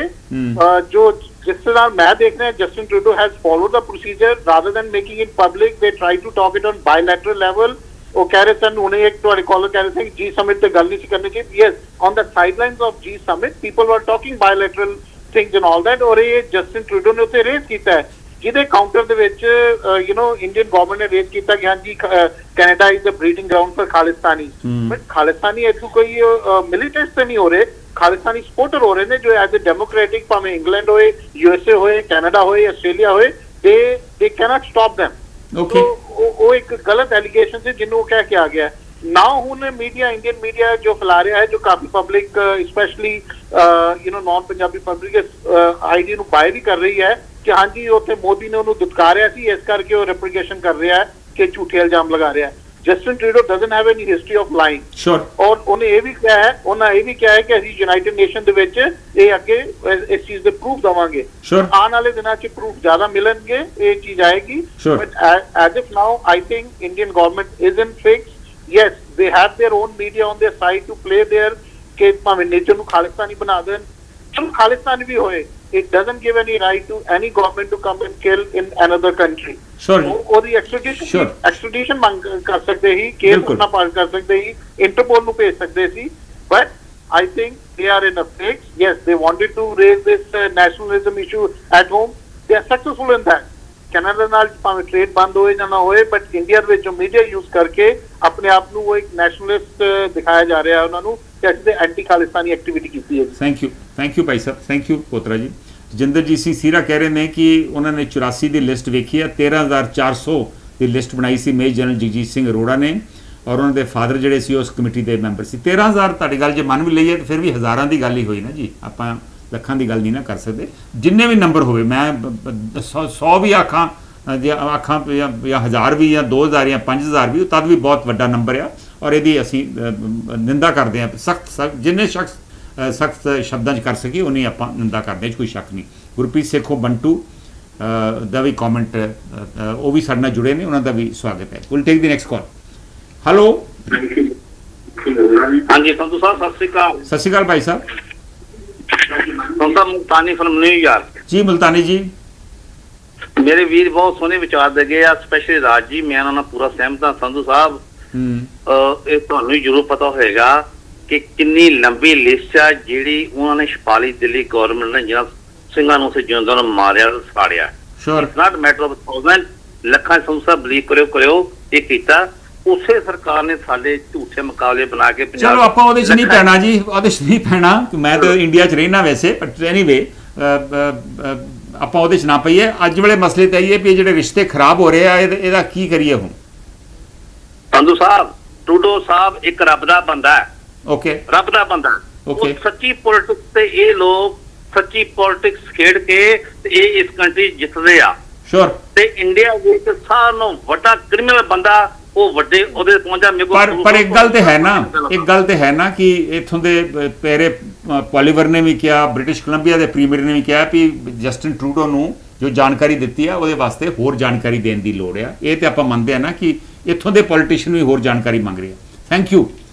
G: ਜੋ ਜਿਸ ਨਾਲ ਮੈਂ ਦੇਖ ਰਿਹਾ, Justin Trudeau has followed the procedure rather than making it public. They try to talk it on bilateral level. ਉਹ ਕਹਿ ਰਹੇ ਸਨ, ਉਹਨੇ ਇੱਕ ਤੁਹਾਡੇ ਕਾਲਰ ਕਹਿ ਰਹੇ ਸੀ ਜੀ ਸਮਿਟ ਤੇ ਗੱਲ ਨਹੀਂ ਸੀ ਕਰਨੀ ਚਾਹੀਦੀ। Yes, on the sidelines of G summit people were talking bilateral things and all that, ਔਰ ਇਹ ਜਸਟਿਨ ਟਰੂਡੋ ਨੇ ਉੱਥੇ ਰੇਜ਼ ਕੀਤਾ ਹੈ ਜਿਹਦੇ ਕਾਊਂਟਰ ਦੇ ਵਿੱਚ ਇੰਡੀਅਨ ਗਵਰਨਮੈਂਟ ਨੇ ਰੇਜ਼ ਕੀਤਾ ਕਿ ਹਾਂਜੀ Canada is the breeding ground for Khalistani, but Khalistani ਇੱਥੋਂ ਕੋਈ ਮਿਲੀਟੈਂਟਸ ਤੇ ਨਹੀਂ ਹੋ ਰਹੇ, ਖਾਲਿਸਤਾਨੀ ਸਪੋਰਟਰ ਹੋ ਰਹੇ ਨੇ ਜੋ ਐਜ਼ ਅ ਡੈਮੋਕ੍ਰੈਟਿਕ, ਭਾਵੇਂ ਇੰਗਲੈਂਡ ਹੋਏ, USA ਹੋਏ, ਕੈਨੇਡਾ ਹੋਏ, ਆਸਟ੍ਰੇਲੀਆ ਹੋਏ, ਦੇ ਕੈਨਟ ਸਟਾਪ ਦੈਮ। ਉਹ ਇੱਕ ਗਲਤ ਐਲੀਗੇਸ਼ਨ ਸੀ ਜਿਹਨੂੰ ਕਹਿ ਕੇ ਆ ਗਿਆ। ਨਾ ਹੁਣ ਮੀਡੀਆ, ਇੰਡੀਅਨ ਮੀਡੀਆ ਜੋ ਫੈਲਾ ਰਿਹਾ ਹੈ, ਜੋ ਕਾਫੀ public specially non Punjabi public ਆਈਡੀ ਨੂੰ ਬਾਏ ਵੀ ਕਰ ਰਹੀ ਹੈ ਕਿ ਹਾਂਜੀ ਉੱਥੇ ਮੋਦੀ ਨੇ ਉਹਨੂੰ ਦੁਤਕਾਰਿਆ ਸੀ, ਇਸ ਕਰਕੇ ਉਹ ਰੈਪਲੀਕੇਸ਼ਨ ਕਰ ਰਿਹਾ ਹੈ ਕਿ ਝੂਠੇ ਇਲਜ਼ਾਮ ਲਗਾ ਰਿਹਾ ਹੈ। Justin Trudeau doesn't have any history of lying.
A: ਸ਼ੋਰ।
G: ਔਰ ਉਹਨੇ ਇਹ ਵੀ ਕਿਹਾ ਹੈ ਕਿ ਅਸੀਂ ਯੂਨਾਈਟਿਡ ਨੇਸ਼ਨ ਦੇ ਵਿੱਚ ਇਹ ਅੱਗੇ ਇਸ ਚੀਜ਼ ਦੇ ਪ੍ਰੂਫ ਦਵਾਂਗੇ। ਆਉਣ ਵਾਲੇ ਦਿਨਾਂ 'ਚ ਪ੍ਰੂਫ ਜ਼ਿਆਦਾ ਮਿਲਣਗੇ, ਇਹ ਚੀਜ਼ ਆਏਗੀ। But as if now I think Indian government is in fix. Yes, they have their own media on their side to play their ਕਿ ਭਾਵੇਂ ਨੇਚਰ ਨੂੰ ਖਾਲਿਸਤਾਨੀ ਬਣਾ ਦੇਣ, ਚਲੋ ਖਾਲਿਸਤਾਨ ਵੀ ਹੋਏ, it doesn't give any right to any government to come and kill in another country.
A: Sure.
G: ਉਹਦੀ extradition ਮੰਗ ਕਰ ਸਕਦੇ ਸੀ, ਕੇਸ ਆਪਣਾ ਪਾਸ ਕਰ ਸਕਦੇ ਸੀ, ਇੰਟਰਪੋਲ ਨੂੰ ਭੇਜ ਸਕਦੇ ਸੀ, but I think they are in a fix. Yes, they wanted to raise this nationalism issue at home. They are successful in that. Canada ਨਾਲ ਭਾਵੇਂ ਟ੍ਰੇਡ ਬੰਦ ਹੋਏ ਜਾਂ ਨਾ ਹੋਏ, ਬਟ ਇੰਡੀਆ ਵਿੱਚ ਜੋ ਮੀਡੀਆ ਯੂਜ਼ ਕਰਕੇ ਆਪਣੇ ਆਪ ਨੂੰ ਉਹ ਇੱਕ ਨੈਸ਼ਨਲਿਸਟ ਦਿਖਾਇਆ ਜਾ ਰਿਹਾ ਉਹਨਾਂ ਨੂੰ ਕਿ ਅਸੀਂ ਤੇ ਐਂਟੀ ਖਾਲਿਸਤਾਨੀ ਐਕਟੀਵਿਟੀ ਕੀਤੀ ਹੈ।
A: ਥੈਂਕ ਯੂ ਭਾਈ ਸਾਹਿਬ, ਥੈਂਕ ਯੂ ਕੋਤਰਾ ਜੀ। ਜਿੰਦਰਜੀਤ ਸਿੰਘ ਸੀਰਾ ਕਹਿ ਰਹੇ ਨੇ ਕਿ ਉਹਨਾਂ ਨੇ 84 ਦੀ ਲਿਸਟ ਵੇਖੀ ਹੈ, 13,400 ਦੀ ਲਿਸਟ ਬਣਾਈ ਸੀ ਮੇਜਰ ਜਨਰਲ ਜਗਜੀਤ ਸਿੰਘ ਅਰੋੜਾ ਨੇ, ਔਰ ਉਹਨਾਂ ਦੇ ਫਾਦਰ ਜਿਹੜੇ ਸੀ ਉਸ ਕਮੇਟੀ ਦੇ ਮੈਂਬਰ ਸੀ। 13,000 ਤੁਹਾਡੀ ਗੱਲ ਜੇ ਮੰਨ ਵੀ ਲਈਏ ਤਾਂ ਫਿਰ ਵੀ ਹਜ਼ਾਰਾਂ ਦੀ ਗੱਲ ਹੀ ਹੋਈ ਨਾ ਜੀ, ਆਪਾਂ ਲੱਖਾਂ ਦੀ ਗੱਲ ਨਹੀਂ ਨਾ ਕਰ ਸਕਦੇ। ਜਿੰਨੇ ਵੀ ਨੰਬਰ ਹੋਵੇ, ਮੈਂ 100 ਵੀ ਆਖਾਂ ਜਾਂ 1000 ਵੀ ਜਾਂ 2000 ਜਾਂ 5000 ਵੀ, ਤਦ ਵੀ ਬਹੁਤ ਵੱਡਾ ਨੰਬਰ ਆ, ਔਰ ਇਹਦੀ ਅਸੀਂ ਨਿੰਦਾ ਕਰਦੇ ਹਾਂ। ਸਖਤ ਜਿੰਨੇ ਸ਼ਖਸ ਸਖਤ ਸ਼ਬਦਾਂ 'ਚ ਕਰ ਸਕੀ ਉਹਨੇ ਆਪਾਂ ਨਿੰਦਾ ਕਰਦੇ ਹਾਂ, 'ਚ ਕੋਈ ਸ਼ੱਕ ਨਹੀਂ। ਗੁਰਪ੍ਰੀਤ ਸੇਖੋਂ ਬੰਟੂ ਦਾ ਵੀ ਕਮੈਂਟ, ਉਹ ਵੀ ਸਾਡੇ ਨਾਲ ਜੁੜੇ ਨੇ, ਉਹਨਾਂ ਦਾ ਵੀ ਸਵਾਗਤ ਹੈ। Will take the next call. Hello.
H: ਹਾਂਜੀ ਸੰਧੂ ਸਾਹਿਬ, ਸਤਿ ਸ਼੍ਰੀ ਅਕਾਲ।
A: ਸਤਿ ਸ਼੍ਰੀ ਅਕਾਲ ਭਾਈ ਸਾਹਿਬ।
H: ਸੰਧੂ ਸਾਹਿਬ ਮੁਲਤਾਨੀ ਫਰਮ ਨਿਊਯਾਰਕ ਜੀ।
A: ਮੁਲਤਾਨੀ ਜੀ,
H: ਮੇਰੇ ਵੀਰ ਬਹੁਤ ਸੋਹਣੇ ਵਿਚਾਰ ਦੇ ਗਏ ਆ, ਸਪੈਸ਼ਲੀ ਰਾਜ ਜੀ, ਮੈਂ ਉਹਨਾਂ ਨਾਲ ਪੂਰਾ ਸਹਿਮਤ ਹਾਂ। ਸੰਧੂ ਸਾਹਿਬ, ਇਹ ਤੁਹਾਨੂੰ ਵੀ ਜ਼ਰੂਰ ਪਤਾ ਹੋਏਗਾ ਕਿ ਕਿੰਨੀ ਲੰਬੀ ਲਿਸਟ ਆ ਜਿਹੜੀ ਉਹਨਾਂ ਨੇ ਛਪਾ ਲਈ ਦਿੱਲੀ ਗਵਰਨਮੈਂਟ ਨੇ, ਜਿਹਨਾਂ ਸਿੰਘਾਂ ਨੂੰ ਉੱਥੇ ਜਿਉਂਦਿਆਂ ਨੂੰ ਮਾਰਿਆ ਸਾੜਿਆ। It's not matter of thousand, ਲੱਖਾਂ। ਸੰਧੂ ਸਾਹਿਬ ਬਲੀਵ ਕਰਿਓ ਇਹ ਕੀਤਾ ਉਸੇ ਸਰਕਾਰ ਨੇ ਸਾਡੇ ਝੂਠੇ ਮੁਕਾਬਲੇ ਬਣਾ ਕੇ।
A: ਚਲੋ ਆਪਾਂ ਉਹਦੇ 'ਚ ਨਹੀਂ ਪੈਣਾ ਜੀ, ਉਹਦੇ 'ਚ ਨਹੀਂ ਪੈਣਾ, ਮੈਂ ਤਾਂ ਇੰਡੀਆ 'ਚ ਰਹਿਣਾ ਵੈਸੇ, ਬਟ ਐਨੀਵੇ ਆਪਾਂ ਉਹਦੇ 'ਚ ਨਾ ਪਈਏ। ਅੱਜ ਵਾਲੇ ਮਸਲੇ ਤੇ ਆਈਏ ਵੀ ਜਿਹੜੇ ਰਿਸ਼ਤੇ ਖਰਾਬ ਹੋ ਰਹੇ ਆ, ਇਹਦਾ ਕੀ ਕਰੀਏ ਹੁਣ?
H: ਸੰਧੂ ਸਾਹਿਬ, ਟਰੂਡੋ ਸਾਹਿਬ ਇੱਕ ਰੱਬ ਦਾ ਬੰਦਾ ਹੈ।
A: ਓਕੇ,
H: ਰੱਬ ਦਾ ਬੰਦਾ। ਉਹ ਸੱਚੀ ਪੋਲਿਟਿਕਸ ਤੇ ਇਹ ਲੋਕ ਸੱਚੀ ਪੋਲਿਟਿਕਸ ਖੇਡ ਕੇ ਇਹ ਇਸ ਕੰਟਰੀ ਜਿੱਤਦੇ ਆ।
A: ਸ਼ੋਰ।
H: ਤੇ ਇੰਡੀਆ ਵਿੱਚ ਸਾਰਿਆਂ ਨਾਲੋਂ ਵੱਡਾ ਕ੍ਰਿਮੀਨਲ ਬੰਦਾ ਉਹ ਵੱਡੇ ਉਹਦੇ ਪਹੁੰਚਾ।
A: ਪਰ ਇੱਕ ਗੱਲ ਤੇ ਹੈ ਨਾ ਕਿ ਇੱਥੋਂ ਦੇ ਪੈਰੇ ਪੋਲੀਵਰ ਨੇ ਵੀ ਕਿਹਾ, ਬ੍ਰਿਟਿਸ਼ ਕੋਲੰਬੀਆ ਦੇ ਪ੍ਰੀਮੀਅਰ ਨੇ ਵੀ ਕਿਹਾ ਵੀ ਜਸਟਿਨ ਟਰੂਡੋ ਨੂੰ ਜੋ ਜਾਣਕਾਰੀ ਦਿੱਤੀ ਆ ਉਹਦੇ ਵਾਸਤੇ ਹੋਰ ਜਾਣਕਾਰੀ ਦੇਣ ਦੀ ਲੋੜ ਆ। ਇਹ ਤੇ ਆਪਾਂ ਮੰਨਦੇ ਆ ਨਾ ਕਿ ਇੱਥੋਂ ਦੇ ਪੋਲੀਟੀਸ਼ੀਅਨ ਵੀ ਹੋਰ ਜਾਣਕਾਰੀ ਮੰਗ ਰਹੇ ਆ। ਥੈਂਕ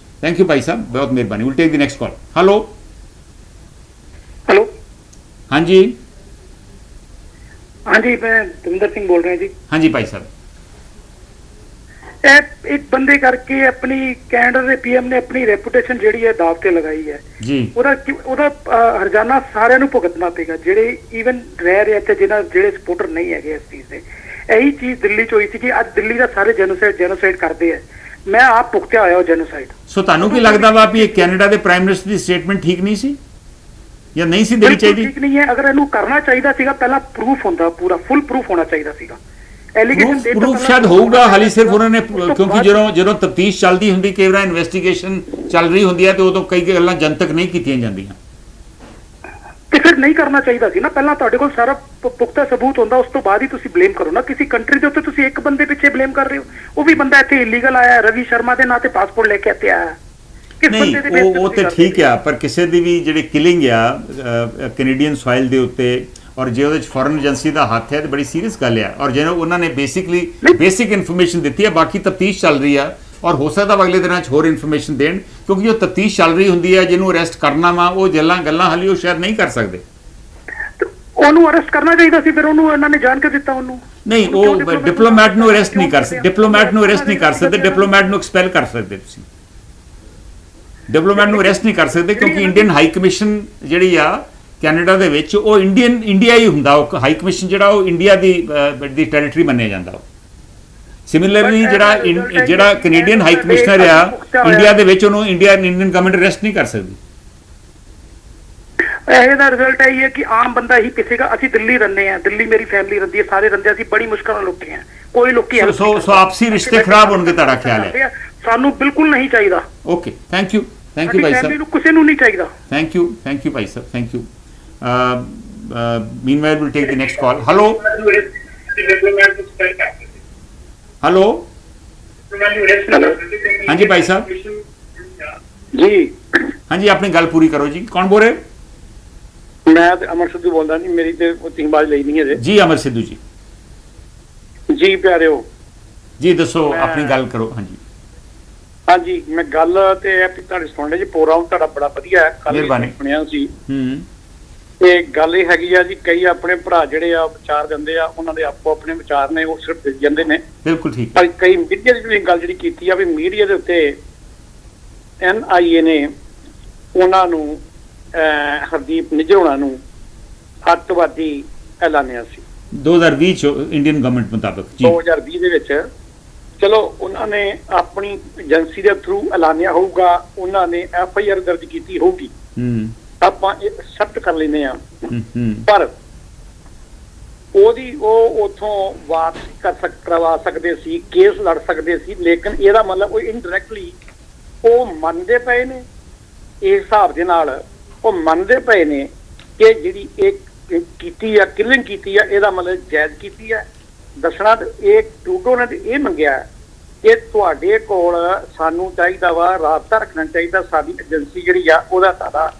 A: ਯੂ ਭਾਈ ਸਾਹਿਬ, ਬਹੁਤ ਮਿਹਰਬਾਨੀ। Will take the next call. Hello. ਹਾਂਜੀ,
B: ਮੈਂ ਦਵਿੰਦਰ ਸਿੰਘ ਬੋਲ ਰਿਹਾ ਜੀ।
A: ਹਾਂਜੀ ਭਾਈ ਸਾਹਿਬ।
B: ਇਹ ਇੱਕ ਬੰਦੇ ਕਰਕੇ ਆਪਣੀ ਕੈਨੇਡਾ ਦੇ PM ਨੇ ਆਪਣੀ ਰੈਪੂਟੇਸ਼ਨ ਜਿਹੜੀ ਹੈ ਦਾਅ ਤੇ ਲਗਾਈ ਹੈ
A: ਜੀ।
B: ਉਹਦਾ ਹਰਜਾਨਾ ਸਾਰਿਆਂ ਨੂੰ ਭੁਗਤਣਾ ਪਏਗਾ, ਜਿਹੜੇ ਈਵਨ ਰਹਿ ਰਹੇ ਤੇ ਜਿਹੜੇ ਸਪੋਰਟਰ ਨਹੀਂ ਹੈਗੇ ਇਸ ਚੀਜ਼ ਦੇ। ਇਹੀ ਚੀਜ਼ ਦਿੱਲੀ 'ਚ ਹੋਈ ਸੀ ਕਿ ਅੱਜ ਦਿੱਲੀ ਦਾ ਸਾਰੇ ਜੈਨੋਸਾਈਡ ਕਰਦੇ ਆ। ਮੈਂ ਆਪ ਭੁਗਤਿਆ ਹੋਇਆ ਉਹ ਜੈਨੋਸਾਈਡ।
A: ਸੋ ਤੁਹਾਨੂੰ ਕੀ ਲੱਗਦਾ ਵਾ ਵੀ ਇਹ ਕੈਨੇਡਾ ਦੇ ਪ੍ਰਾਈਮ ਮਿਨਿਸਟਰ ਦੀ ਸਟੇਟਮੈਂਟ ਠੀਕ ਨਹੀਂ ਸੀ ਜਾਂ ਨਹੀਂ ਸੀ ਦੇਣੀ ਚਾਹੀਦੀ?
B: ਠੀਕ ਨਹੀਂ ਹੈ। ਅਗਰ ਇਹਨੂੰ ਕਰਨਾ ਚਾਹੀਦਾ ਸੀਗਾ, ਪਹਿਲਾਂ ਪ੍ਰੂਫ ਹੁੰਦਾ, ਪੂਰਾ ਫੁੱਲ ਪ੍ਰੂਫ ਹੋਣਾ ਚਾਹੀਦਾ ਸੀਗਾ।
A: ਪ੍ਰੂਫ ਸ਼ਾਇਦ ਹੋਊਗਾ, ਹਾਲੀ ਸਿਰਫ ਉਹਨਾਂ ਨੇ, ਕਿਉਂਕਿ ਜਦੋਂ ਤਫਤੀਸ਼ ਚੱਲਦੀ ਹੁੰਦੀ, ਕਈ ਵਾਰ ਇਨਵੈਸਟੀਗੇਸ਼ਨ ਚੱਲ ਰਹੀ ਹੁੰਦੀ ਹੈ ਤੇ ਉਦੋਂ ਕਈ ਗੱਲਾਂ ਜਨਤਕ ਨਹੀਂ ਕੀਤੀਆਂ ਜਾਂਦੀਆਂ।
B: ਤੇ ਫਿਰ ਨਹੀਂ ਕਰਨਾ ਚਾਹੀਦਾ ਸੀ ਨਾ, ਪਹਿਲਾਂ ਤੁਹਾਡੇ ਕੋਲ ਸਾਰਾ ਪੁਖਤਾ ਸਬੂਤ ਹੁੰਦਾ, ਉਸ ਤੋਂ ਬਾਅਦ ਹੀ ਤੁਸੀਂ ਬਲੇਮ ਕਰੋ ਨਾ। ਕਿਸੇ ਕੰਟਰੀ ਦੇ ਉੱਤੇ ਤੁਸੀਂ ਇੱਕ ਬੰਦੇ ਪਿੱਛੇ ਬਲੇਮ ਕਰ ਰਹੇ ਹੋ। ਉਹ ਵੀ ਬੰਦਾ ਇੱਥੇ ਇਲੀਗਲ ਆਇਆ, ਰਵੀ ਸ਼ਰਮਾ ਦੇ ਨਾਂ ਤੇ ਪਾਸਪੋਰਟ ਲੈ ਕੇ ਇੱਥੇ ਆਇਆ।
A: ਨਹੀਂ, ਉਹ ਤੇ ਠੀਕ ਆ, ਪਰ ਕਿਸੇ ਦੀ ਵੀ ਜਿਹੜੀ ਕਿਲਿੰਗ ਆ ਕੈਨੇਡੀਅਨ ਸੋਇਲ ਦੇ ਉੱਤੇ, ਔਰ ਜੇ ਉਹਦੇ 'ਚ ਫੋਰਨ ਏਜੰਸੀ ਦਾ ਹੱਥ ਹੈ ਤਾਂ ਬੜੀ ਸੀਰੀਅਸ ਗੱਲ ਆ। ਔਰ ਜਿਹਨੂੰ ਉਹਨਾਂ ਨੇ ਬੇਸਿਕ ਇਨਫੋਰਮੇਸ਼ਨ ਦਿੱਤੀ ਹੈ, ਬਾਕੀ ਤਫਤੀਸ਼ ਚੱਲ ਰਹੀ ਆ, ਔਰ ਹੋ ਸਕਦਾ ਅਗਲੇ ਦਿਨਾਂ 'ਚ ਹੋਰ ਇਨਫੋਰਮੇਸ਼ਨ ਦੇਣ, ਕਿਉਂਕਿ ਜੋ ਤਫਤੀਸ਼ ਚੱਲ ਰਹੀ ਹੁੰਦੀ ਹੈ, ਜਿਹਨੂੰ ਅਰੈਸਟ ਕਰਨਾ ਵਾ, ਉਹ ਗੱਲਾਂ ਹਾਲੀ ਉਹ ਸ਼ਾਇਦ ਨਹੀਂ ਕਰ ਸਕਦੇ।
B: ਉਹਨੂੰ ਅਰੈਸਟ ਕਰਨਾ ਚਾਹੀਦਾ ਸੀ, ਫਿਰ ਉਹਨੂੰ ਇਹਨਾਂ ਨੇ ਜਾਣ ਕੇ ਦਿੱਤਾ ਉਹਨੂੰ।
A: ਨਹੀਂ, ਉਹ ਡਿਪਲੋਮੈਟ ਨੂੰ ਅਰੈਸਟ ਨਹੀਂ ਕਰ ਸਕਦੇ, ਡਿਪਲੋਮੈਟ ਨੂੰ ਐਕਸਪੈਲ ਕਰ ਸਕਦੇ ਤੁਸੀਂ। ਡਿਪਲੋਮੈਟ ਨੂੰ ਅਰੈਸਟ ਨਹੀਂ ਕਰ ਸਕਦੇ ਕਿਉਂਕਿ ਇੰਡੀਅਨ ਹਾਈ ਕਮਿਸ਼ਨ ਜਿਹੜੀ ਆ ਕੈਨੇਡਾ ਦੇ ਵਿੱਚ ਉਹ ਇੰਡੀਆ ਹੀ ਹੁੰਦਾ, ਉਹ ਹਾਈ ਕਮਿਸ਼ਨ ਜਿਹੜਾ ਉਹ ਇੰਡੀਆ ਦੀ ਟੈਰੀਟਰੀ ਮੰਨਿਆ ਜਾਂਦਾ। ਉਹ ਸਿਮਿਲਰਲੀ ਜਿਹੜਾ ਕੈਨੇਡੀਅਨ ਹਾਈ ਕਮਿਸ਼ਨਰ ਆ ਇੰਡੀਆ ਦੇ ਵਿੱਚ, ਉਹਨੂੰ ਇੰਡੀਅਨ ਗਵਰਨਮੈਂਟ ਅਰੈਸਟ ਨਹੀਂ ਕਰ ਸਕਦੀ।
B: ਇਹਦਾ ਰਿਜ਼ਲਟ ਇਹ ਹੈ ਕਿ ਆਮ ਬੰਦਾ ਹੀ ਪਿਸੇਗਾ। ਅਸੀਂ ਦਿੱਲੀ ਰਹਿੰਦੇ ਆ, ਦਿੱਲੀ ਮੇਰੀ ਫੈਮਿਲੀ ਰਹਿੰਦੀ ਹੈ, ਸਾਰੇ ਰਹਿੰਦੇ, ਅਸੀਂ ਬੜੀ ਮੁਸ਼ਕਲ ਨਾਲ ਲੁੱਟੇ ਆ। ਕੋਈ ਲੋਕੀ
A: ਸੋ ਆਪਸੀ ਰਿਸ਼ਤੇ ਖਰਾਬ ਹੋਣਗੇ, ਤੁਹਾਡਾ ਖਿਆਲ ਹੈ?
B: ਸਾਨੂੰ ਬਿਲਕੁਲ ਨਹੀਂ ਚਾਹੀਦਾ।
A: ਓਕੇ, ਥੈਂਕ ਯੂ ਭਾਈ ਸਾਹਿਬ।
B: ਕਿਸੇ ਨੂੰ ਨਹੀਂ ਚਾਹੀਦਾ।
A: ਥੈਂਕ ਯੂ ਭਾਈ ਸਾਹਿਬ, thank you. meanwhile we'll take the next call. hello ਹਾਂਜੀ ਭਾਈ ਸਾਹਿਬ
F: ਜੀ।
A: ਹਾਂਜੀ, ਆਪਣੀ ਗੱਲ ਪੂਰੀ ਕਰੋ ਜੀ। ਕੌਣ ਬੋਲ ਰਹੇ?
F: ਮੈਂ ਤੇ ਅਮਰ ਸਿੱਧੂ ਬੋਲਦਾ ਨਹੀਂ, ਮੇਰੀ ਤੇ ਤਿੰਨ ਬਾਜ ਲਈ ਨਹੀਂ ਹੈ
A: ਜੀ। ਅਮਰ ਸਿੱਧੂ ਜੀ,
F: ਜੀ ਪਿਆਰਿਓ
A: ਜੀ ਦੱਸੋ, ਆਪਣੀ ਗੱਲ ਕਰੋ। ਹਾਂਜੀ
F: ਹਾਂਜੀ, ਮੈਂ ਗੱਲ ਤੇ ਇਹ ਤੁਹਾਡੇ ਸੁਣਨੇ ਜੀ, ਪ੍ਰੋਗਰਾਮ ਤੁਹਾਡਾ ਬੜਾ ਵਧੀਆ ਹੈ, ਕੱਲ ਸੁਣਿਆ ਸੀ। ਤੇ ਗੱਲ ਇਹ ਹੈਗੀ ਆ ਜੀ, ਕਈ ਆਪਣੇ ਭਰਾ ਜਿਹੜੇ ਆ ਵਿਚਾਰ ਦਿੰਦੇ ਆ, ਉਹਨਾਂ ਦੇ ਆਪੋ ਆਪਣੇ ਵਿਚਾਰ ਨੇ, ਉਹ ਸਿਰਫ ਦਿਸ ਜਾਂਦੇ ਨੇ।
A: ਬਿਲਕੁਲ ਠੀਕ।
F: ਪਰ ਕਈ ਮੀਡੀਆ ਦੀ ਗੱਲ ਜਿਹੜੀ ਕੀਤੀ ਆ ਵੀ ਮੀਡੀਆ ਦੇ ਉੱਤੇ NIA ਨੇ ਉਹਨਾਂ ਨੂੰ ਹਰਦੀਪ ਨਿੱਜਰ ਹੋਣਾ ਨੂੰ ਅੱਤਵਾਦੀ ਐਲਾਨਿਆ ਸੀ
A: 2020 ਚ ਇੰਡੀਅਨ ਗਵਰਨਮੈਂਟ ਮੁਤਾਬਕ।
F: 2020 ਦੇ ਵਿੱਚ ਚਲੋ ਉਹਨਾਂ ਨੇ ਆਪਣੀ ਏਜੰਸੀ ਦੇ ਥਰੂ ਐਲਾਨਿਆ ਹੋਊਗਾ, ਉਹਨਾਂ ਨੇ FIR ਦਰਜ ਕੀਤੀ ਹੋਊਗੀ, ਆਪਾਂ ਐਕਸੈਪਟ ਕਰ ਲੈਂਦੇ ਆ। ਪਰ ਉਹ ਉਥੋਂ ਵਾਪਸ ਕਰਵਾ ਸਕਦੇ ਸੀ, ਕੇਸ ਲੜ ਸਕਦੇ ਸੀ, ਲੇਕਿਨ ਇਹਦਾ ਮਤਲਬ ਉਹ ਇਨਡਾਇਰੈਕਟਲੀ ਉਹ ਮੰਨਦੇ ਪਏ ਨੇ, ਇਸ ਹਿਸਾਬ ਦੇ ਨਾਲ ਉਹ ਮੰਨਦੇ ਪਏ ਨੇ ਕਿ ਜਿਹੜੀ ਇਹ ਕੀਤੀ ਆ, ਕਿਲਿੰਗ ਕੀਤੀ ਆ, ਇਹਦਾ ਮਤਲਬ ਜਾਇਜ਼ ਕੀਤੀ ਆ। ਦੱਸਣਾ ਇਹ ਟਰੂਡੋ ਨੇ ਤੇ ਇਹ ਮੰਗਿਆ ਕਿ ਤੁਹਾਡੇ ਕੋਲ ਸਾਨੂੰ ਚਾਹੀਦਾ ਵਾ, ਰਾਬਤਾ ਰੱਖਣਾ ਚਾਹੀਦਾ, ਸਾਡੀ ਏਜੰਸੀ ਜਿਹੜੀ ਆ ਉਹਦਾ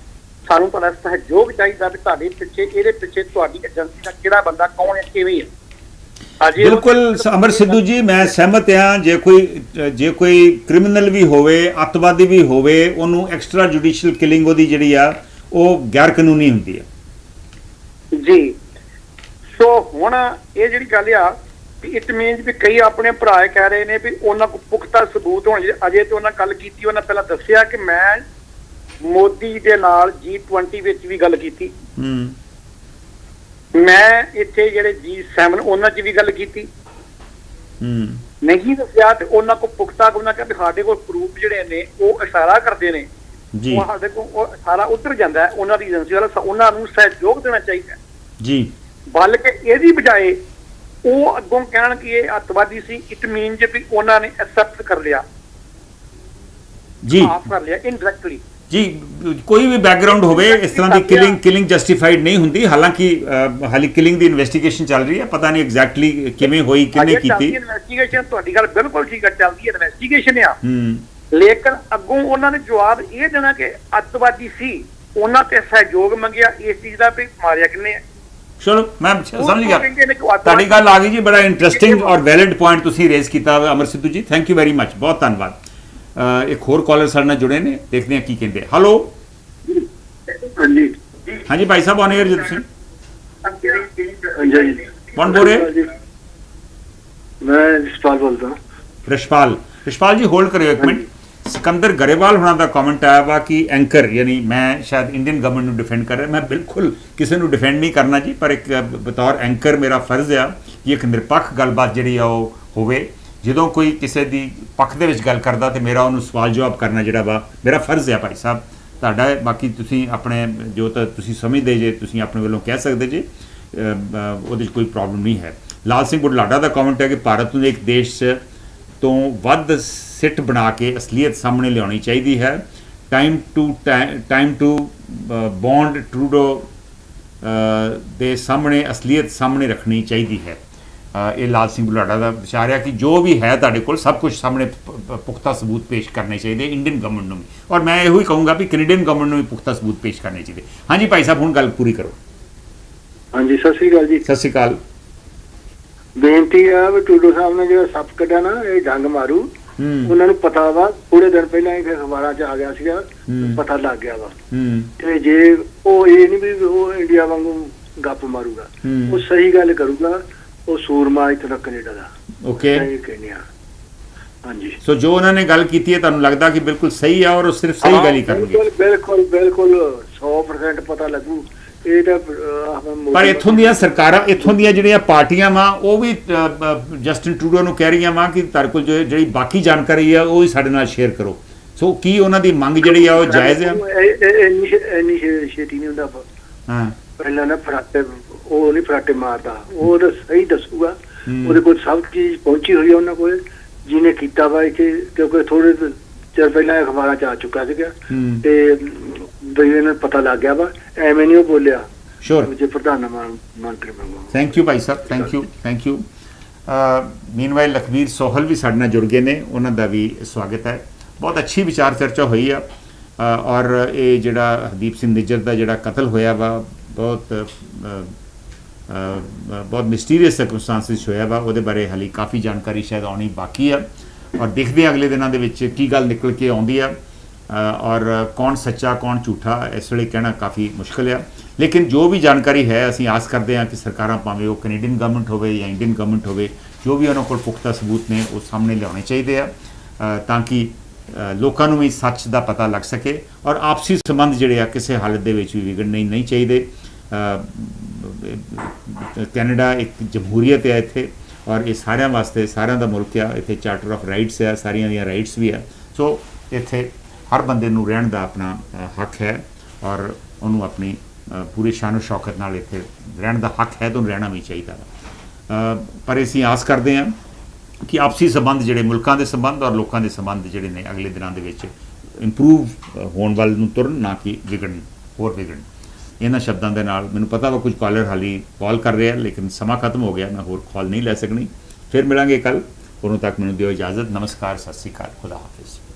F: ਸਾਨੂੰ ਤੁਹਾਡਾ ਸਹਿਯੋਗ ਚਾਹੀਦਾ ਵੀ ਤੁਹਾਡੇ ਪਿੱਛੇ, ਇਹਦੇ ਪਿੱਛੇ ਤੁਹਾਡੀ ਏਜੰਸੀ ਦਾ ਕਿਹੜਾ ਬੰਦਾ, ਕੌਣ ਹੈ, ਕਿਵੇਂ ਹੈ।
A: ਬਿਲਕੁਲ ਅਮਰ ਸਿੱਧੂ ਜੀ, ਮੈਂ ਸਹਿਮਤ ਹਾਂ। ਜੇ ਕੋਈ ਕ੍ਰਿਮੀਨਲ ਵੀ ਹੋਵੇ, ਅੱਤਵਾਦੀ ਵੀ ਹੋਵੇ, ਉਹਨੂੰ ਐਕਸਟਰਾ ਜੁਡੀਸ਼ੀਅਲ ਕਿਲਿੰਗ ਉਹਦੀ ਜਿਹੜੀ ਆ ਉਹ ਗੈਰ ਕਾਨੂੰਨੀ ਹੁੰਦੀ ਹੈ
F: ਜੀ। ਸੋ ਹੁਣ ਇਹ ਜਿਹੜੀ ਗੱਲ ਆ ਵੀ ਇਟ ਮੀਨਸ ਵੀ ਕਈ ਆਪਣੇ ਭਰਾ ਕਹਿ ਰਹੇ ਨੇ ਵੀ ਉਹਨਾਂ ਕੋਲ ਪੁਖਤਾ ਸਬੂਤ ਹੋਣ। ਅਜੇ ਤੇ ਉਹਨਾਂ ਗੱਲ ਕੀਤੀ, ਉਹਨਾਂ ਪਹਿਲਾਂ ਦੱਸਿਆ ਕਿ ਮੈਂ ਮੋਦੀ ਦੇ ਨਾਲ G20 ਵਿੱਚ ਵੀ ਗੱਲ ਕੀਤੀ, ਮੈਂ ਇੱਥੇ ਜਿਹੜੇ G7 ਉਹਨਾਂ 'ਚ ਵੀ ਗੱਲ ਕੀਤੀ, ਨਹੀਂ ਦੱਸਿਆ ਤੇ ਉਹਨਾਂ ਕੋਲ ਪੁਖਤਾ, ਉਹਨਾਂ ਕਹਿੰਦੇ ਸਾਡੇ ਕੋਲ ਪ੍ਰੂਫ ਜਿਹੜੇ ਨੇ ਉਹ ਇਸ਼ਾਰਾ ਕਰਦੇ ਨੇ, ਉਹ ਸਾਡੇ ਕੋਲ ਉਹ ਸਾਰਾ ਉਤਰ ਜਾਂਦਾ ਹੈ, ਉਹਨਾਂ ਦੀ ਏਜੰਸੀ ਵਾਲਾ, ਉਹਨਾਂ ਨੂੰ ਸਹਿਯੋਗ ਦੇਣਾ ਚਾਹੀਦਾ ਜੀ। ਬਲਕਿ ਇਹਦੀ ਬਜਾਏ ਉਹ ਅੱਗੋਂ ਕਹਿਣ ਕਿ ਇਹ ਅੱਤਵਾਦੀ ਸੀ, ਇਟ ਮੀਨਸ ਵੀ ਉਹਨਾਂ ਨੇ ਐਕਸੈਪਟ ਕਰ ਲਿਆ ਜੀ, ਮਾਫ ਕਰ ਲਿਆ ਇਨਡਾਇਰੈਕਟਲੀ
A: ਜੀ। ਕੋਈ ਵੀ ਬੈਕਗ੍ਰਾਉਂਡ ਹੋਵੇ, ਇਸ ਤਰ੍ਹਾਂ ਦੀ ਕਿਲਿੰਗ ਜਸਟੀਫਾਈਡ ਨਹੀਂ ਹੁੰਦੀ। ਹਾਲਾਂਕਿ ਹਾਲੀ ਕਿਲਿੰਗ ਦੀ ਇਨਵੈਸਟੀਗੇਸ਼ਨ ਚੱਲ ਰਹੀ ਹੈ, ਪਤਾ ਨਹੀਂ ਐਗਜ਼ੈਕਟਲੀ ਕਿਵੇਂ ਹੋਈ, ਕਿਹਨੇ ਕੀਤੀ।
F: ਇਨਵੈਸਟੀਗੇਸ਼ਨ ਤੁਹਾਡੀ ਗੱਲ ਬਿਲਕੁਲ ਠੀਕ ਹੈ, ਚੱਲਦੀ ਹੈ ਇਨਵੈਸਟੀਗੇਸ਼ਨ ਆ, ਲੇਕਿਨ ਅੱਗੋਂ ਉਹਨਾਂ ਨੇ ਜਵਾਬ ਇਹ ਦੇਣਾ ਕਿ ਅੱਤਵਾਦੀ ਸੀ, ਉਹਨਾਂ ਤੇ ਸਹਿਯੋਗ ਮੰਗਿਆ, ਇਸ ਚੀਜ਼ ਦਾ ਵੀ ਮਾਰਿਆ ਕਿੰਨੇ ਹੈ।
A: ਚਲੋ ਮੈਂ ਸਮਝ ਗਿਆ, ਤੁਹਾਡੀ ਗੱਲ ਆ ਗਈ ਜੀ। ਬੜਾ ਇੰਟਰਸਟਿੰਗ ਔਰ ਵੈਲਿਡ ਪੁਆਇੰਟ ਤੁਸੀਂ ਰੇਜ਼ ਕੀਤਾ ਅਮਰ Sidhu ji, thank you very much, ਬਹੁਤ ਧੰਨਵਾਦ। ਇੱਕ ਹੋਰ ਕਾਲਰ ਸਾਡੇ ਨਾਲ ਜੁੜੇ ਨੇ, ਦੇਖਦੇ ਹਾਂ ਕੀ ਕਹਿੰਦੇ। ਹੈਲੋ ਹਾਂਜੀ ਭਾਈ ਸਾਹਿਬ, ਔਨ 에ਅਰ ਜੀ ਤੁਸੀਂ। ਕੌਣ ਬੋਲ ਰਹੇ?
I: ਮੈਂ ਰਿਸ਼ਪਾਲ ਬੋਲਦਾ।
A: ਰਿਸ਼ਪਾਲ ਜੀ ਹੋਲਡ ਕਰਿਓ ਇੱਕ ਮਿੰਟ। ਸਿਕੰਦਰ ਗਰੇਵਾਲ ਹੋਣਾ ਦਾ ਕਮੈਂਟ ਆਇਆ ਵਾ ਕਿ ਐਂਕਰ, ਯਾਨੀ ਮੈਂ ਸ਼ਾਇਦ ਇੰਡੀਅਨ ਗਵਰਨਮੈਂਟ ਨੂੰ ਡਿਫੈਂਡ ਕਰ ਰਿਹਾ। ਮੈਂ ਬਿਲਕੁਲ ਕਿਸੇ ਨੂੰ ਡਿਫੈਂਡ ਨਹੀਂ ਕਰਨਾ ਜੀ, ਪਰ ਇੱਕ ਬਤੌਰ ਐਂਕਰ ਮੇਰਾ ਫਰਜ਼ ਆ ਕਿ ਇੱਕ ਨਿਰਪੱਖ ਗੱਲਬਾਤ ਜਿਹੜੀ ਆ ਉਹ ਹੋਵੇ। ਜਦੋਂ ਕੋਈ ਕਿਸੇ ਦੀ ਪੱਖ ਦੇ ਵਿੱਚ ਗੱਲ ਕਰਦਾ ਤੇ ਮੇਰਾ ਉਹਨੂੰ ਸਵਾਲ ਜਵਾਬ ਕਰਨਾ ਜਿਹੜਾ ਵਾ ਮੇਰਾ ਫਰਜ਼ ਆ ਭਾਈ ਸਾਹਿਬ, ਤੁਹਾਡਾ। ਬਾਕੀ ਤੁਸੀਂ ਆਪਣੇ ਜੋ ਤਾਂ ਤੁਸੀਂ ਸਮਝਦੇ ਜੇ, ਤੁਸੀਂ ਆਪਣੇ ਵੱਲੋਂ ਕਹਿ ਸਕਦੇ ਜੇ, ਉਹਦੇ 'ਚ ਕੋਈ ਪ੍ਰੋਬਲਮ ਨਹੀਂ ਹੈ। ਲਾਲ ਸਿੰਘ ਬੁਢਲਾਡਾ ਦਾ ਕਮੈਂਟ ਹੈ ਕਿ ਭਾਰਤ ਨੂੰ ਇੱਕ ਦੇਸ਼ ਤੋਂ ਵੱਧ ਸਿੱਟ ਬਣਾ ਕੇ ਅਸਲੀਅਤ ਸਾਹਮਣੇ ਲਿਆਉਣੀ ਚਾਹੀਦੀ ਹੈ। ਟਾਈਮ ਟੂ ਬੌਂਡ ਟਰੂਡੋ ਦੇ ਸਾਹਮਣੇ ਅਸਲੀਅਤ ਸਾਹਮਣੇ ਰੱਖਣੀ ਚਾਹੀਦੀ ਹੈ। ਇਹ ਲਾਲ ਸਿੰਘ ਬੁਢਲਾਡਾ ਦਾ ਵਿਚਾਰ ਹੈ ਕਿ ਜੋ ਵੀ ਹੈ ਤੁਹਾਡੇ ਕੋਲ ਸਭ ਕੁਝ ਸਾਹਮਣੇ ਪੁਖਤਾ ਸਬੂਤ ਪੇਸ਼ ਕਰਨੇ ਚਾਹੀਦੇ ਇੰਡੀਅਨ ਗਵਰਨਮੈਂਟ ਨੂੰ ਵੀ, ਔਰ ਮੈਂ ਇਹੋ ਹੀ ਕਹੂੰਗਾ ਵੀ ਕੈਨੇਡੀਅਨ ਗਵਰਨਮੈਂਟ ਨੂੰ ਵੀ ਪੁਖਤਾ ਸਬੂਤ ਪੇਸ਼ ਕਰਨੇ ਚਾਹੀਦੇ। ਹਾਂਜੀ ਭਾਈ ਸਾਹਿਬ, ਹੁਣ ਗੱਲ ਪੂਰੀ ਕਰੋ।
I: ਹਾਂਜੀ, ਸਤਿ ਸ੍ਰੀ ਅਕਾਲ ਜੀ।
A: ਸਤਿ ਸ੍ਰੀ ਅਕਾਲ।
I: ਬੇਨਤੀ ਆ ਵੀ ਟਰੂਡੋ ਸਾਹਿਬ ਨੇ ਜਿਹੜਾ ਸੱਪ ਕੱਢਿਆ ਨਾ, ਇਹ ਜੰਗ ਮਾਰੂ, ਉਹਨਾਂ ਨੂੰ ਪਤਾ ਵਾ, ਥੋੜੇ ਦਿਨ ਪਹਿਲਾਂ ਹੀ ਅਖਬਾਰਾਂ 'ਚ ਆ ਗਿਆ ਸੀਗਾ, ਪਤਾ ਲੱਗ ਗਿਆ ਵਾ। ਤੇ ਜੇ ਉਹ ਇਹ ਨਹੀਂ ਵੀ ਉਹ ਇੰਡੀਆ ਵਾਂਗੂ ਗੱਪ ਮਾਰੂਗਾ, ਉਹ ਸਹੀ ਗੱਲ ਕਰੂਗਾ, ਉਹ ਸੂਰਮਾ ਇੱਥੇ ਦਾ ਕੈਨੇਡਾ ਦਾ।
A: ਓਕੇ,
I: ਕਹਿੰਦੇ ਆ। ਹਾਂਜੀ,
A: ਸੋ ਜੋ ਉਹਨਾਂ ਨੇ ਗੱਲ ਕੀਤੀ ਹੈ ਤੁਹਾਨੂੰ ਲੱਗਦਾ ਕਿ ਬਿਲਕੁਲ ਸਹੀ ਆ, ਔਰ ਉਹ ਸਿਰਫ ਸਹੀ ਗੱਲ ਹੀ ਕਰਨਗੇ?
I: ਬਿਲਕੁਲ 100% ਪਤਾ ਲੱਗੂ ਇਹ ਤਾਂ
A: ਪਰ ਇੱਥੋਂ ਦੀਆਂ ਸਰਕਾਰਾਂ, ਇੱਥੋਂ ਦੀਆਂ ਜਿਹੜੀਆਂ ਪਾਰਟੀਆਂ ਵਾ ਉਹ ਵੀ ਜਸਟਿਨ ਟਰੂਡੋ ਨੂੰ ਕਹਿ ਰਹੀਆਂ ਵਾ ਕਿ ਤੁਹਾਡੇ ਕੋਲ ਜਿਹੜੀ ਬਾਕੀ ਜਾਣਕਾਰੀ ਆ ਉਹ ਵੀ ਸਾਡੇ ਨਾਲ ਸ਼ੇਅਰ ਕਰੋ। ਸੋ ਕੀ ਉਹਨਾਂ ਦੀ ਮੰਗ ਜਿਹੜੀ ਆ ਉਹ ਜਾਇਜ਼ ਆ?
I: ਇੰਨੀ ਛੇਤੀ ਨਹੀਂ ਹੁੰਦਾ।
A: ਹਾਂ,
I: ਪਹਿਲਾਂ ਨਾ ਫਰਾਟੇ, ਉਹ ਨਹੀਂ ਫਰਾਟੇ ਮਾਰਦਾ, ਉਹ ਤਾਂ ਸਹੀ ਦੱਸੂਗਾ। ਉਹਦੇ ਕੋਲ ਸਭ ਚੀਜ਼ ਪਹੁੰਚੀ ਹੋਈ ਆ ਉਹਨਾਂ ਕੋਲ, ਜਿਹਨੇ ਕੀਤਾ ਵਾ ਇੱਥੇ, ਕਿਉਂਕਿ ਥੋੜੇ ਚਿਰ ਪਹਿਲਾਂ ਅਖਬਾਰਾਂ 'ਚ ਆ ਚੁੱਕਾ ਸੀਗਾ ਤੇ ਬਈ ਇਹਨਾਂ ਨੂੰ ਪਤਾ ਲੱਗ ਗਿਆ ਵਾ, ਐਵੇਂ ਨਹੀਂ ਉਹ ਬੋਲਿਆ।
A: ਸ਼ੋਰ
I: ਜੇ ਪ੍ਰਧਾਨ ਮੰਤਰੀ ਮੰਗੋ।
A: ਥੈਂਕ ਯੂ ਭਾਈ ਸਾਹਿਬ, thank you. Meanwhile Lakhvir Sohal ਵੀ ਸਾਡੇ ਨਾਲ ਜੁੜ ਗਏ ਨੇ, ਉਹਨਾਂ ਦਾ ਵੀ ਸਵਾਗਤ ਹੈ। ਬਹੁਤ ਅੱਛੀ ਵਿਚਾਰ ਚਰਚਾ ਹੋਈ ਆ ਔਰ ਇਹ ਜਿਹੜਾ ਹਰਦੀਪ ਸਿੰਘ ਨਿੱਜਰ ਦਾ ਜਿਹੜਾ ਕਤਲ ਹੋਇਆ ਵਾ ਬਹੁਤ ਮਿਸਟੀਰੀਅਸ ਸਰਕਮਸਟੈਂਸਿਸ ਹੋਇਆ ਵਾ, ਉਹਦੇ ਬਾਰੇ ਹਾਲੇ ਕਾਫੀ ਜਾਣਕਾਰੀ ਸ਼ਾਇਦ ਆਉਣੀ ਬਾਕੀ ਆ ਔਰ ਦੇਖਦੇ ਹਾਂ ਅਗਲੇ ਦਿਨਾਂ ਦੇ ਵਿੱਚ ਕੀ ਗੱਲ ਨਿਕਲ ਕੇ ਆਉਂਦੀ ਆ ਔਰ ਕੌਣ ਸੱਚਾ ਕੌਣ ਝੂਠਾ ਇਸ ਵੇਲੇ ਕਹਿਣਾ ਕਾਫੀ ਮੁਸ਼ਕਿਲ ਆ। ਲੇਕਿਨ ਜੋ ਵੀ ਜਾਣਕਾਰੀ ਹੈ ਅਸੀਂ ਆਸ ਕਰਦੇ ਹਾਂ ਕਿ ਸਰਕਾਰਾਂ ਭਾਵੇਂ ਉਹ ਕੈਨੇਡੀਅਨ ਗਵਰਨਮੈਂਟ ਹੋਵੇ ਜਾਂ ਇੰਡੀਅਨ ਗਵਰਨਮੈਂਟ ਹੋਵੇ, ਜੋ ਵੀ ਉਹਨਾਂ ਕੋਲ ਪੁਖਤਾ ਸਬੂਤ ਨੇ ਉਹ ਸਾਹਮਣੇ ਲਿਆਉਣੇ ਚਾਹੀਦੇ ਆ ਤਾਂ ਕਿ ਲੋਕਾਂ ਨੂੰ ਵੀ ਸੱਚ ਦਾ ਪਤਾ ਲੱਗ ਸਕੇ ਔਰ ਆਪਸੀ ਸੰਬੰਧ ਜਿਹੜੇ ਆ ਕਿਸੇ ਹਾਲਤ ਦੇ ਵਿੱਚ ਵੀ ਵਿਗੜਨੇ ਨਹੀਂ ਚਾਹੀਦੇ। ਕੈਨੇਡਾ ਇੱਕ ਜਮਹੂਰੀਅਤ ਹੈ ਇੱਥੇ ਔਰ ਇਹ ਸਾਰਿਆਂ ਵਾਸਤੇ, ਸਾਰਿਆਂ ਦਾ ਮੁਲਕ ਆ। ਇੱਥੇ ਚਾਰਟਰ ਆਫ ਰਾਈਟਸ ਆ, ਸਾਰੀਆਂ ਦੀਆਂ ਰਾਈਟਸ ਵੀ ਆ। ਸੋ ਇੱਥੇ ਹਰ ਬੰਦੇ ਨੂੰ ਰਹਿਣ ਦਾ ਆਪਣਾ ਹੱਕ ਹੈ ਔਰ ਉਹਨੂੰ ਆਪਣੀ ਪੂਰੇ ਸ਼ਾਨੋ ਸ਼ੌਕਤ ਨਾਲ ਇੱਥੇ ਰਹਿਣ ਦਾ ਹੱਕ ਹੈ, ਤਾਂ ਉਹਨੂੰ ਰਹਿਣਾ ਵੀ ਚਾਹੀਦਾ ਵਾ। ਪਰ ਅਸੀਂ ਆਸ ਕਰਦੇ ਹਾਂ ਕਿ ਆਪਸੀ ਸੰਬੰਧ ਜਿਹੜੇ ਮੁਲਕਾਂ ਦੇ ਸੰਬੰਧ ਔਰ ਲੋਕਾਂ ਦੇ ਸੰਬੰਧ ਜਿਹੜੇ ਨੇ ਅਗਲੇ ਦਿਨਾਂ ਦੇ ਵਿੱਚ ਇੰਪਰੂਵ ਹੋਣ ਵੱਲ ਨੂੰ ਤੁਰਨ, ਨਾ ਕਿ ਵਿਗੜਨ, ਹੋਰ ਵਿਗੜਨ। ਇਹਨਾਂ ਸ਼ਬਦਾਂ ਦੇ ਨਾਲ ਮੈਨੂੰ ਪਤਾ ਵਾ ਕੁਝ ਕਾਲਰ ਹਾਲੀ ਕਾਲ ਕਰ ਰਹੇ ਆ, ਲੇਕਿਨ ਸਮਾਂ ਖਤਮ ਹੋ ਗਿਆ, ਮੈਂ ਹੋਰ ਕਾਲ ਨਹੀਂ ਲੈ ਸਕਣੀ। ਫਿਰ ਮਿਲਾਂਗੇ ਕੱਲ੍ਹ। ਉਦੋਂ ਤੱਕ ਮੈਨੂੰ ਦਿਓ ਇਜਾਜ਼ਤ। ਨਮਸਕਾਰ, ਸਤਿ ਸ਼੍ਰੀ ਅਕਾਲ, ਖੁਦਾ ਹਾਫਿਜ਼।